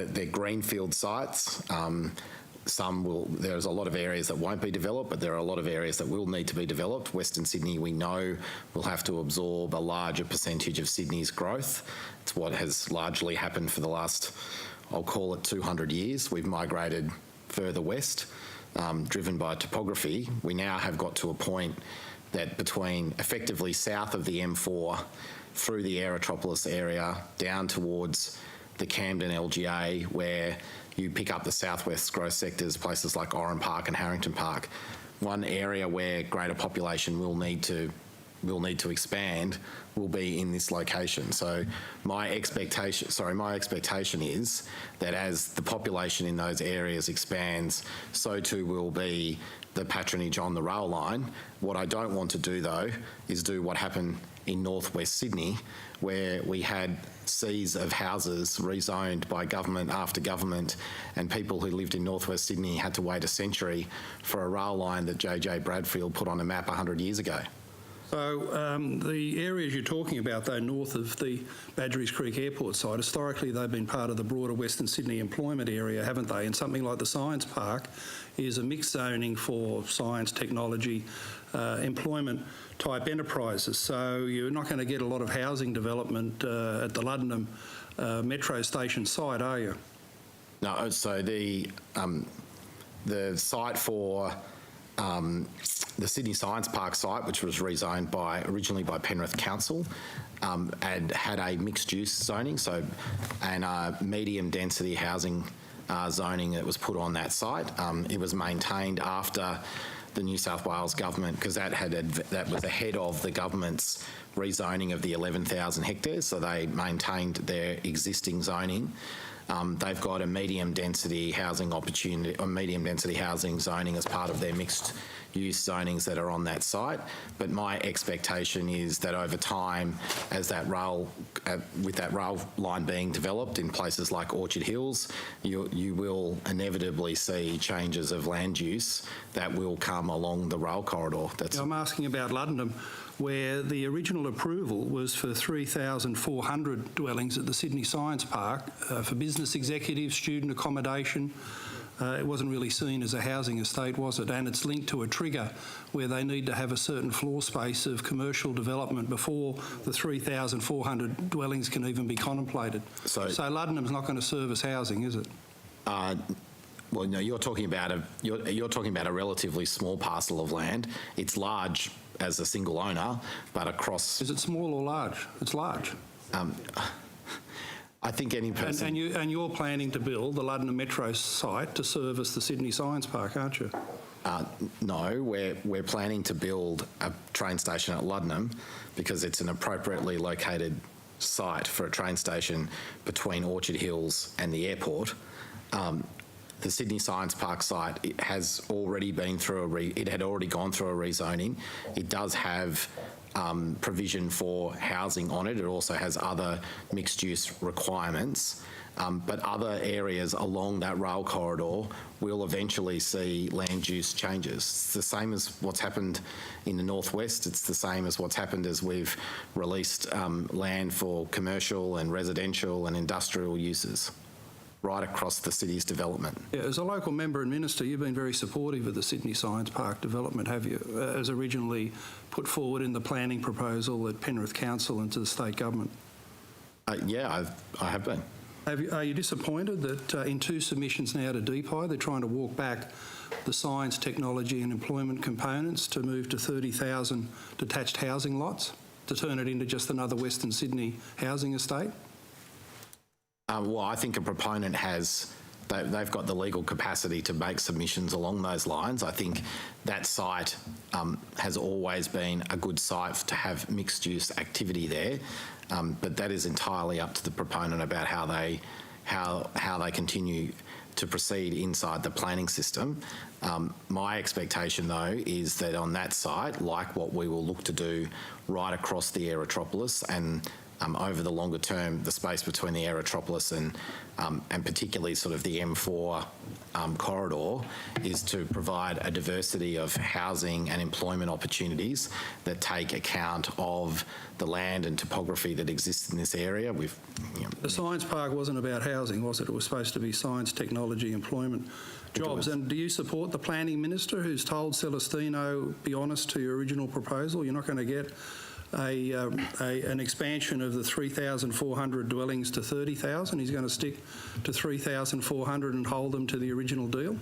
they're greenfield sites. There's a lot of areas that won't be developed, but there are a lot of areas that will need to be developed. Western Sydney, we know, will have to absorb a larger percentage of Sydney's growth. It's what has largely happened for the last, I'll call it 200 years. We've migrated further west, driven by topography. We now have got to a point that between effectively south of the M4 through the Aerotropolis area down towards the Camden LGA, where you pick up the southwest growth sectors, places like Oran Park and Harrington Park, one area where greater population will need to expand will be in this location. So my expectation is that as the population in those areas expands, so too will be the patronage on the rail line. What I don't want to do, though, is do what happened in northwest Sydney, where we had seas of houses rezoned by government after government, and people who lived in northwest Sydney had to wait a century for a rail line that J.J. Bradford put on a map 100 years ago. So the areas you're talking about, though, north of the Badgerys Creek Airport site, historically they've been part of the broader Western Sydney employment area, haven't they? And something like the Science Park is a mixed zoning for science, technology, employment type enterprises. So you're not going to get a lot of housing development at the Luddenham metro station site, are you? No, so the site for the Sydney Science Park site, which was rezoned originally by Penrith Council, and had a mixed-use zoning, and medium density housing zoning that was put on that site. It was maintained after the New South Wales government, because that was ahead of the government's rezoning of the 11,000 hectares, so they maintained their existing zoning. They've got a medium density housing opportunity, or medium density housing zoning as part of their mixed use zonings that are on that site. But my expectation is that over time, as that rail, with that rail line being developed in places like Orchard Hills, you will inevitably see changes of land use that will come along the rail corridor. I'm asking about Luddenham, where the original approval was for 3,400 dwellings at the Sydney Science Park for business executives, student accommodation. It wasn't really seen as a housing estate, was it? And it's linked to a trigger where they need to have a certain floor space of commercial development before the 3,400 dwellings can even be contemplated. So Luddenham's not going to serve as housing, is it? Well, no, you're talking about a relatively small parcel of land. It's large as a single owner, but across. Is it small or large? It's large. I think any person. And you're planning to build the Luddenham Metro site to service the Sydney Science Park, aren't you? No, we're planning to build a train station at Luddenham because it's an appropriately located site for a train station between Orchard Hills and the airport. The Sydney Science Park site, it has already been through it had already gone through a rezoning. It does have provision for housing on it. It also has other mixed-use requirements. But other areas along that rail corridor will eventually see land use changes. It's the same as what's happened in the northwest. It's the same as what's happened as we've released land for commercial and residential and industrial uses right across the city's development. Yeah, as a local member and minister, you've been very supportive of the Sydney Science Park development, have you? As originally put forward in the planning proposal at Penrith Council and to the state government. Yeah, I have been. Are you disappointed that in two submissions now to DPI, they're trying to walk back the science, technology and employment components to move to 30,000 detached housing lots, to turn it into just another Western Sydney housing estate? Well, I think a proponent they've got the legal capacity to make submissions along those lines. I think that site has always been a good site to have mixed-use activity there, but that is entirely up to the proponent about how they continue to proceed inside the planning system. My expectation, though, is that on that site, like what we will look to do right across the Aerotropolis and over the longer term, the space between the Aerotropolis and particularly sort of the M4 corridor is to provide a diversity of housing and employment opportunities that take account of the land and topography that exists in this area. The science park wasn't about housing, was it? It was supposed to be science, technology, employment, jobs. And do you support the planning minister who's told Celestino, be honest to your original proposal, you're not going to get an expansion of the 3,400 dwellings to 30,000. He's going to stick to 3,400 and hold them to the original deal?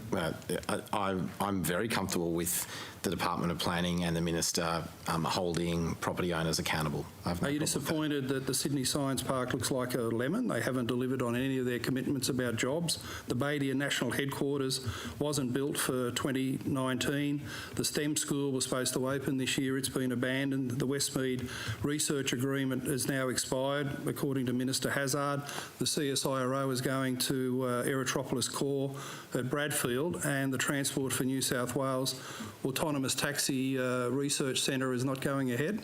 I'm very comfortable with the Department of Planning and the Minister holding property owners accountable. Are you disappointed that the Sydney Science Park looks like a lemon? They haven't delivered on any of their commitments about jobs. The Badia National Headquarters wasn't built for 2019. The STEM school was supposed to open this year. It's been abandoned. The Westmead Research Agreement has now expired, according to Minister Hazzard. The CSIRO is going to Aerotropolis Core at Bradford, and the Transport for New South Wales Autonomous Taxi Research Centre is not going ahead.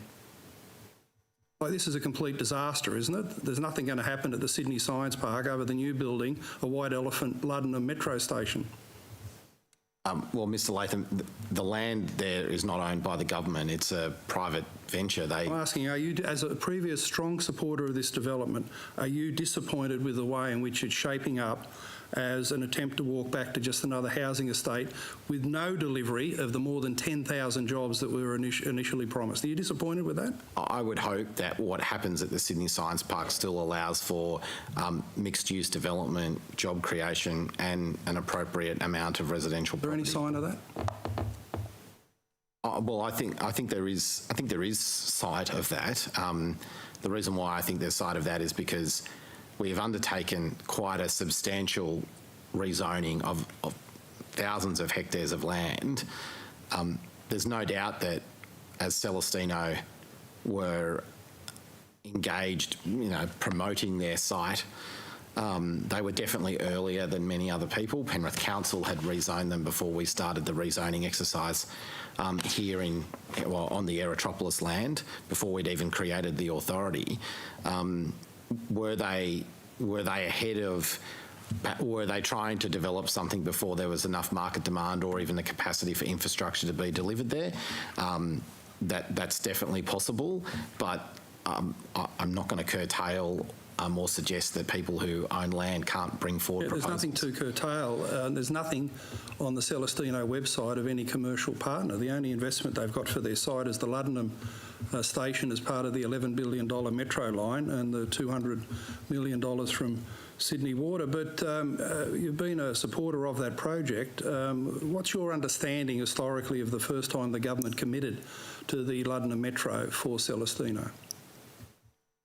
Like, this is a complete disaster, isn't it? There's nothing going to happen at the Sydney Science Park over the new building, a White Elephant Luddenham Metro station. Well, Mr Latham, the land there is not owned by the government. It's a private venture. I'm asking, are you, as a previous strong supporter of this development, are you disappointed with the way in which it's shaping up as an attempt to walk back to just another housing estate with no delivery of the more than 10,000 jobs that were initially promised? Are you disappointed with that? I would hope that what happens at the Sydney Science Park still allows for mixed-use development, job creation and an appropriate amount of residential property. Is there any sign of that? Well, I think there is sight of that. The reason why I think there's sight of that is because we have undertaken quite a substantial rezoning of thousands of hectares of land. There's no doubt that as Celestino were engaged, promoting their site, they were definitely earlier than many other people. Penrith Council had rezoned them before we started the rezoning exercise here on the Aerotropolis land, before we'd even created the authority. Were they ahead of? Were they trying to develop something before there was enough market demand or even the capacity for infrastructure to be delivered there? That's definitely possible, but I'm not going to curtail or suggest that people who own land can't bring forward proposals. There's nothing to curtail. There's nothing on the Celestino website of any commercial partner. The only investment they've got for their site is the Luddenham station as part of the $11 billion metro line and the $200 million from Sydney Water, but you've been a supporter of that project. What's your understanding historically of the first time the government committed to the Luddenham Metro for Celestino?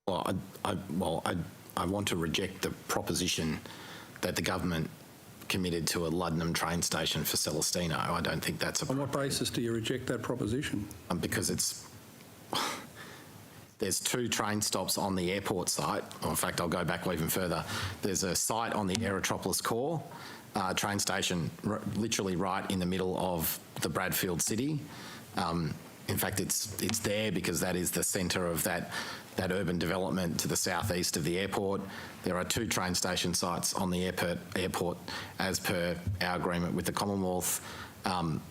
Well, I want to reject the proposition that the government committed to a Luddenham train station for Celestino. I don't think that's On what basis do you reject that proposition? Because there's 2 train stops on the airport site. Or in fact, I'll go back even further. There's a site on the Aerotropolis core train station, literally right in the middle of the Bradford city. In fact, it's there because that is the centre of that urban development to the southeast of the airport. There are 2 train station sites on the airport as per our agreement with the Commonwealth,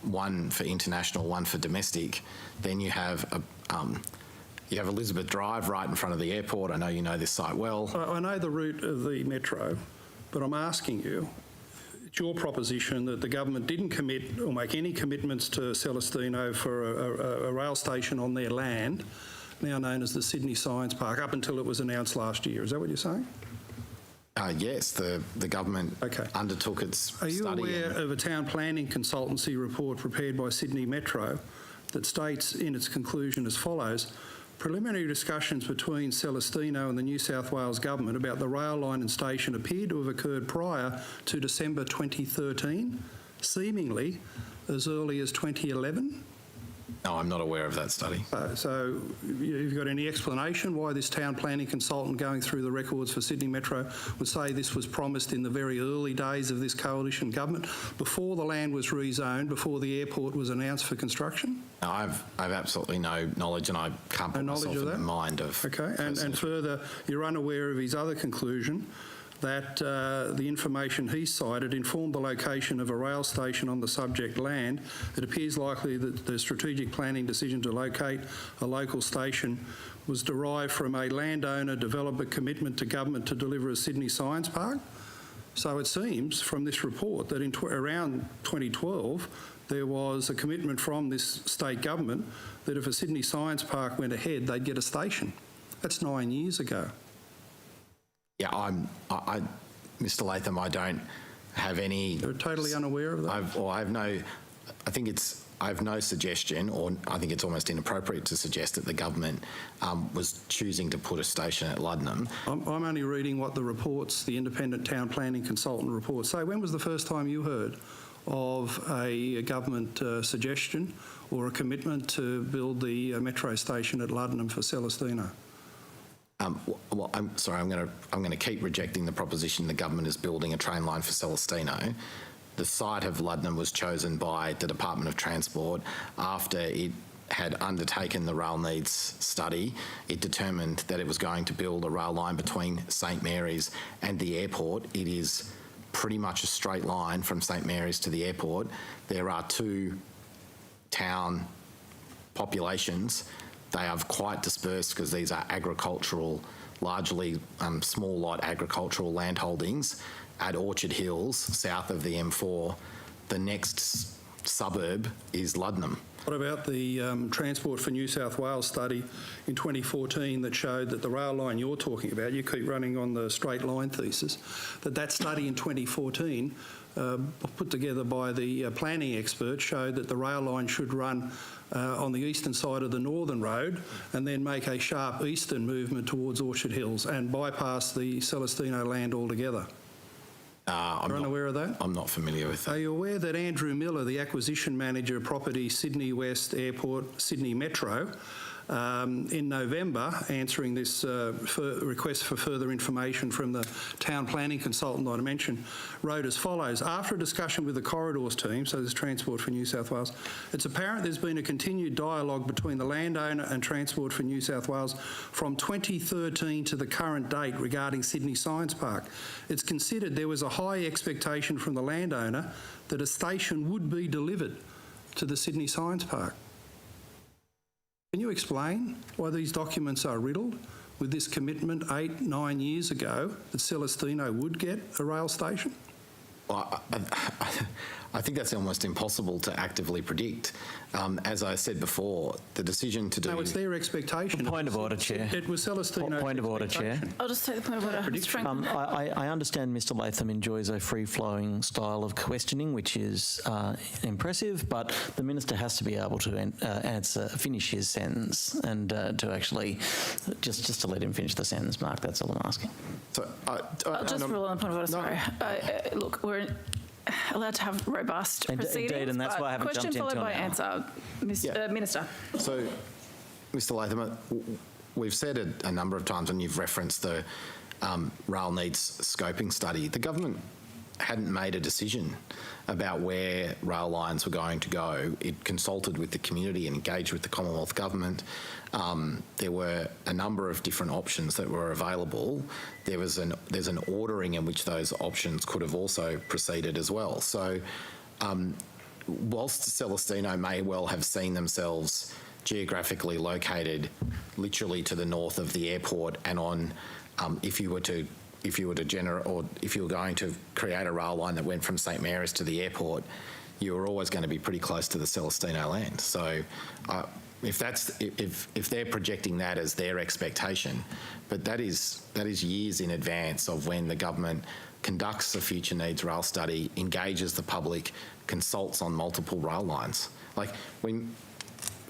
one for international, one for domestic. Then you have Elizabeth Drive right in front of the airport. I know you know this site well. I know the route of the Metro, but I'm asking you, it's your proposition that the government didn't commit or make any commitments to Celestino for a rail station on their land, now known as the Sydney Science Park, up until it was announced last year. Is that what you're saying? Yes, the government undertook its study. Are you aware of a town planning consultancy report prepared by Sydney Metro that states in its conclusion as follows: preliminary discussions between Celestino and the New South Wales government about the rail line and station appeared to have occurred prior to December 2013, seemingly as early as 2011? No, I'm not aware of that study. So you've got any explanation why this town planning consultant going through the records for Sydney Metro would say this was promised in the very early days of this coalition government, before the land was rezoned, before the airport was announced for construction? No, I've absolutely no knowledge, and I can't put myself in the mind of... Okay, and further, you're unaware of his other conclusion that the information he cited informed the location of a rail station on the subject land. It appears likely that the strategic planning decision to locate a local station was derived from a landowner developer commitment to government to deliver a Sydney Science Park. So it seems from this report that in around 2012 there was a commitment from this state government that if a Sydney Science Park went ahead, they'd get a station. That's 9 years ago. Yeah, Mr. Latham, I don't have any... You're totally unaware of that? I have no suggestion, or I think it's almost inappropriate to suggest that the government was choosing to put a station at Luddenham. I'm only reading what the reports, the independent town planning consultant reports say. When was the first time you heard of a government suggestion or a commitment to build the metro station at Luddenham for Celestino? Well, I'm sorry, I'm going to keep rejecting the proposition the government is building a train line for Celestino. The site of Luddenham was chosen by the Department of Transport after it had undertaken the rail needs study. It determined that it was going to build a rail line between St Mary's and the airport. It is pretty much a straight line from St Mary's to the airport. There are 2 town populations. They are quite dispersed because these are agricultural, largely small lot agricultural land holdings at Orchard Hills, south of the M4. The next suburb is Luddenham. What about the Transport for New South Wales study in 2014 that showed that the rail line you're talking about, you keep running on the straight line thesis, that study in 2014 put together by the planning experts showed that the rail line should run on the eastern side of the northern road and then make a sharp eastern movement towards Orchard Hills and bypass the Celestino land altogether. I'm not aware of that? I'm not familiar with that. Are you aware that Andrew Miller, the acquisition manager of property Sydney West Airport, Sydney Metro, in November, answering this request for further information from the town planning consultant I mentioned, wrote as follows: after a discussion with the corridors team, so there's Transport for New South Wales, it's apparent there's been a continued dialogue between the landowner and Transport for New South Wales from 2013 to the current date regarding Sydney Science Park. It's considered there was a high expectation from the landowner that a station would be delivered to the Sydney Science Park. Can you explain why these documents are riddled with this commitment 8-9 years ago that Celestino would get a rail station? Well, I think that's almost impossible to actively predict. As I said before, the decision to do... No, it's their expectation. Point of order, Chair. It was Celestino's Point of order, Chair. I'll just take the point of order. I understand Mr Latham enjoys a free-flowing style of questioning, which is impressive, but the Minister has to be able to finish his sentence and to actually, just to let him finish the sentence, Mark, that's all I'm asking. So, I'll just rule on the point of order, sorry. Look, we're allowed to have robust proceedings. Indeed, and that's why I haven't question jumped followed in till by now. answer. Minister. So, Mr Latham, we've said a number of times, and you've referenced the rail needs scoping study. The government hadn't made a decision about where rail lines were going to go. It consulted with the community and engaged with the Commonwealth Government. There were a number of different options that were available. There's an ordering in which those options could have also proceeded as well. So whilst Celestino may well have seen themselves geographically located literally to the north of the airport and on, if you were going to create a rail line that went from St Mary's to the airport, you were always going to be pretty close to the Celestino land. So if they're projecting that as their expectation, but that is years in advance of when the government conducts a future needs rail study, engages the public, consults on multiple rail lines. Like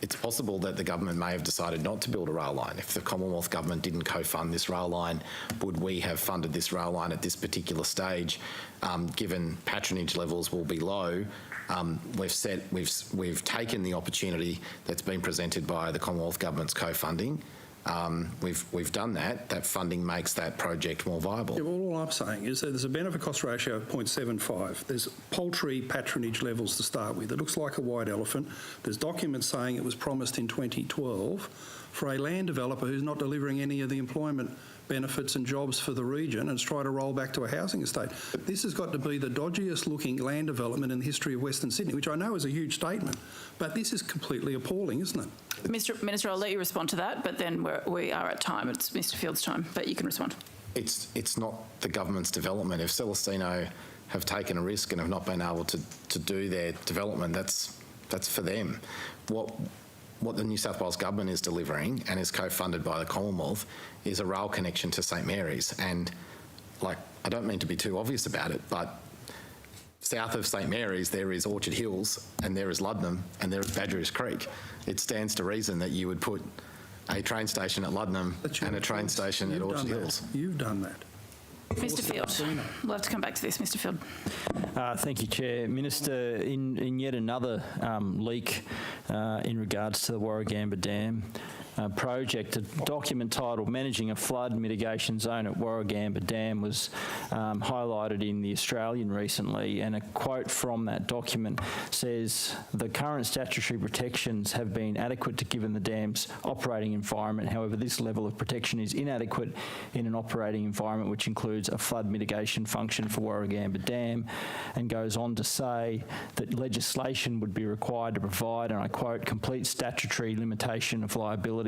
it's possible that the government may have decided not to build a rail line. If the Commonwealth Government didn't co-fund this rail line, would we have funded this rail line at this particular stage? Given patronage levels will be low, we've taken the opportunity that's been presented by the Commonwealth Government's co-funding. We've done that. That funding makes that project more viable. Yeah, well, all I'm saying is that there's a benefit cost ratio of 0.75. There's paltry patronage levels to start with. It looks like a white elephant. There's documents saying it was promised in 2012 for a land developer who's not delivering any of the employment benefits and jobs for the region and is trying to roll back to a housing estate. This has got to be the dodgiest looking land development in the history of Western Sydney, which I know is a huge statement, but this is completely appalling, isn't it? Minister, I'll let you respond to that, but then we are at time. It's Mr Field's time, but you can respond. It's not the government's development. If Celestino have taken a risk and have not been able to do their development, that's for them. What the New South Wales Government is delivering and is co-funded by the Commonwealth is a rail connection to St Mary's. And, I don't mean to be too obvious about it, but south of St Mary's there is Orchard Hills and there is Luddenham and there is Badgerys Creek. It stands to reason that you would put a train station at Luddenham and a train station at Orchard Hills. You've done that. Mr Field, we'll have to come back to this. Mr Field. Thank you, Chair. Minister, in yet another leak in regards to the Warragamba Dam project, a document titled Managing a Flood Mitigation Zone at Warragamba Dam was highlighted in The Australian recently, and a quote from that document says, "The current statutory protections have been adequate to given the dam's operating environment. However, this level of protection is inadequate in an operating environment which includes a flood mitigation function for Warragamba Dam," and goes on to say that legislation would be required to provide, and I quote, "complete statutory limitation of liability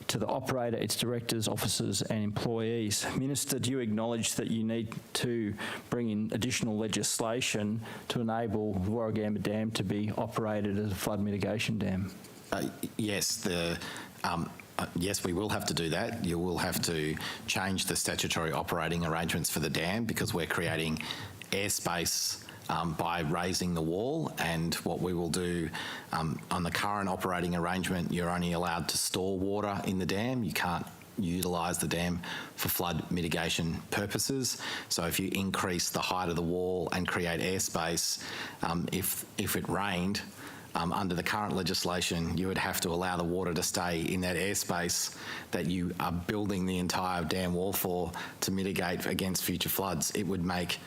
to the operator, its directors, officers and employees." Minister, do you acknowledge that you need to bring in additional legislation to enable the Warragamba Dam to be operated as a flood mitigation dam? Yes, yes, we will have to do that. You will have to change the statutory operating arrangements for the dam because we're creating airspace by raising the wall, and what we will do on the current operating arrangement, you're only allowed to store water in the dam. You can't utilise the dam for flood mitigation purposes. So if you increase the height of the wall and create airspace, if it rained, under the current legislation, you would have to allow the water to stay in that airspace that you are building the entire dam wall for to mitigate against future floods. It would make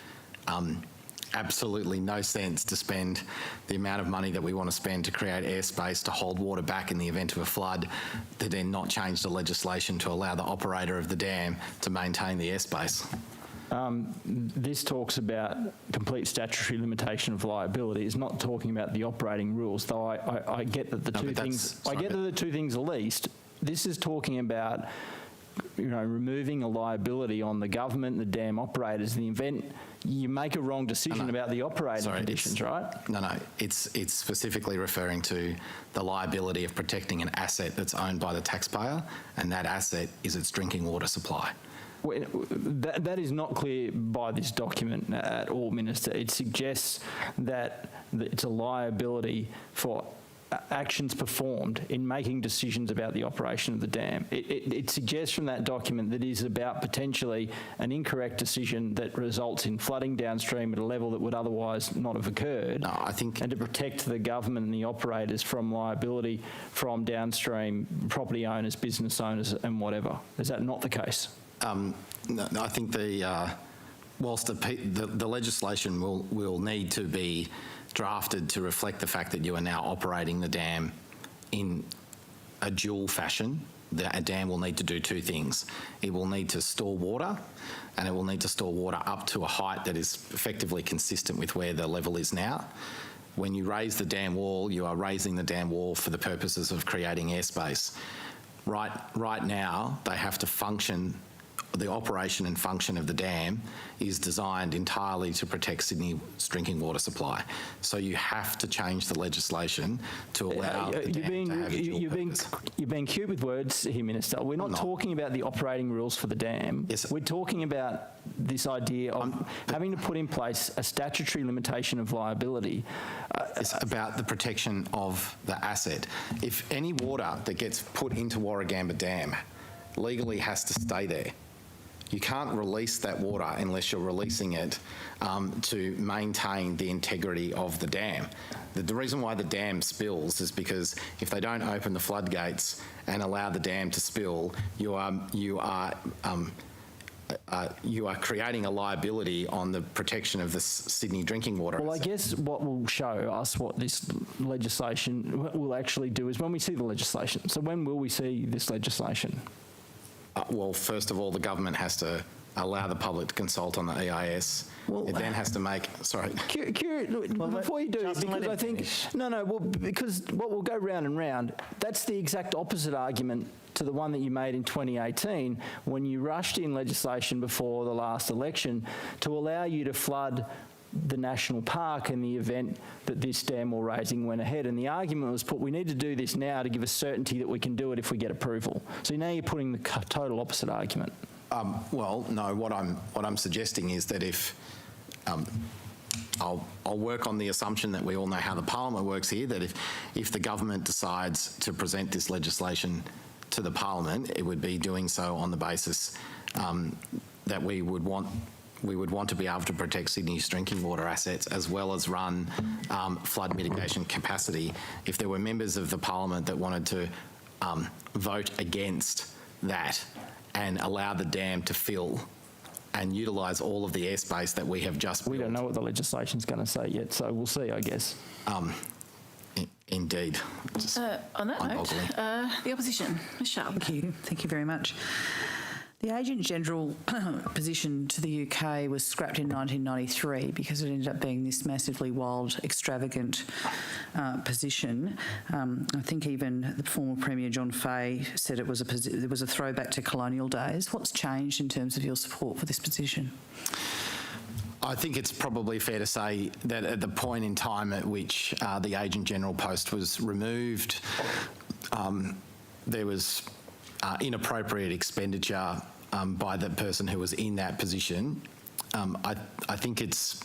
absolutely no sense to spend the amount of money that we want to spend to create airspace to hold water back in the event of a flood, to then not change the legislation to allow the operator of the dam to maintain the airspace. This talks about complete statutory limitation of liability. It's not talking about the operating rules, though I get that the two things are leased. This is talking about removing a liability on the government, the dam operators, in the event you make a wrong decision about the operating conditions, right? No, it's specifically referring to the liability of protecting an asset that's owned by the taxpayer, and that asset is its drinking water supply. Well, that is not clear by this document at all, Minister. It suggests that it's a liability for actions performed in making decisions about the operation of the dam. It suggests from that document that it is about potentially an incorrect decision that results in flooding downstream at a level that would otherwise not have occurred. No, I think... And to protect the government and the operators from liability from downstream property owners, business owners and whatever. Is that not the case? No, I think whilst the legislation will need to be drafted to reflect the fact that you are now operating the dam in a dual fashion, a dam will need to do two things. It will need to store water, and it will need to store water up to a height that is effectively consistent with where the level is now. When you raise the dam wall, you are raising the dam wall for the purposes of creating airspace. Right now, they have to function. The operation and function of the dam is designed entirely to protect Sydney's drinking water supply. So you have to change the legislation to allow the dam to have a dual purpose. You're being cute with words here, Minister. We're not talking about the operating rules for the dam. Yes. We're talking about this idea of having to put in place a statutory limitation of liability. It's about the protection of the asset. If any water that gets put into Warragamba Dam legally has to stay there, you can't release that water unless you're releasing it to maintain the integrity of the dam. The reason why the dam spills is because if they don't open the floodgates and allow the dam to spill, you are creating a liability on the protection of the Sydney drinking water. Well, I guess what will show us what this legislation will actually do is when we see the legislation. So when will we see this legislation? Well, first of all, the government has to allow the public to consult on the EIS. It then has to make... Sorry. Before you do, because I think... because what will go round and round, that's the exact opposite argument to the one that you made in 2018 when you rushed in legislation before the last election to allow you to flood the national park in the event that this dam wall raising went ahead. And the argument was put, we need to do this now to give us certainty that we can do it if we get approval. So now you're putting the total opposite argument. Well, no, what I'm suggesting is that if I'll work on the assumption that we all know how the Parliament works here, that if the government decides to present this legislation to the Parliament, it would be doing so on the basis that we would want to be able to protect Sydney's drinking water assets as well as run flood mitigation capacity. If there were members of the Parliament that wanted to vote against that and allow the dam to fill and utilise all of the airspace that we have just built. We don't know what the legislation's going to say yet, so we'll see, I guess. Indeed. On that note, the opposition, Ms Sharp. Thank you very much. The Agent General position to the UK was scrapped in 1993 because it ended up being this massively wild, extravagant position. I think even the former Premier John Fay said it was a throwback to colonial days. What's changed in terms of your support for this position? I think it's probably fair to say that at the point in time at which the Agent General post was removed, there was inappropriate expenditure by the person who was in that position. I think it's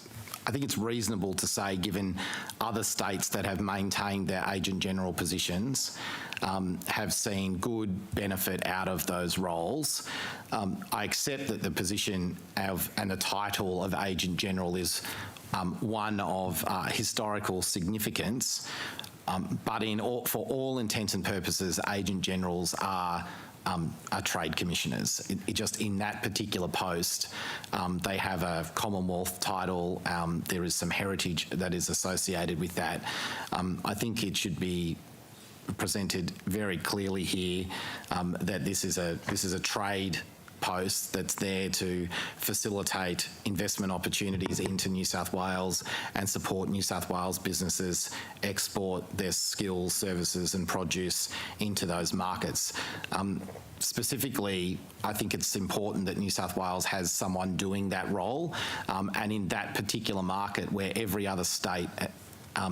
reasonable to say, given other states that have maintained their Agent General positions, have seen good benefit out of those roles. I accept that the position and the title of Agent General is one of historical significance, but for all intents and purposes, Agent Generals are trade commissioners. Just in that particular post, they have a Commonwealth title. There is some heritage that is associated with that. I think it should be presented very clearly here that this is a trade post that's there to facilitate investment opportunities into New South Wales and support New South Wales businesses export their skills, services and produce into those markets. Specifically, I think it's important that New South Wales has someone doing that role, and in that particular market where every other state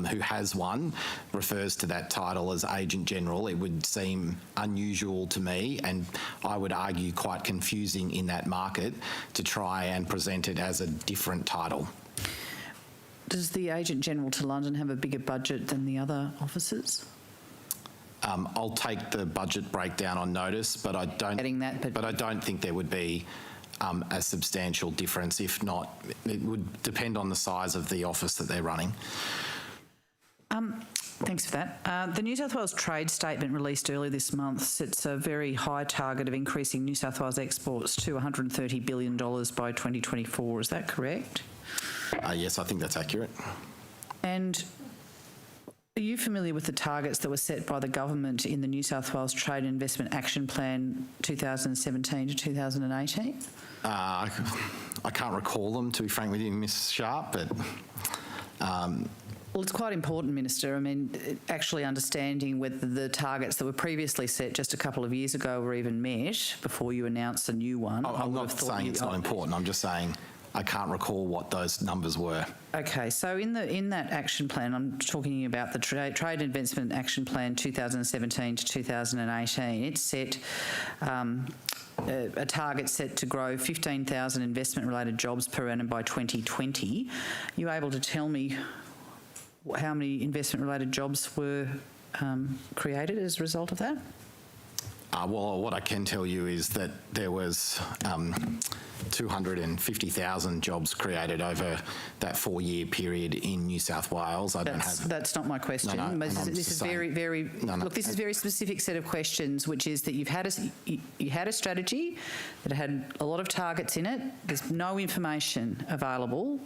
who has one refers to that title as Agent General, it would seem unusual to me, and I would argue quite confusing in that market to try and present it as a different title. Does the Agent General to London have a bigger budget than the other offices? I'll take the budget breakdown on notice, but I don't think there would be a substantial difference. If not, it would depend on the size of the office that they're running. Thanks for that. The New South Wales trade statement released earlier this month sets a very high target of increasing New South Wales exports to $130 billion by 2024. Is that correct? Yes, I think that's accurate. And are you familiar with the targets that were set by the government in the New South Wales Trade and Investment Action Plan 2017 to 2018? I can't recall them, to be frank with you, Ms Sharp, but... Well, it's quite important, Minister. I mean, actually understanding whether the targets that were previously set just a couple of years ago were even met before you announced a new one. I'm not saying it's not important. I'm just saying I can't recall what those numbers were. Okay, so in that action plan, I'm talking about the Trade and Investment Action Plan 2017 to 2018. It set a target set to grow 15,000 investment-related jobs per annum by 2020. Are you able to tell me how many investment-related jobs were created as a result of that? Well, what I can tell you is that there was 250,000 jobs created over that 4-year period in New South Wales. That's not my question. No, this is this is a very specific set of questions, which is that you had a strategy that had a lot of targets in it. There's no information available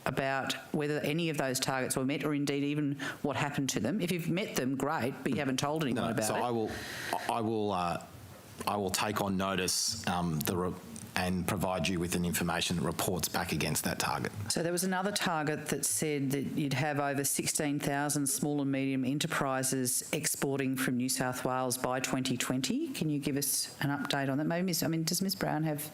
about whether any of those targets were met or indeed even what happened to them. If you've met them, great, but you haven't told anyone about it. I will take on notice and provide you with an information that reports back against that target. So there was another target that said that you'd have over 16,000 small and medium enterprises exporting from New South Wales by 2020. Can you give us an update on that? Does Ms Brown have...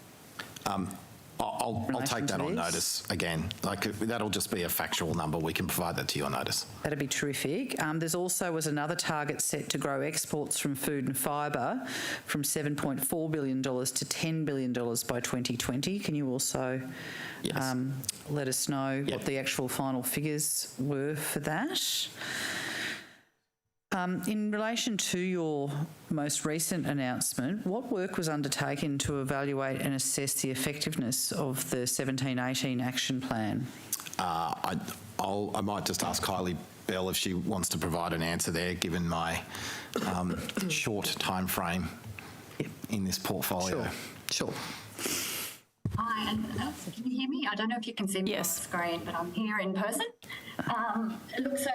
I'll take that on notice again. That'll just be a factual number. We can provide that to your notice. That'd be terrific. There's also was another target set to grow exports from food and fibre from $7.4 billion to $10 billion by 2020. Can you also let us know what the actual final figures were for that? In relation to your most recent announcement, what work was undertaken to evaluate and assess the effectiveness of the 17-18 action plan? I might just ask Kylie Bell if she wants to provide an answer there, given my short time frame in this portfolio. Sure. Hi, and can you hear me? I don't know if you can see me on the screen, but I'm here in person. Look, so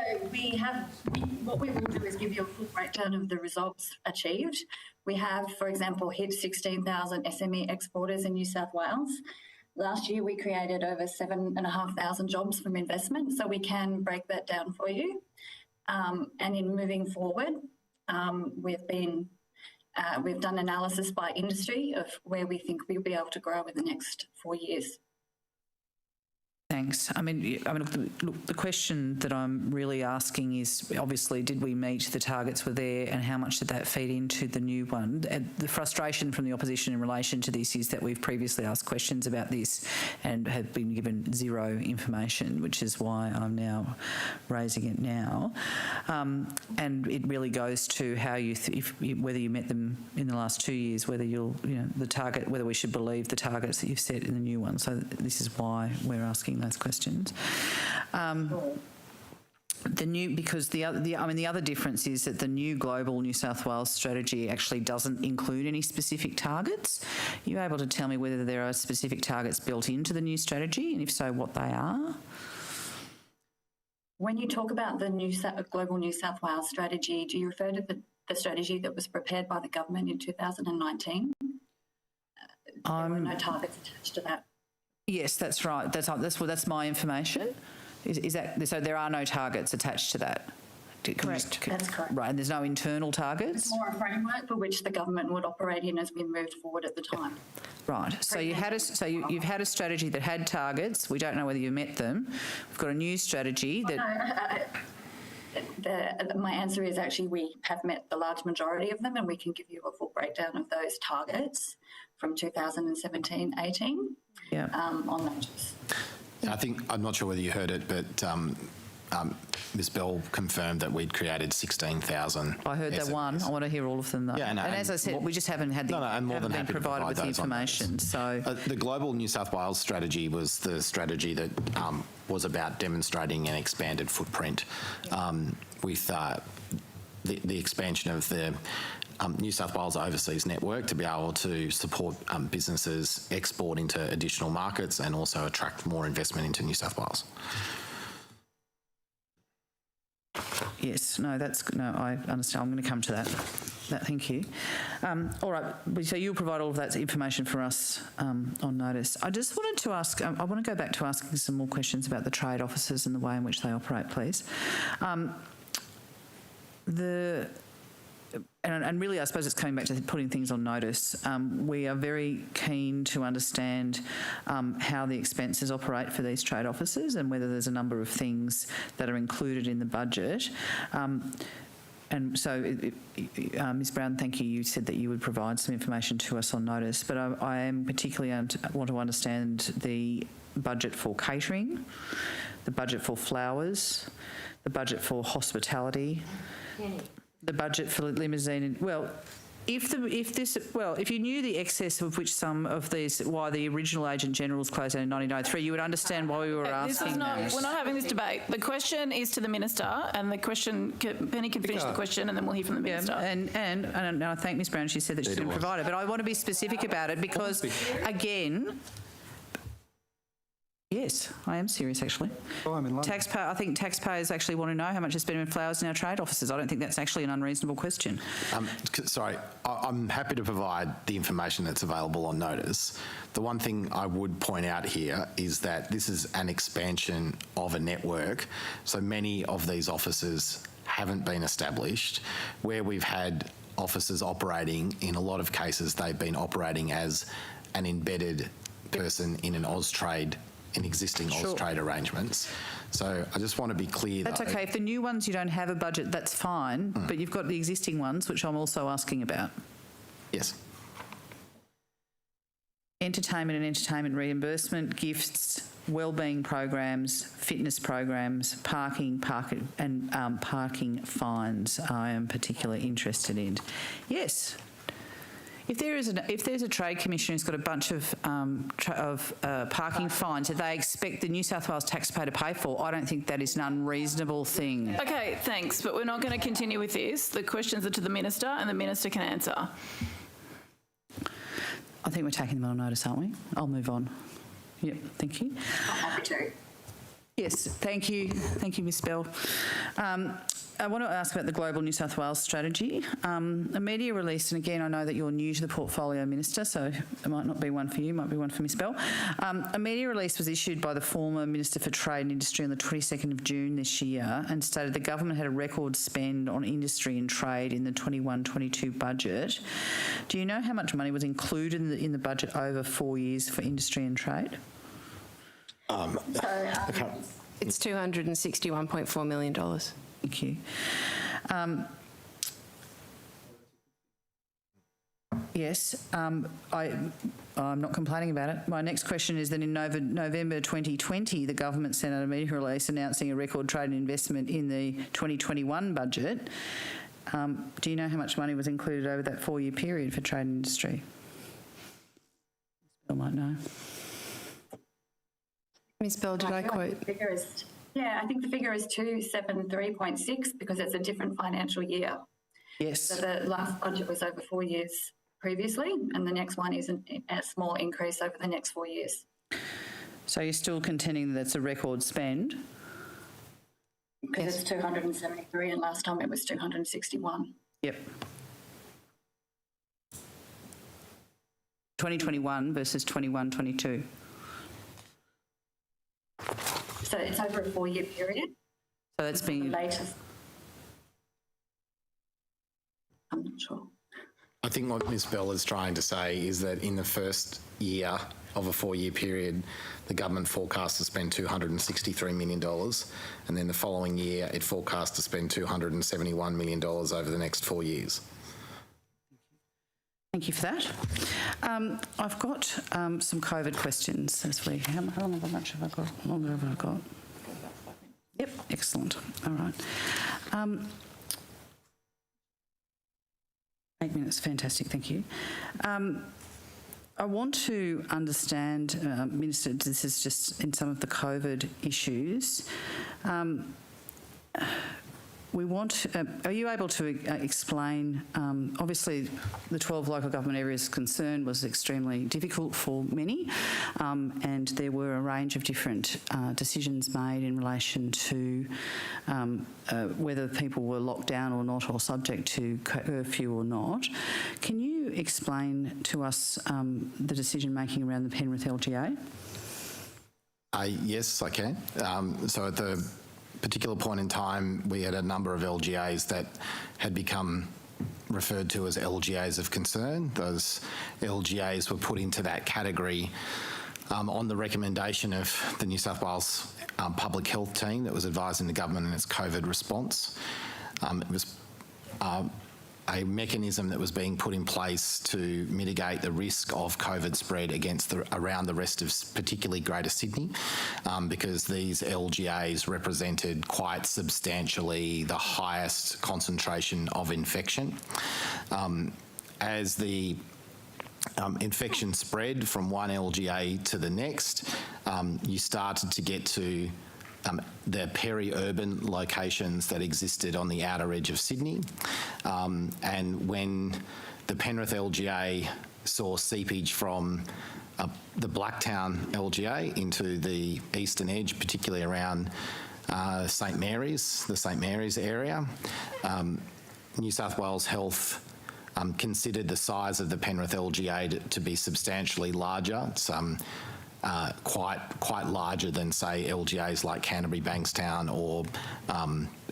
what we will do is give you a full breakdown of the results achieved. We have, for example, hit 16,000 SME exporters in New South Wales. Last year, we created over 7,500 jobs from investment, so we can break that down for you. And in moving forward, we've done analysis by industry of where we think we'll be able to grow in the next 4 years. Thanks. Look, the question that I'm really asking is, obviously, did we meet the targets were there, and how much did that feed into the new one? The frustration from the opposition in relation to this is that we've previously asked questions about this and have been given zero information, which is why I'm now raising it now. And it really goes to how whether you met them in the last 2 years, whether whether we should believe the targets that you've set in the new one. So this is why we're asking those questions. The other difference is that the new global New South Wales strategy actually doesn't include any specific targets. Are you able to tell me whether there are specific targets built into the new strategy, and if so, what they are? When you talk about the global New South Wales strategy, do you refer to the strategy that was prepared by the government in 2019? there were no targets attached to that. Yes, that's right. That's my information. Is that so? There are no targets attached to that. Correct. That's correct. Right, and there's no internal targets. It's more a framework for which the government would operate in as we moved forward at the time. Right. So you've had a strategy that had targets. We don't know whether you met them. We've got a new strategy that. My answer is actually we have met the large majority of them, and we can give you a full breakdown of those targets from 2017-18 on notice. I'm not sure whether you heard it, but Ms Bell confirmed that we'd created 16,000. I heard that one. I want to hear all of them though. Yeah, and as I said, we just haven't had been provided with the information. So the global New South Wales strategy was the strategy that was about demonstrating an expanded footprint with the expansion of the New South Wales overseas network to be able to support businesses export into additional markets and also attract more investment into New South Wales. Yes, I understand. I'm going to come to that. Thank you. All right, so you'll provide all of that information for us on notice. I just wanted to ask, I want to go back to asking some more questions about the trade officers and the way in which they operate, please. And really, I suppose it's coming back to putting things on notice. We are very keen to understand how the expenses operate for these trade officers and whether there's a number of things that are included in the budget. And so, Ms Brown, thank you. You said that you would provide some information to us on notice, but I am particularly want to understand the budget for catering, the budget for flowers, the budget for hospitality, the budget for limousine. Well, if you knew the excess of which some of these, why the original Agent General was closed down in 1993, you would understand why we were asking that. We're not having this debate. The question is to the Minister, and the question, Penny can finish the question and then we'll hear from the Minister. And I thank Ms Brown, she said that she's going to provide it, but I want to be specific about it because, again, yes, I am serious actually. I think taxpayers actually want to know how much is spent in flowers in our trade offices. I don't think that's actually an unreasonable question. Sorry, I'm happy to provide the information that's available on notice. The one thing I would point out here is that this is an expansion of a network, so many of these offices haven't been established. Where we've had offices operating, in a lot of cases they've been operating as an embedded person in an Austrade, in existing Austrade arrangements. So I just want to be clear. That's okay. If the new ones you don't have a budget, that's fine, but you've got the existing ones, which I'm also asking about. Yes. Entertainment and entertainment reimbursement, gifts, wellbeing programs, fitness programs, parking fines I am particularly interested in. Yes. If there's a trade commissioner who's got a bunch of parking fines that they expect the New South Wales taxpayer to pay for, I don't think that is an unreasonable thing. Okay, thanks, but we're not going to continue with this. The questions are to the Minister and the Minister can answer. I think we're taking them on notice, aren't we? I'll move on. Yep, thank you. I'm happy to. Yes, thank you. Thank you, Ms Bell. I want to ask about the Global New South Wales strategy. A media release, and again, I know that you're new to the portfolio, Minister, so it might not be one for you, might be one for Ms Bell. A media release was issued by the former Minister for Trade and Industry on the 22nd of June this year and stated the government had a record spend on industry and trade in the 21-22 budget. Do you know how much money was included in the budget over 4 years for industry and trade? It's $261.4 million. Thank you. Yes, I'm not complaining about it. My next question is that in November 2020, the government sent out a media release announcing a record trade and investment in the 2021 budget. Do you know how much money was included over that 4-year period for trade and industry? Bill might know. Ms Bell, did I quote? Yeah, I think the figure is 273.6 because it's a different financial year. Yes. So the last budget was over 4 years previously, and the next one is a small increase over the next 4 years. So you're still contending that it's a record spend? Because it's 273 and last time it was 261. Yep. 2021 versus 21-22? So it's over a 4-year period. So that's been... The latest. I'm not sure. I think what Ms Bell is trying to say is that in the first year of a 4-year period, the government forecast to spend $263 million, and then the following year it forecast to spend $271 million over the next 4 years. Thank you for that. I've got some COVID questions as we... How much have I got? How long have I got? Yep, excellent. All right. 8 minutes, fantastic, thank you. I want to understand, Minister, this is just in some of the COVID issues. We want, are you able to explain, obviously the 12 local government areas concerned was extremely difficult for many, and there were a range of different decisions made in relation to whether people were locked down or not, or subject to curfew or not. Can you explain to us the decision making around the Penrith LGA? Yes, I can. So at the particular point in time, we had a number of LGAs that had become referred to as LGAs of concern. Those LGAs were put into that category on the recommendation of the New South Wales public health team that was advising the government in its COVID response. It was a mechanism that was being put in place to mitigate the risk of COVID spread around the rest of particularly Greater Sydney, because these LGAs represented quite substantially the highest concentration of infection. As the infection spread from one LGA to the next, you started to get to the peri-urban locations that existed on the outer edge of Sydney. And when the Penrith LGA saw seepage from the Blacktown LGA into the eastern edge, particularly around St Mary's, the St Mary's area, New South Wales Health considered the size of the Penrith LGA to be substantially larger. Quite larger than, say, LGAs like Canterbury, Bankstown, or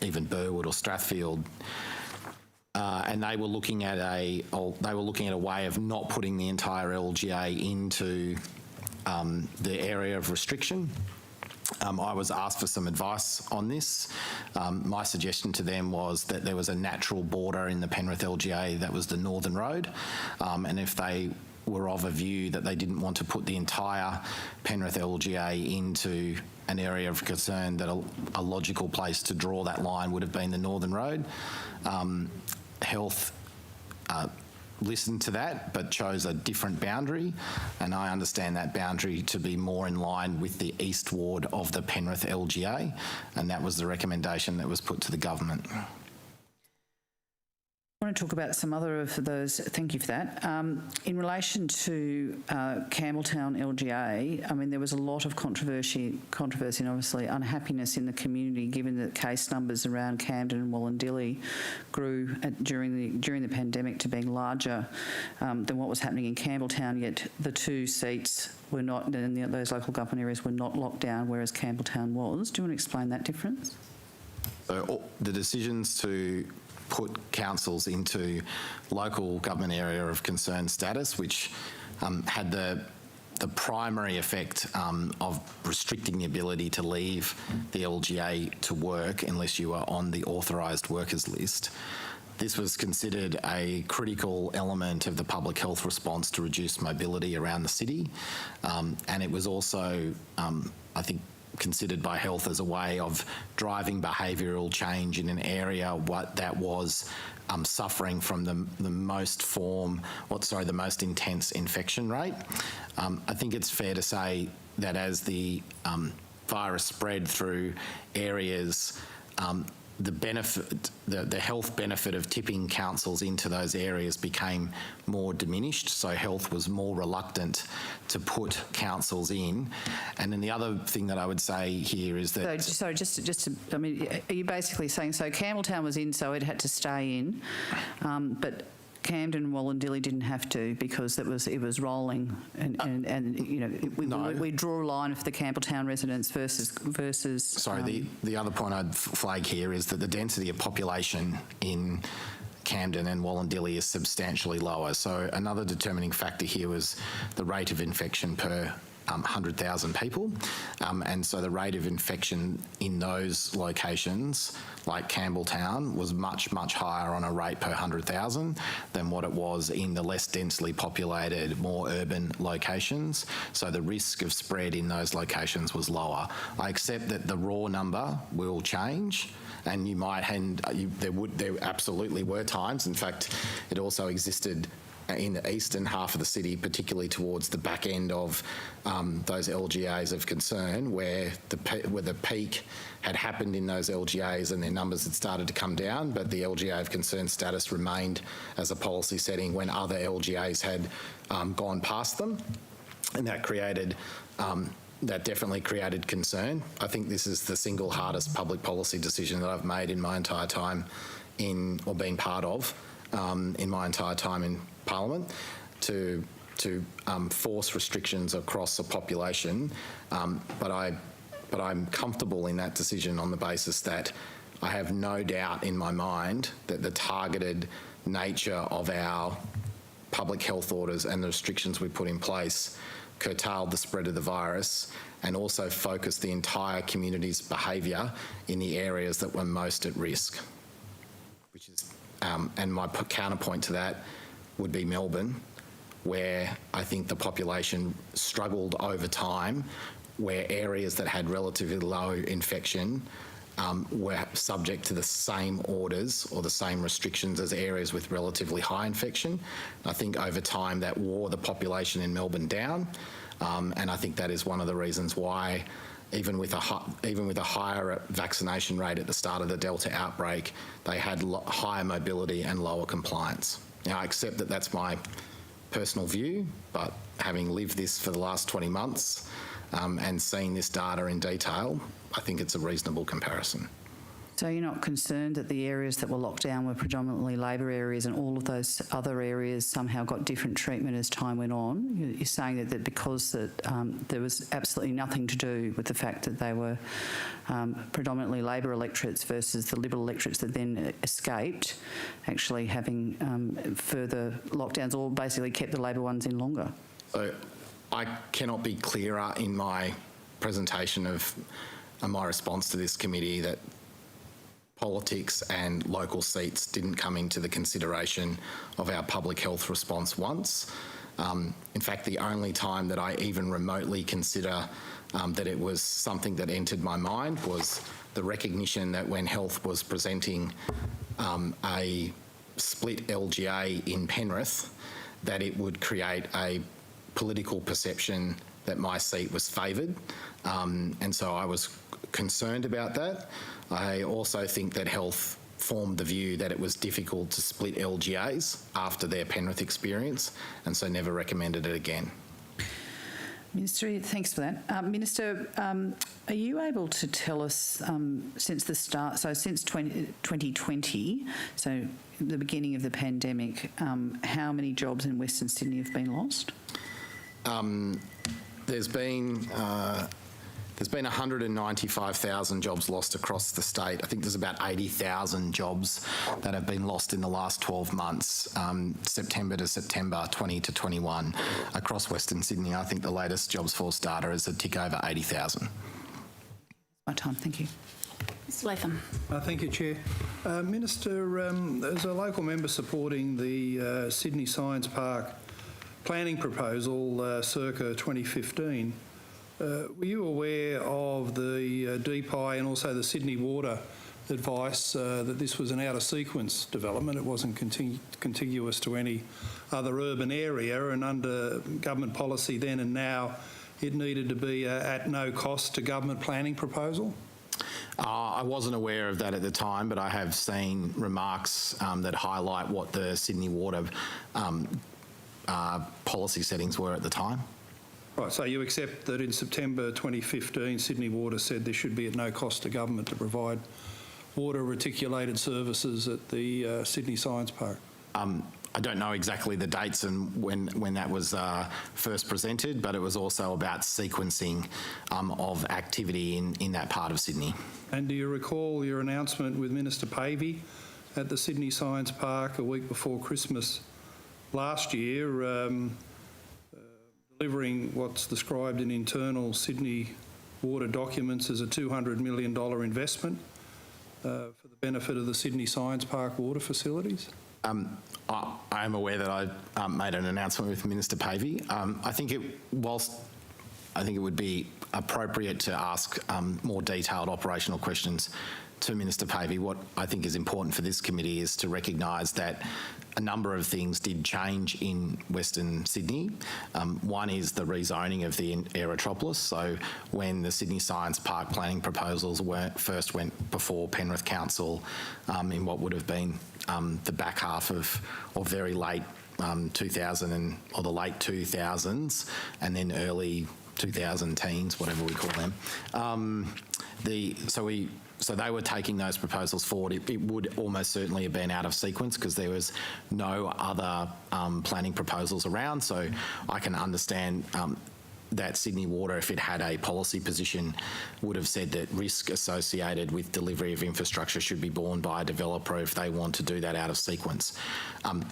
even Burwood or Strathfield, and they were looking at a way of not putting the entire LGA into the area of restriction. I was asked for some advice on this. My suggestion to them was that there was a natural border in the Penrith LGA that was the Northern Road, and if they were of a view that they didn't want to put the entire Penrith LGA into an area of concern, that a logical place to draw that line would have been the Northern Road. Health listened to that but chose a different boundary, and I understand that boundary to be more in line with the east ward of the Penrith LGA, and that was the recommendation that was put to the government. I want to talk about some other of those. Thank you for that. In relation to Campbelltown LGA, I mean, there was a lot of controversy and obviously unhappiness in the community, given that case numbers around Camden and Wollondilly grew during the pandemic to being larger than what was happening in Campbelltown. Yet the two seats were not, and those local government areas were not locked down, whereas Campbelltown was. Do you want to explain that difference? So the decisions to put councils into local government area of concern status, which had the primary effect of restricting the ability to leave the LGA to work unless you were on the authorised workers list. This was considered a critical element of the public health response to reduce mobility around the city, and it was also, I think, considered by health as a way of driving behavioural change in an area that was suffering from the most intense infection rate. I think it's fair to say that as the virus spread through areas, the health benefit of tipping councils into those areas became more diminished, so health was more reluctant to put councils in. And then the other thing that I would say here is that... Sorry, I mean, are you basically saying, so Campbelltown was in, so it had to stay in, but Camden and Wallandilly didn't have to because it was rolling, and you know we draw a line for the Campbelltown residents versus. Sorry, the other point I'd flag here is that the density of population in Camden and Wallandilly is substantially lower. So another determining factor here was the rate of infection per 100,000 people. And so the rate of infection in those locations, like Campbelltown, was much, much higher on a rate per 100,000 than what it was in the less densely populated, more urban locations. So the risk of spread in those locations was lower. I accept that the raw number will change, and you might, and there absolutely were times, in fact, it also existed in the eastern half of the city, particularly towards the back end of those LGAs of concern, where the peak had happened in those LGAs and their numbers had started to come down, but the LGA of concern status remained as a policy setting when other LGAs had gone past them, and that created. That definitely created concern. I think this is the single hardest public policy decision that I've made in my entire time or been part of in my entire time in Parliament, to force restrictions across a population. But I'm comfortable in that decision on the basis that I have no doubt in my mind that the targeted nature of our public health orders and the restrictions we put in place curtailed the spread of the virus and also focused the entire community's behaviour in the areas that were most at risk. Which is, and my counterpoint to that would be Melbourne, where I think the population struggled over time, where areas that had relatively low infection were subject to the same orders or the same restrictions as areas with relatively high infection. I think over time that wore the population in Melbourne down, and I think that is one of the reasons why, even with a higher vaccination rate at the start of the Delta outbreak, they had higher mobility and lower compliance. Now, I accept that that's my personal view, but having lived this for the last 20 months and seen this data in detail, I think it's a reasonable comparison. So you're not concerned that the areas that were locked down were predominantly Labor areas and all of those other areas somehow got different treatment as time went on? You're saying that because there was absolutely nothing to do with the fact that they were predominantly Labor electorates versus the Liberal electorates that then escaped, actually having further lockdowns, or basically kept the Labor ones in longer? So I cannot be clearer in my presentation of my response to this committee that politics and local seats didn't come into the consideration of our public health response once. In fact, the only time that I even remotely consider that it was something that entered my mind was the recognition that when Health was presenting a split LGA in Penrith, that it would create a political perception that my seat was favoured. And so I was concerned about that. I also think that Health formed the view that it was difficult to split LGAs after their Penrith experience, and so never recommended it again. Minister, thanks for that. Minister, are you able to tell us since the start, so since 2020, so the beginning of the pandemic, how many jobs in Western Sydney have been lost? There's been 195,000 jobs lost across the state. I think there's about 80,000 jobs that have been lost in the last 12 months, September to September 20 to 21. Across Western Sydney, I think the latest Jobs Force data is a tick over 80,000. My time, thank you. Mr Latham. Thank you, Chair. Minister, as a local member supporting the Sydney Science Park planning proposal circa 2015, were you aware of the DPI and also the Sydney Water advice that this was an out-of-sequence development? It wasn't contiguous to any other urban area, and under government policy then and now, it needed to be at no cost to government planning proposal? I wasn't aware of that at the time, but I have seen remarks that highlight what the Sydney Water policy settings were at the time. Right, so you accept that in September 2015, Sydney Water said there should be at no cost to government to provide water reticulated services at the Sydney Science Park? I don't know exactly the dates and when that was first presented, but it was also about sequencing of activity in that part of Sydney. And do you recall your announcement with Minister Pavey at the Sydney Science Park a week before Christmas last year, delivering what's described in internal Sydney water documents as a $200 million investment for the benefit of the Sydney Science Park water facilities? I am aware that I made an announcement with Minister Pavey. I think it would be appropriate to ask more detailed operational questions to Minister Pavey. What I think is important for this committee is to recognise that a number of things did change in Western Sydney. One is the rezoning of the Aerotropolis. So when the Sydney Science Park planning proposals first went before Penrith Council in what would have been the back half of or very late 2000 or the late 2000s and then early 2000 teens, whatever we call them. So they were taking those proposals forward. It would almost certainly have been out of sequence because there was no other planning proposals around. So I can understand that Sydney Water, if it had a policy position, would have said that risk associated with delivery of infrastructure should be borne by a developer if they want to do that out of sequence.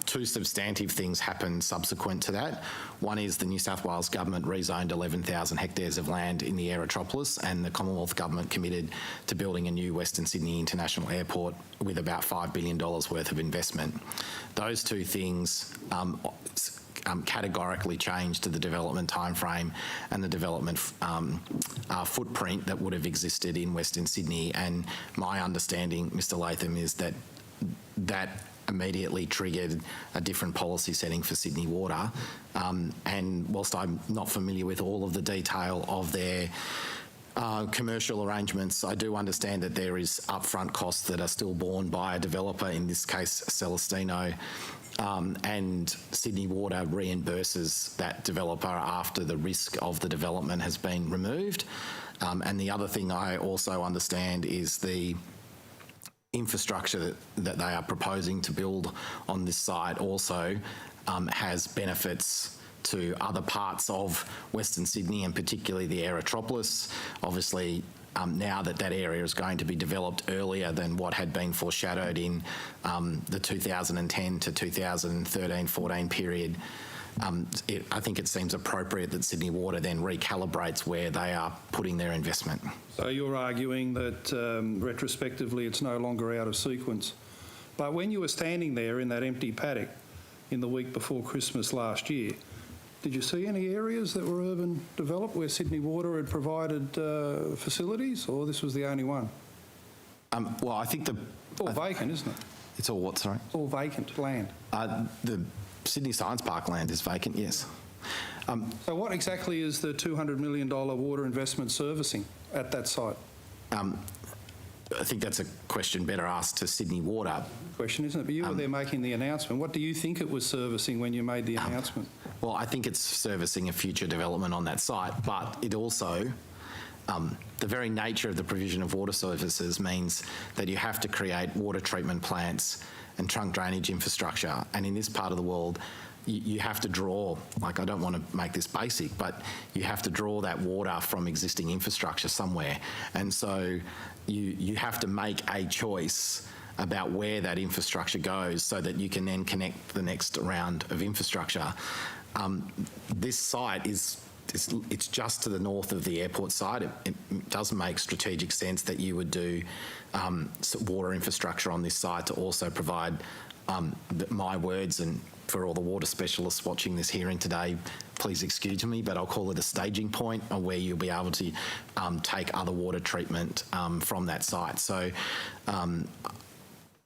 Two substantive things happened subsequent to that. One is the New South Wales government rezoned 11,000 hectares of land in the Aerotropolis, and the Commonwealth government committed to building a new Western Sydney International Airport with about $5 billion worth of investment. Those two things categorically changed to the development timeframe and the development footprint that would have existed in Western Sydney. And my understanding, Mr. Latham, is that that immediately triggered a different policy setting for Sydney Water. And whilst I'm not familiar with all of the detail of their commercial arrangements, I do understand that there is upfront costs that are still borne by a developer, in this case Celestino, and Sydney Water reimburses that developer after the risk of the development has been removed. And the other thing I also understand is the infrastructure that they are proposing to build on this site also has benefits to other parts of Western Sydney and particularly the Aerotropolis. Obviously, now that area is going to be developed earlier than what had been foreshadowed in the 2010 to 2013-14 period, I think it seems appropriate that Sydney Water then recalibrates where they are putting their investment. So you're arguing that retrospectively it's no longer out of sequence. But when you were standing there in that empty paddock in the week before Christmas last year, did you see any areas that were urban developed where Sydney Water had provided facilities, or this was the only one? Well, I think it's all vacant, isn't it? It's all what, sorry? It's all vacant land. The Sydney Science Park land is vacant, yes. So what exactly is the $200 million water investment servicing at that site? I think that's a question better asked to Sydney Water. Question, isn't it? But you were there making the announcement. What do you think it was servicing when you made the announcement? Well, I think it's servicing a future development on that site, but it also, the very nature of the provision of water services means that you have to create water treatment plants and trunk drainage infrastructure. And in this part of the world, you have to draw, like, I don't want to make this basic, but you have to draw that water from existing infrastructure somewhere. And so you have to make a choice about where that infrastructure goes so that you can then connect the next round of infrastructure. This site it's just to the north of the airport site. It does make strategic sense that you would do water infrastructure on this site to also provide, my words, and for all the water specialists watching this hearing today, please excuse me, but I'll call it a staging point where you'll be able to take other water treatment from that site. So and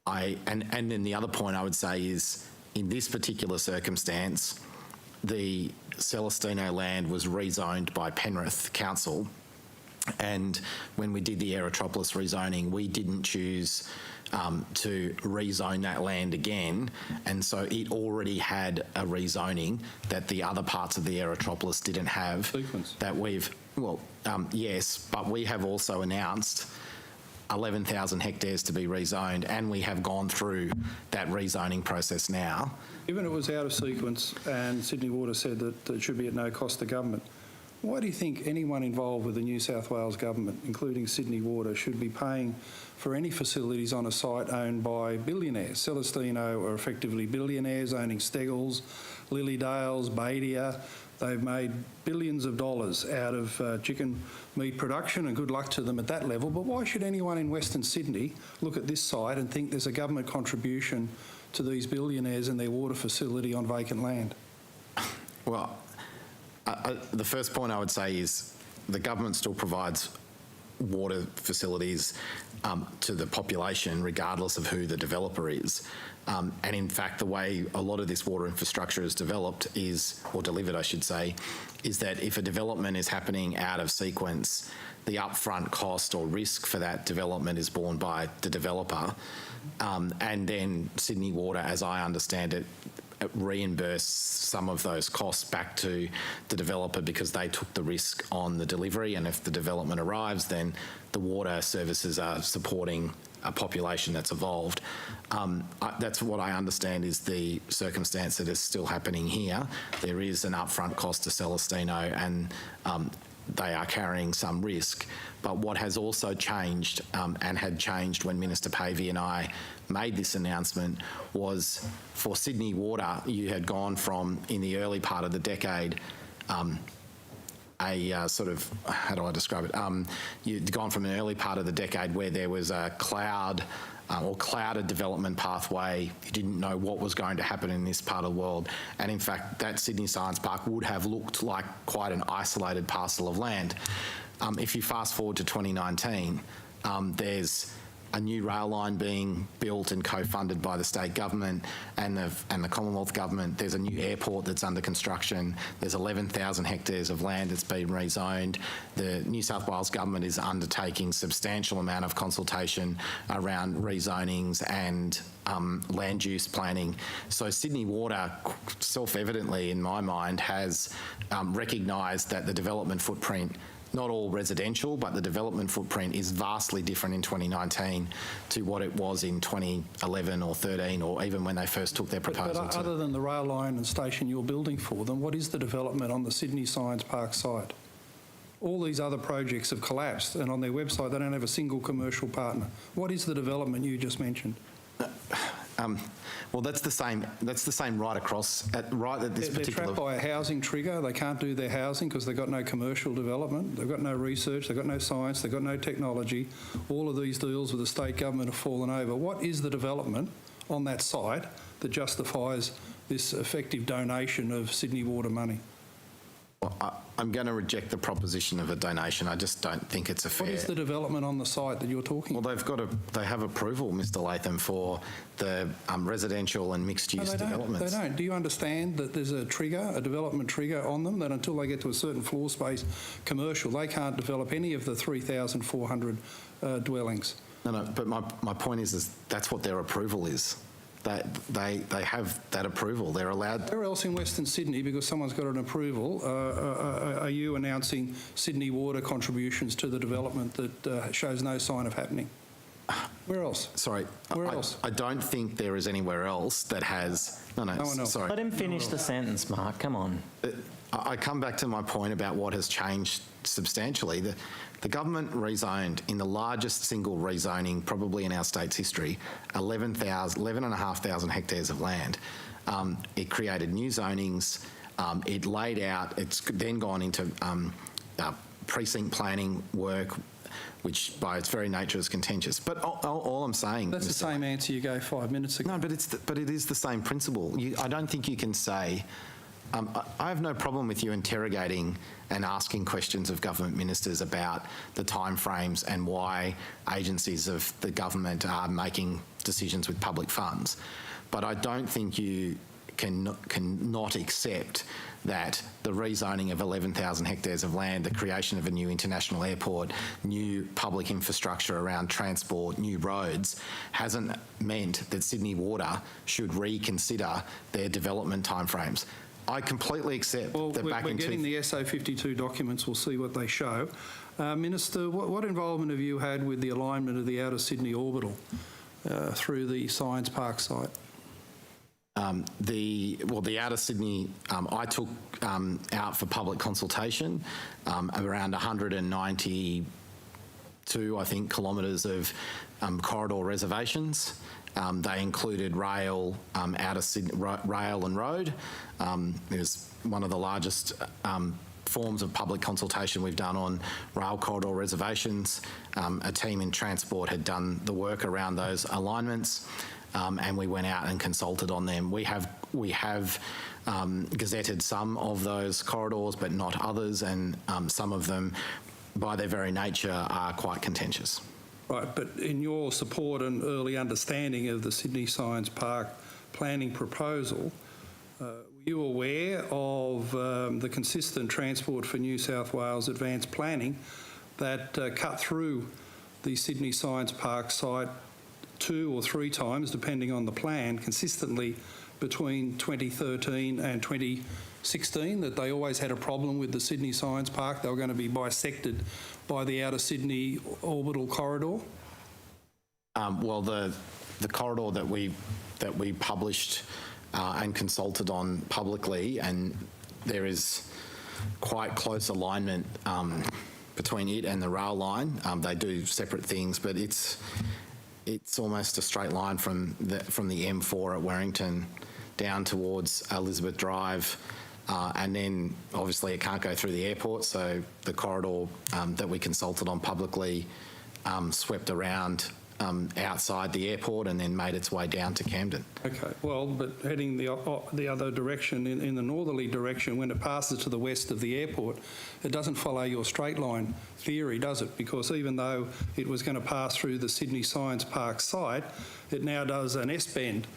then the other point I would say is, in this particular circumstance, the Celestino land was rezoned by Penrith Council, and when we did the Aerotropolis rezoning, we didn't choose to rezone that land again, and so it already had a rezoning that the other parts of the Aerotropolis didn't have. Sequence. That we've, yes, but we have also announced 11,000 hectares to be rezoned, and we have gone through that rezoning process now. Given it was out of sequence and Sydney Water said that it should be at no cost to government, why do you think anyone involved with the New South Wales government, including Sydney Water, should be paying for any facilities on a site owned by billionaires? Celestino are effectively billionaires owning Steggles, Lilydales, Badia. They've made billions of dollars out of chicken meat production, and good luck to them at that level. But why should anyone in Western Sydney look at this site and think there's a government contribution to these billionaires and their water facility on vacant land? Well, the first point I would say is the government still provides water facilities to the population regardless of who the developer is. And in fact, the way a lot of this water infrastructure is developed is, or delivered I should say, is that if a development is happening out of sequence, the upfront cost or risk for that development is borne by the developer. And then Sydney Water, as I understand it, reimburse some of those costs back to the developer because they took the risk on the delivery, and if the development arrives, then the water services are supporting a population that's evolved. That's what I understand is the circumstance that is still happening here. There is an upfront cost to Celestino, and they are carrying some risk. But what has also changed, and had changed when Minister Pavey and I made this announcement, was for Sydney Water, you had gone from, in the early part of the decade, sort of, how do I describe it? You'd gone from an early part of the decade where there was a clouded development pathway. You didn't know what was going to happen in this part of the world. And in fact, that Sydney Science Park would have looked like quite an isolated parcel of land. If you fast forward to 2019, there's a new rail line being built and co-funded by the state government and the Commonwealth government. There's a new airport that's under construction. There's 11,000 hectares of land that's been rezoned. The New South Wales government is undertaking substantial amount of consultation around rezonings and land use planning. So Sydney Water, self-evidently in my mind, has recognised that the development footprint, not all residential, but the development footprint is vastly different in 2019 to what it was in 2011 or 13, or even when they first took their proposal. But other than the rail line and station you're building for them, what is the development on the Sydney Science Park site? All these other projects have collapsed, and on their website they don't have a single commercial partner. What is the development you just mentioned? Well, that's the same right across, right at this particular... They're trapped by a housing trigger. They can't do their housing because they've got no commercial development. They've got no research. They've got no science. They've got no technology. All of these deals with the state government have fallen over. What is the development on that site that justifies this effective donation of Sydney Water money? Well, I'm going to reject the proposition of a donation. I just don't think it's a fair... What is the development on the site that you're talking about? Well, they have approval, Mr Latham, for the residential and mixed-use developments. They don't. Do you understand that there's a development trigger on them, that until they get to a certain floor space commercial, they can't develop any of the 3,400 dwellings? No, but my point is that's what their approval is. They have that approval. They're allowed... Where else in Western Sydney, because someone's got an approval, are you announcing Sydney Water contributions to the development that shows no sign of happening? Where else? Sorry. Where else? I don't think there is anywhere else that has... No one else. Sorry. Let him finish the sentence, Mark. Come on. I come back to my point about what has changed substantially. The government rezoned, in the largest single rezoning probably in our state's history, 11,500 hectares of land. It created new zonings. It laid out, it's then gone into precinct planning work, which by its very nature is contentious. But all I'm saying... That's the same answer you gave 5 minutes ago. No, but it is the same principle. I don't think you can say... I have no problem with you interrogating and asking questions of government ministers about the timeframes and why agencies of the government are making decisions with public funds. But I don't think you can not accept that the rezoning of 11,000 hectares of land, the creation of a new international airport, new public infrastructure around transport, new roads, hasn't meant that Sydney Water should reconsider their development timeframes. I completely accept that we're back in getting the SO52 documents. We'll see what they show. Minister, what involvement have you had with the alignment of the Outer Sydney orbital through the Science Park site? The Outer Sydney, I took out for public consultation around 192, I think, kilometres of corridor reservations. They included rail, Outer Sydney, rail and road. It was one of the largest forms of public consultation we've done on rail corridor reservations. A team in Transport had done the work around those alignments. And we went out and consulted on them. We have gazetted some of those corridors, but not others, and some of them, by their very nature, are quite contentious. Right, but in your support and early understanding of the Sydney Science Park planning proposal, were you aware of the consistent Transport for New South Wales advanced planning that cut through the Sydney Science Park site 2 or 3 times, depending on the plan, consistently between 2013 and 2016, that they always had a problem with the Sydney Science Park? They were going to be bisected by the Outer Sydney orbital corridor? Well, the corridor that we published and consulted on publicly, and there is quite close alignment between it and the rail line. They do separate things, but it's almost a straight line from the M4 at Warrington down towards Elizabeth Drive, and then obviously it can't go through the airport, so the corridor that we consulted on publicly swept around outside the airport and then made its way down to Camden. Okay, well, but heading the other direction, in the northerly direction, when it passes to the west of the airport, it doesn't follow your straight line theory, does it? Because even though it was going to pass through the Sydney Science Park site, it now does an S-bend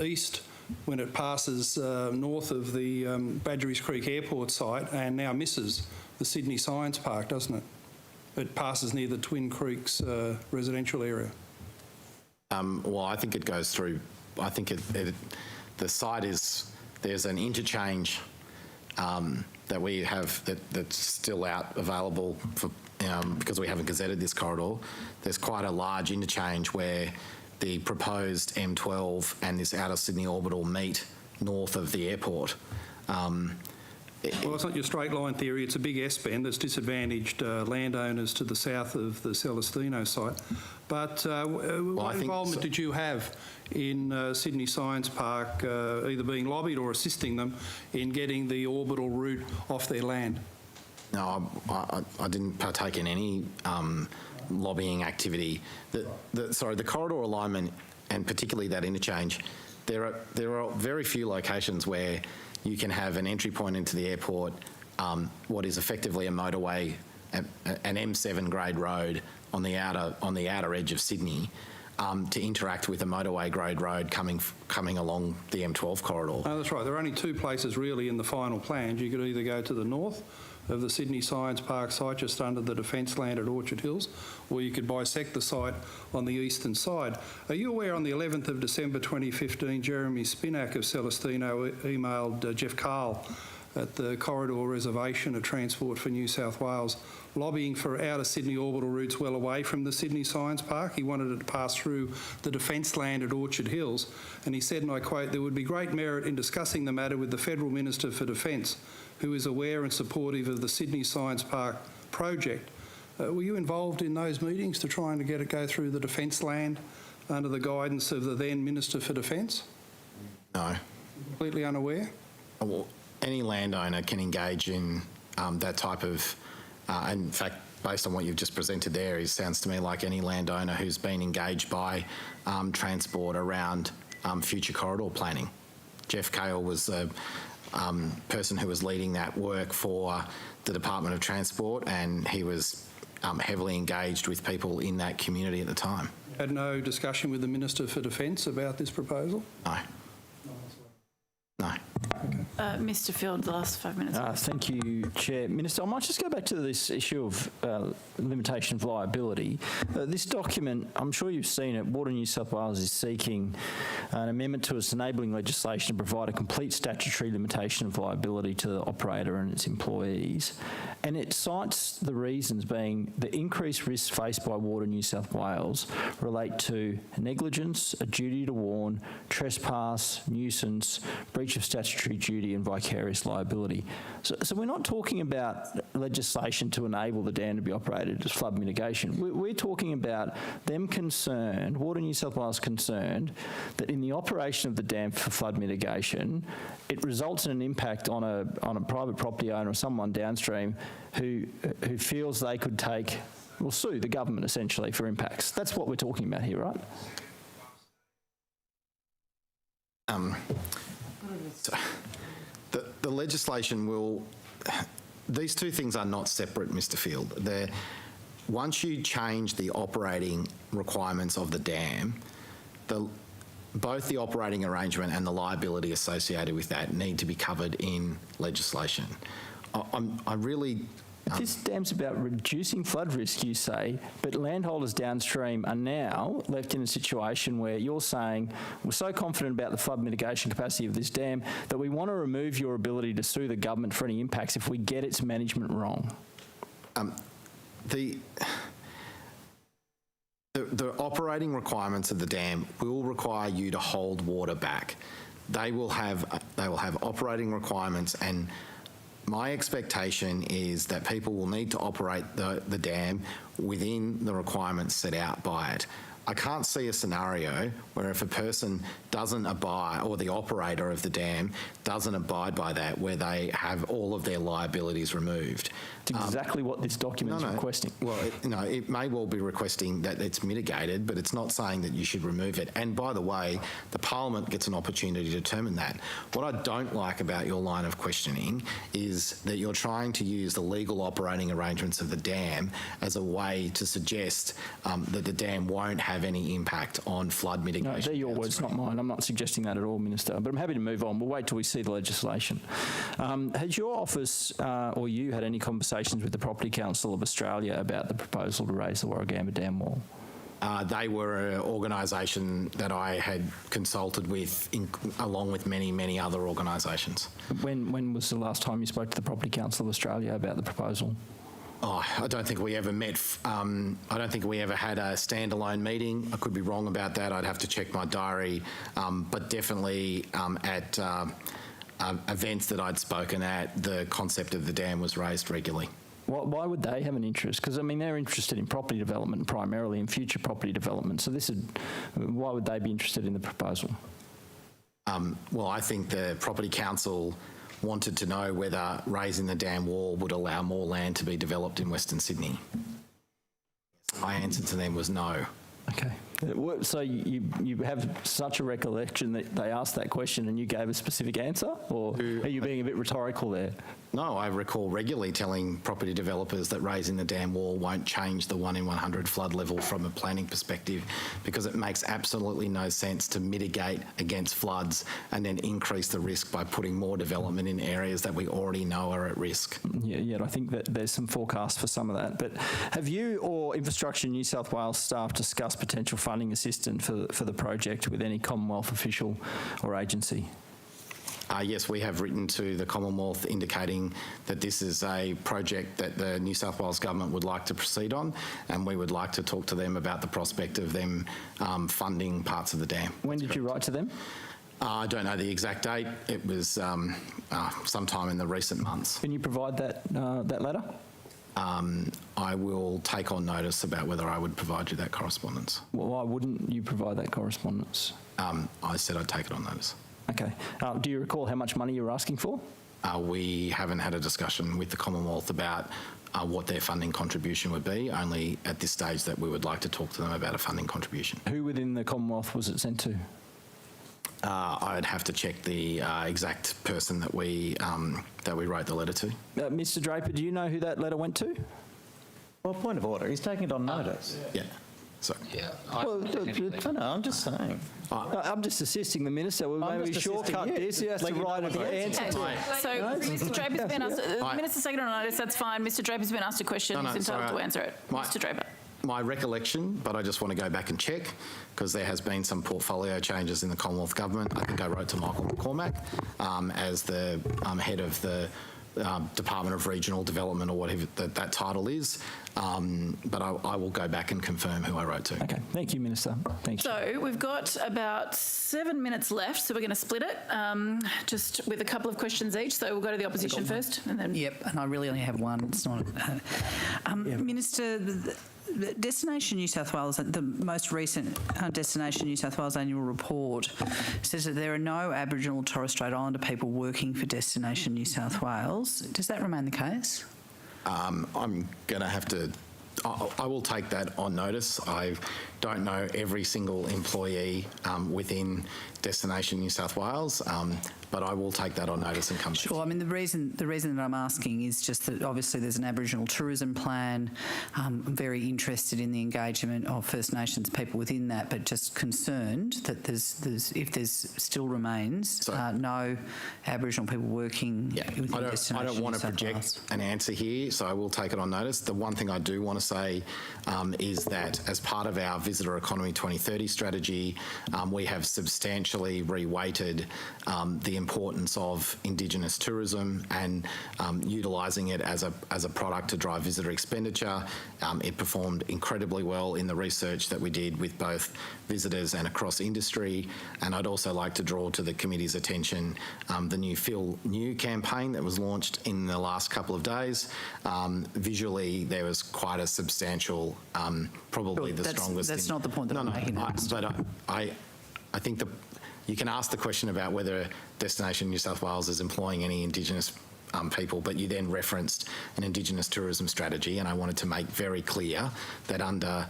east when it passes north of the Badgerys Creek Airport site and now misses the Sydney Science Park, doesn't it? It passes near the Twin Creeks residential area. Well, I think it goes through. I think the site is, there's an interchange that we have that's still out available for because we haven't gazetted this corridor. There's quite a large interchange where the proposed M12 and this Outer Sydney orbital meet north of the airport. Well, it's not your straight line theory. It's a big S-bend that's disadvantaged landowners to the south of the Celestino site. But what involvement did you have in Sydney Science Park, either being lobbied or assisting them in getting the orbital route off their land? No, I didn't partake in any lobbying activity. The corridor alignment, and particularly that interchange, there are very few locations where you can have an entry point into the airport, what is effectively a motorway, an M7 grade road on the outer edge of Sydney, to interact with a motorway grade road coming along the M12 corridor. Oh, that's right. There are only 2 places really in the final plans. You could either go to the north of the Sydney Science Park site just under the defence land at Orchard Hills, or you could bisect the site on the eastern side. Are you aware on the 11th of December 2015, Jeremy Spinack of Celestino emailed Jeff Carl at the Corridor Reservation of Transport for New South Wales, lobbying for Outer Sydney orbital routes well away from the Sydney Science Park? He wanted it to pass through the defence land at Orchard Hills, and he said, and I quote, "There would be great merit in discussing the matter with the Federal Minister for Defence, who is aware and supportive of the Sydney Science Park project." Were you involved in those meetings to try and get it go through the defence land under the guidance of the then Minister for Defence? No. Completely unaware? Well, any landowner can engage in that type of, in fact, based on what you've just presented there, it sounds to me like any landowner who's been engaged by Transport around future corridor planning. Jeff Cale was a person who was leading that work for the Department of Transport, and he was heavily engaged with people in that community at the time. Had no discussion with the Minister for Defence about this proposal? No. No. Okay. Mr. Field, the last 5 minutes. Thank you, Chair. Minister, I might just go back to this issue of limitation of liability. This document, I'm sure you've seen it, Water New South Wales is seeking an amendment to its enabling legislation to provide a complete statutory limitation of liability to the operator and its employees. And it cites the reasons being the increased risks faced by Water New South Wales relate to negligence, a duty to warn, trespass, nuisance, breach of statutory duty and vicarious liability. So we're not talking about legislation to enable the dam to be operated as flood mitigation. We're talking about them concerned, Water New South Wales concerned, that in the operation of the dam for flood mitigation, it results in an impact on a private property owner or someone downstream who feels they could sue the government essentially for impacts. That's what we're talking about here, right? The legislation will... These two things are not separate, Mr. Field. Once you change the operating requirements of the dam, both the operating arrangement and the liability associated with that need to be covered in legislation. This dam's about reducing flood risk, you say, but landholders downstream are now left in a situation where you're saying, we're so confident about the flood mitigation capacity of this dam that we want to remove your ability to sue the government for any impacts if we get its management wrong. The operating requirements of the dam will require you to hold water back. They will have operating requirements, and my expectation is that people will need to operate the dam within the requirements set out by it. I can't see a scenario where if a person doesn't abide, or the operator of the dam doesn't abide by that, where they have all of their liabilities removed. It's exactly what this document is requesting. Well, it may well be requesting that it's mitigated, but it's not saying that you should remove it. And by the way, the Parliament gets an opportunity to determine that. What I don't like about your line of questioning is that you're trying to use the legal operating arrangements of the dam as a way to suggest that the dam won't have any impact on flood mitigation. No, they're your words, not mine. I'm not suggesting that at all, Minister, but I'm happy to move on. We'll wait till we see the legislation. Has your office or you had any conversations with the Property Council of Australia about the proposal to raise the Warragamba Dam wall? They were an organisation that I had consulted with, along with many, many other organisations. When was the last time you spoke to the Property Council of Australia about the proposal? I don't think we ever met. I don't think we ever had a standalone meeting. I could be wrong about that. I'd have to check my diary. But definitely at events that I'd spoken at, the concept of the dam was raised regularly. Why would they have an interest? Because, I mean, they're interested in property development primarily, in future property development. So why would they be interested in the proposal? Well, I think the Property Council wanted to know whether raising the dam wall would allow more land to be developed in Western Sydney. My answer to them was no. Okay. So you have such a recollection that they asked that question and you gave a specific answer? Or are you being a bit rhetorical there? No, I recall regularly telling property developers that raising the dam wall won't change the 1 in 100 flood level from a planning perspective, because it makes absolutely no sense to mitigate against floods and then increase the risk by putting more development in areas that we already know are at risk. Yeah, I think that there's some forecasts for some of that. But have you or Infrastructure New South Wales staff discussed potential funding assistance for the project with any Commonwealth official or agency? Yes, we have written to the Commonwealth indicating that this is a project that the New South Wales Government would like to proceed on, and we would like to talk to them about the prospect of them funding parts of the dam. When did you write to them? I don't know the exact date. It was sometime in the recent months. Can you provide that letter? I will take on notice about whether I would provide you that correspondence. Well, why wouldn't you provide that correspondence? I said I'd take it on notice. Okay. Do you recall how much money you were asking for? We haven't had a discussion with the Commonwealth about what their funding contribution would be, only at this stage that we would like to talk to them about a funding contribution. Who within the Commonwealth was it sent to? I'd have to check the exact person that we wrote the letter to. Mr. Draper, do you know who that letter went to? Well, point of order. He's taking it on notice. Yeah. So, yeah. I'm just saying. I'm just assisting the minister. Well, maybe we shortcut this. He has to write an answer to it. So Mr Draper's been asked, the minister's taken on notice, that's fine. Mr Draper's been asked a question, he's entitled to answer it. Mr Draper. My recollection, but I just want to go back and check, because there has been some portfolio changes in the Commonwealth Government. I think I wrote to Michael McCormack as the head of the Department of Regional Development, or whatever that title is. But I will go back and confirm who I wrote to. Okay, thank you, Minister. Thank you. So we've got about 7 minutes left, so we're going to split it, just with a couple of questions each. So we'll go to the opposition first, and then. Yep, and I really only have one. It's not. Minister, the Destination New South Wales, the most recent Destination New South Wales annual report says that there are no Aboriginal or Torres Strait Islander people working for Destination New South Wales. Does that remain the case? I'm going to have to. I will take that on notice. I don't know every single employee within Destination New South Wales, but I will take that on notice and come back. Sure. I mean, the reason that I'm asking is just that obviously there's an Aboriginal tourism plan. I'm very interested in the engagement of First Nations people within that, but just concerned that if there's still remains no Aboriginal people working within Destination I don't want New to South project Wales. an answer here, so I will take it on notice. The one thing I do want to say is that as part of our Visitor Economy 2030 strategy, we have substantially reweighted the importance of Indigenous tourism and utilising it as a product to drive visitor expenditure. It performed incredibly well in the research that we did with both visitors and across industry. And I'd also like to draw to the committee's attention the new Feel New campaign that was launched in the last couple of days. Visually, there was quite a substantial, probably the strongest. That's not the point that I'm making. But I think you can ask the question about whether Destination New South Wales is employing any Indigenous people, but you then referenced an Indigenous tourism strategy, and I wanted to make very clear that under,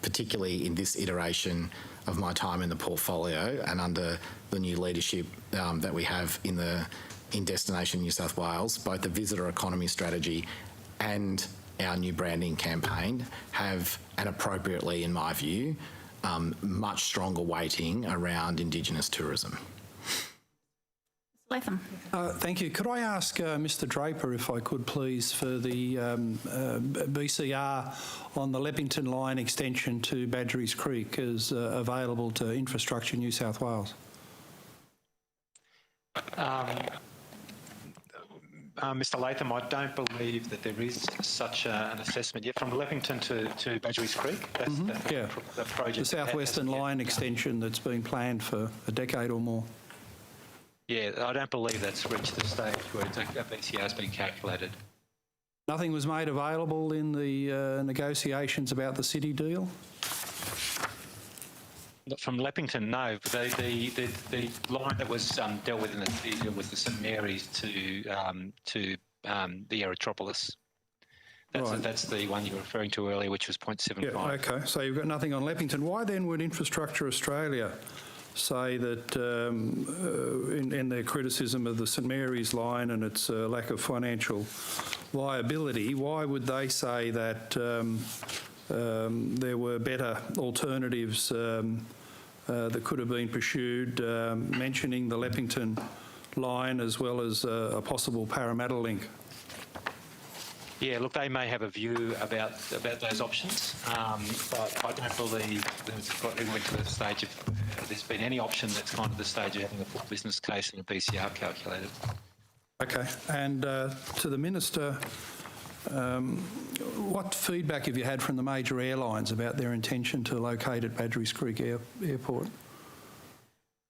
particularly in this iteration of my time in the portfolio and under the new leadership that we have in Destination New South Wales, both the visitor economy strategy and our new branding campaign have, and appropriately in my view, much stronger weighting around Indigenous tourism. Latham. Thank you. Could I ask Mr Draper, if I could please, for the BCR on the Leppington line extension to Badgerys Creek as available to Infrastructure New South Wales? Mr Latham, I don't believe that there is such an assessment yet from Leppington to Badgerys Creek. That's the project. The southwestern line extension that's been planned for a decade or more. Yeah, I don't believe that's reached the stage where a BCR has been calculated. Nothing was made available in the negotiations about the city deal? From Leppington, no. But the line that was dealt with in the city deal was the St Mary's to the Aerotropolis. That's the one you were referring to earlier, which was 0.75. Yeah, okay. So you've got nothing on Leppington. Why then would Infrastructure Australia say that in their criticism of the St Mary's line and its lack of financial viability, why would they say that there were better alternatives that could have been pursued, mentioning the Leppington line as well as a possible Parramatta link? Yeah, look, they may have a view about those options, but I don't believe it went to the stage of there's been any option that's gone to the stage of having a full business case and a BCR calculated. Okay, and to the Minister, what feedback have you had from the major airlines about their intention to locate at Badgerys Creek Airport?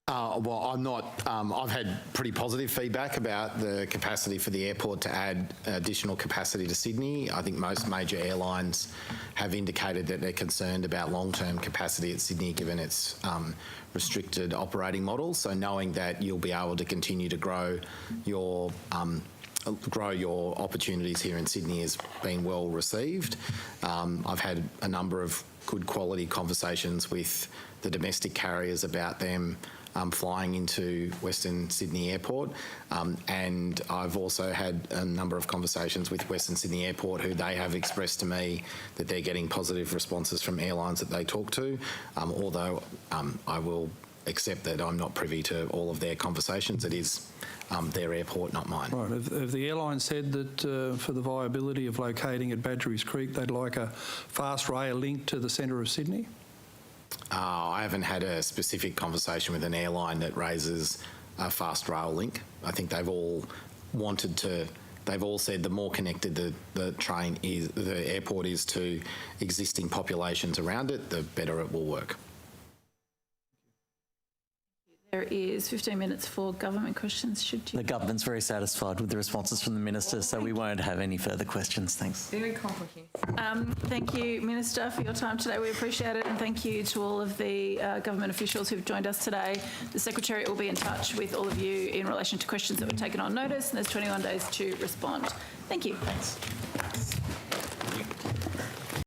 Well, I'm not. I've had pretty positive feedback about the capacity for the airport to add additional capacity to Sydney. I think most major airlines have indicated that they're concerned about long-term capacity at Sydney given its restricted operating model. So knowing that you'll be able to continue to grow your opportunities here in Sydney has been well received. I've had a number of good quality conversations with the domestic carriers about them flying into Western Sydney Airport. And I've also had a number of conversations with Western Sydney Airport, who they have expressed to me that they're getting positive responses from airlines that they talk to, although I will accept that I'm not privy to all of their conversations. It is their airport, not mine. Right. Have the airline said that for the viability of locating at Badgerys Creek, they'd like a fast rail link to the centre of Sydney? I haven't had a specific conversation with an airline that raises a fast rail link. I think they've all wanted to. They've all said the more connected the airport is to existing populations around it, the better it will work. There is 15 minutes for government questions. The government's very satisfied with the responses from the Minister, so we won't have any further questions. Thanks. Very complicated. Thank you, Minister, for your time today. We appreciate it, and thank you to all of the government officials who've joined us today. The Secretary will be in touch with all of you in relation to questions that were taken on notice, and there's 21 days to respond. Thank you. Thanks.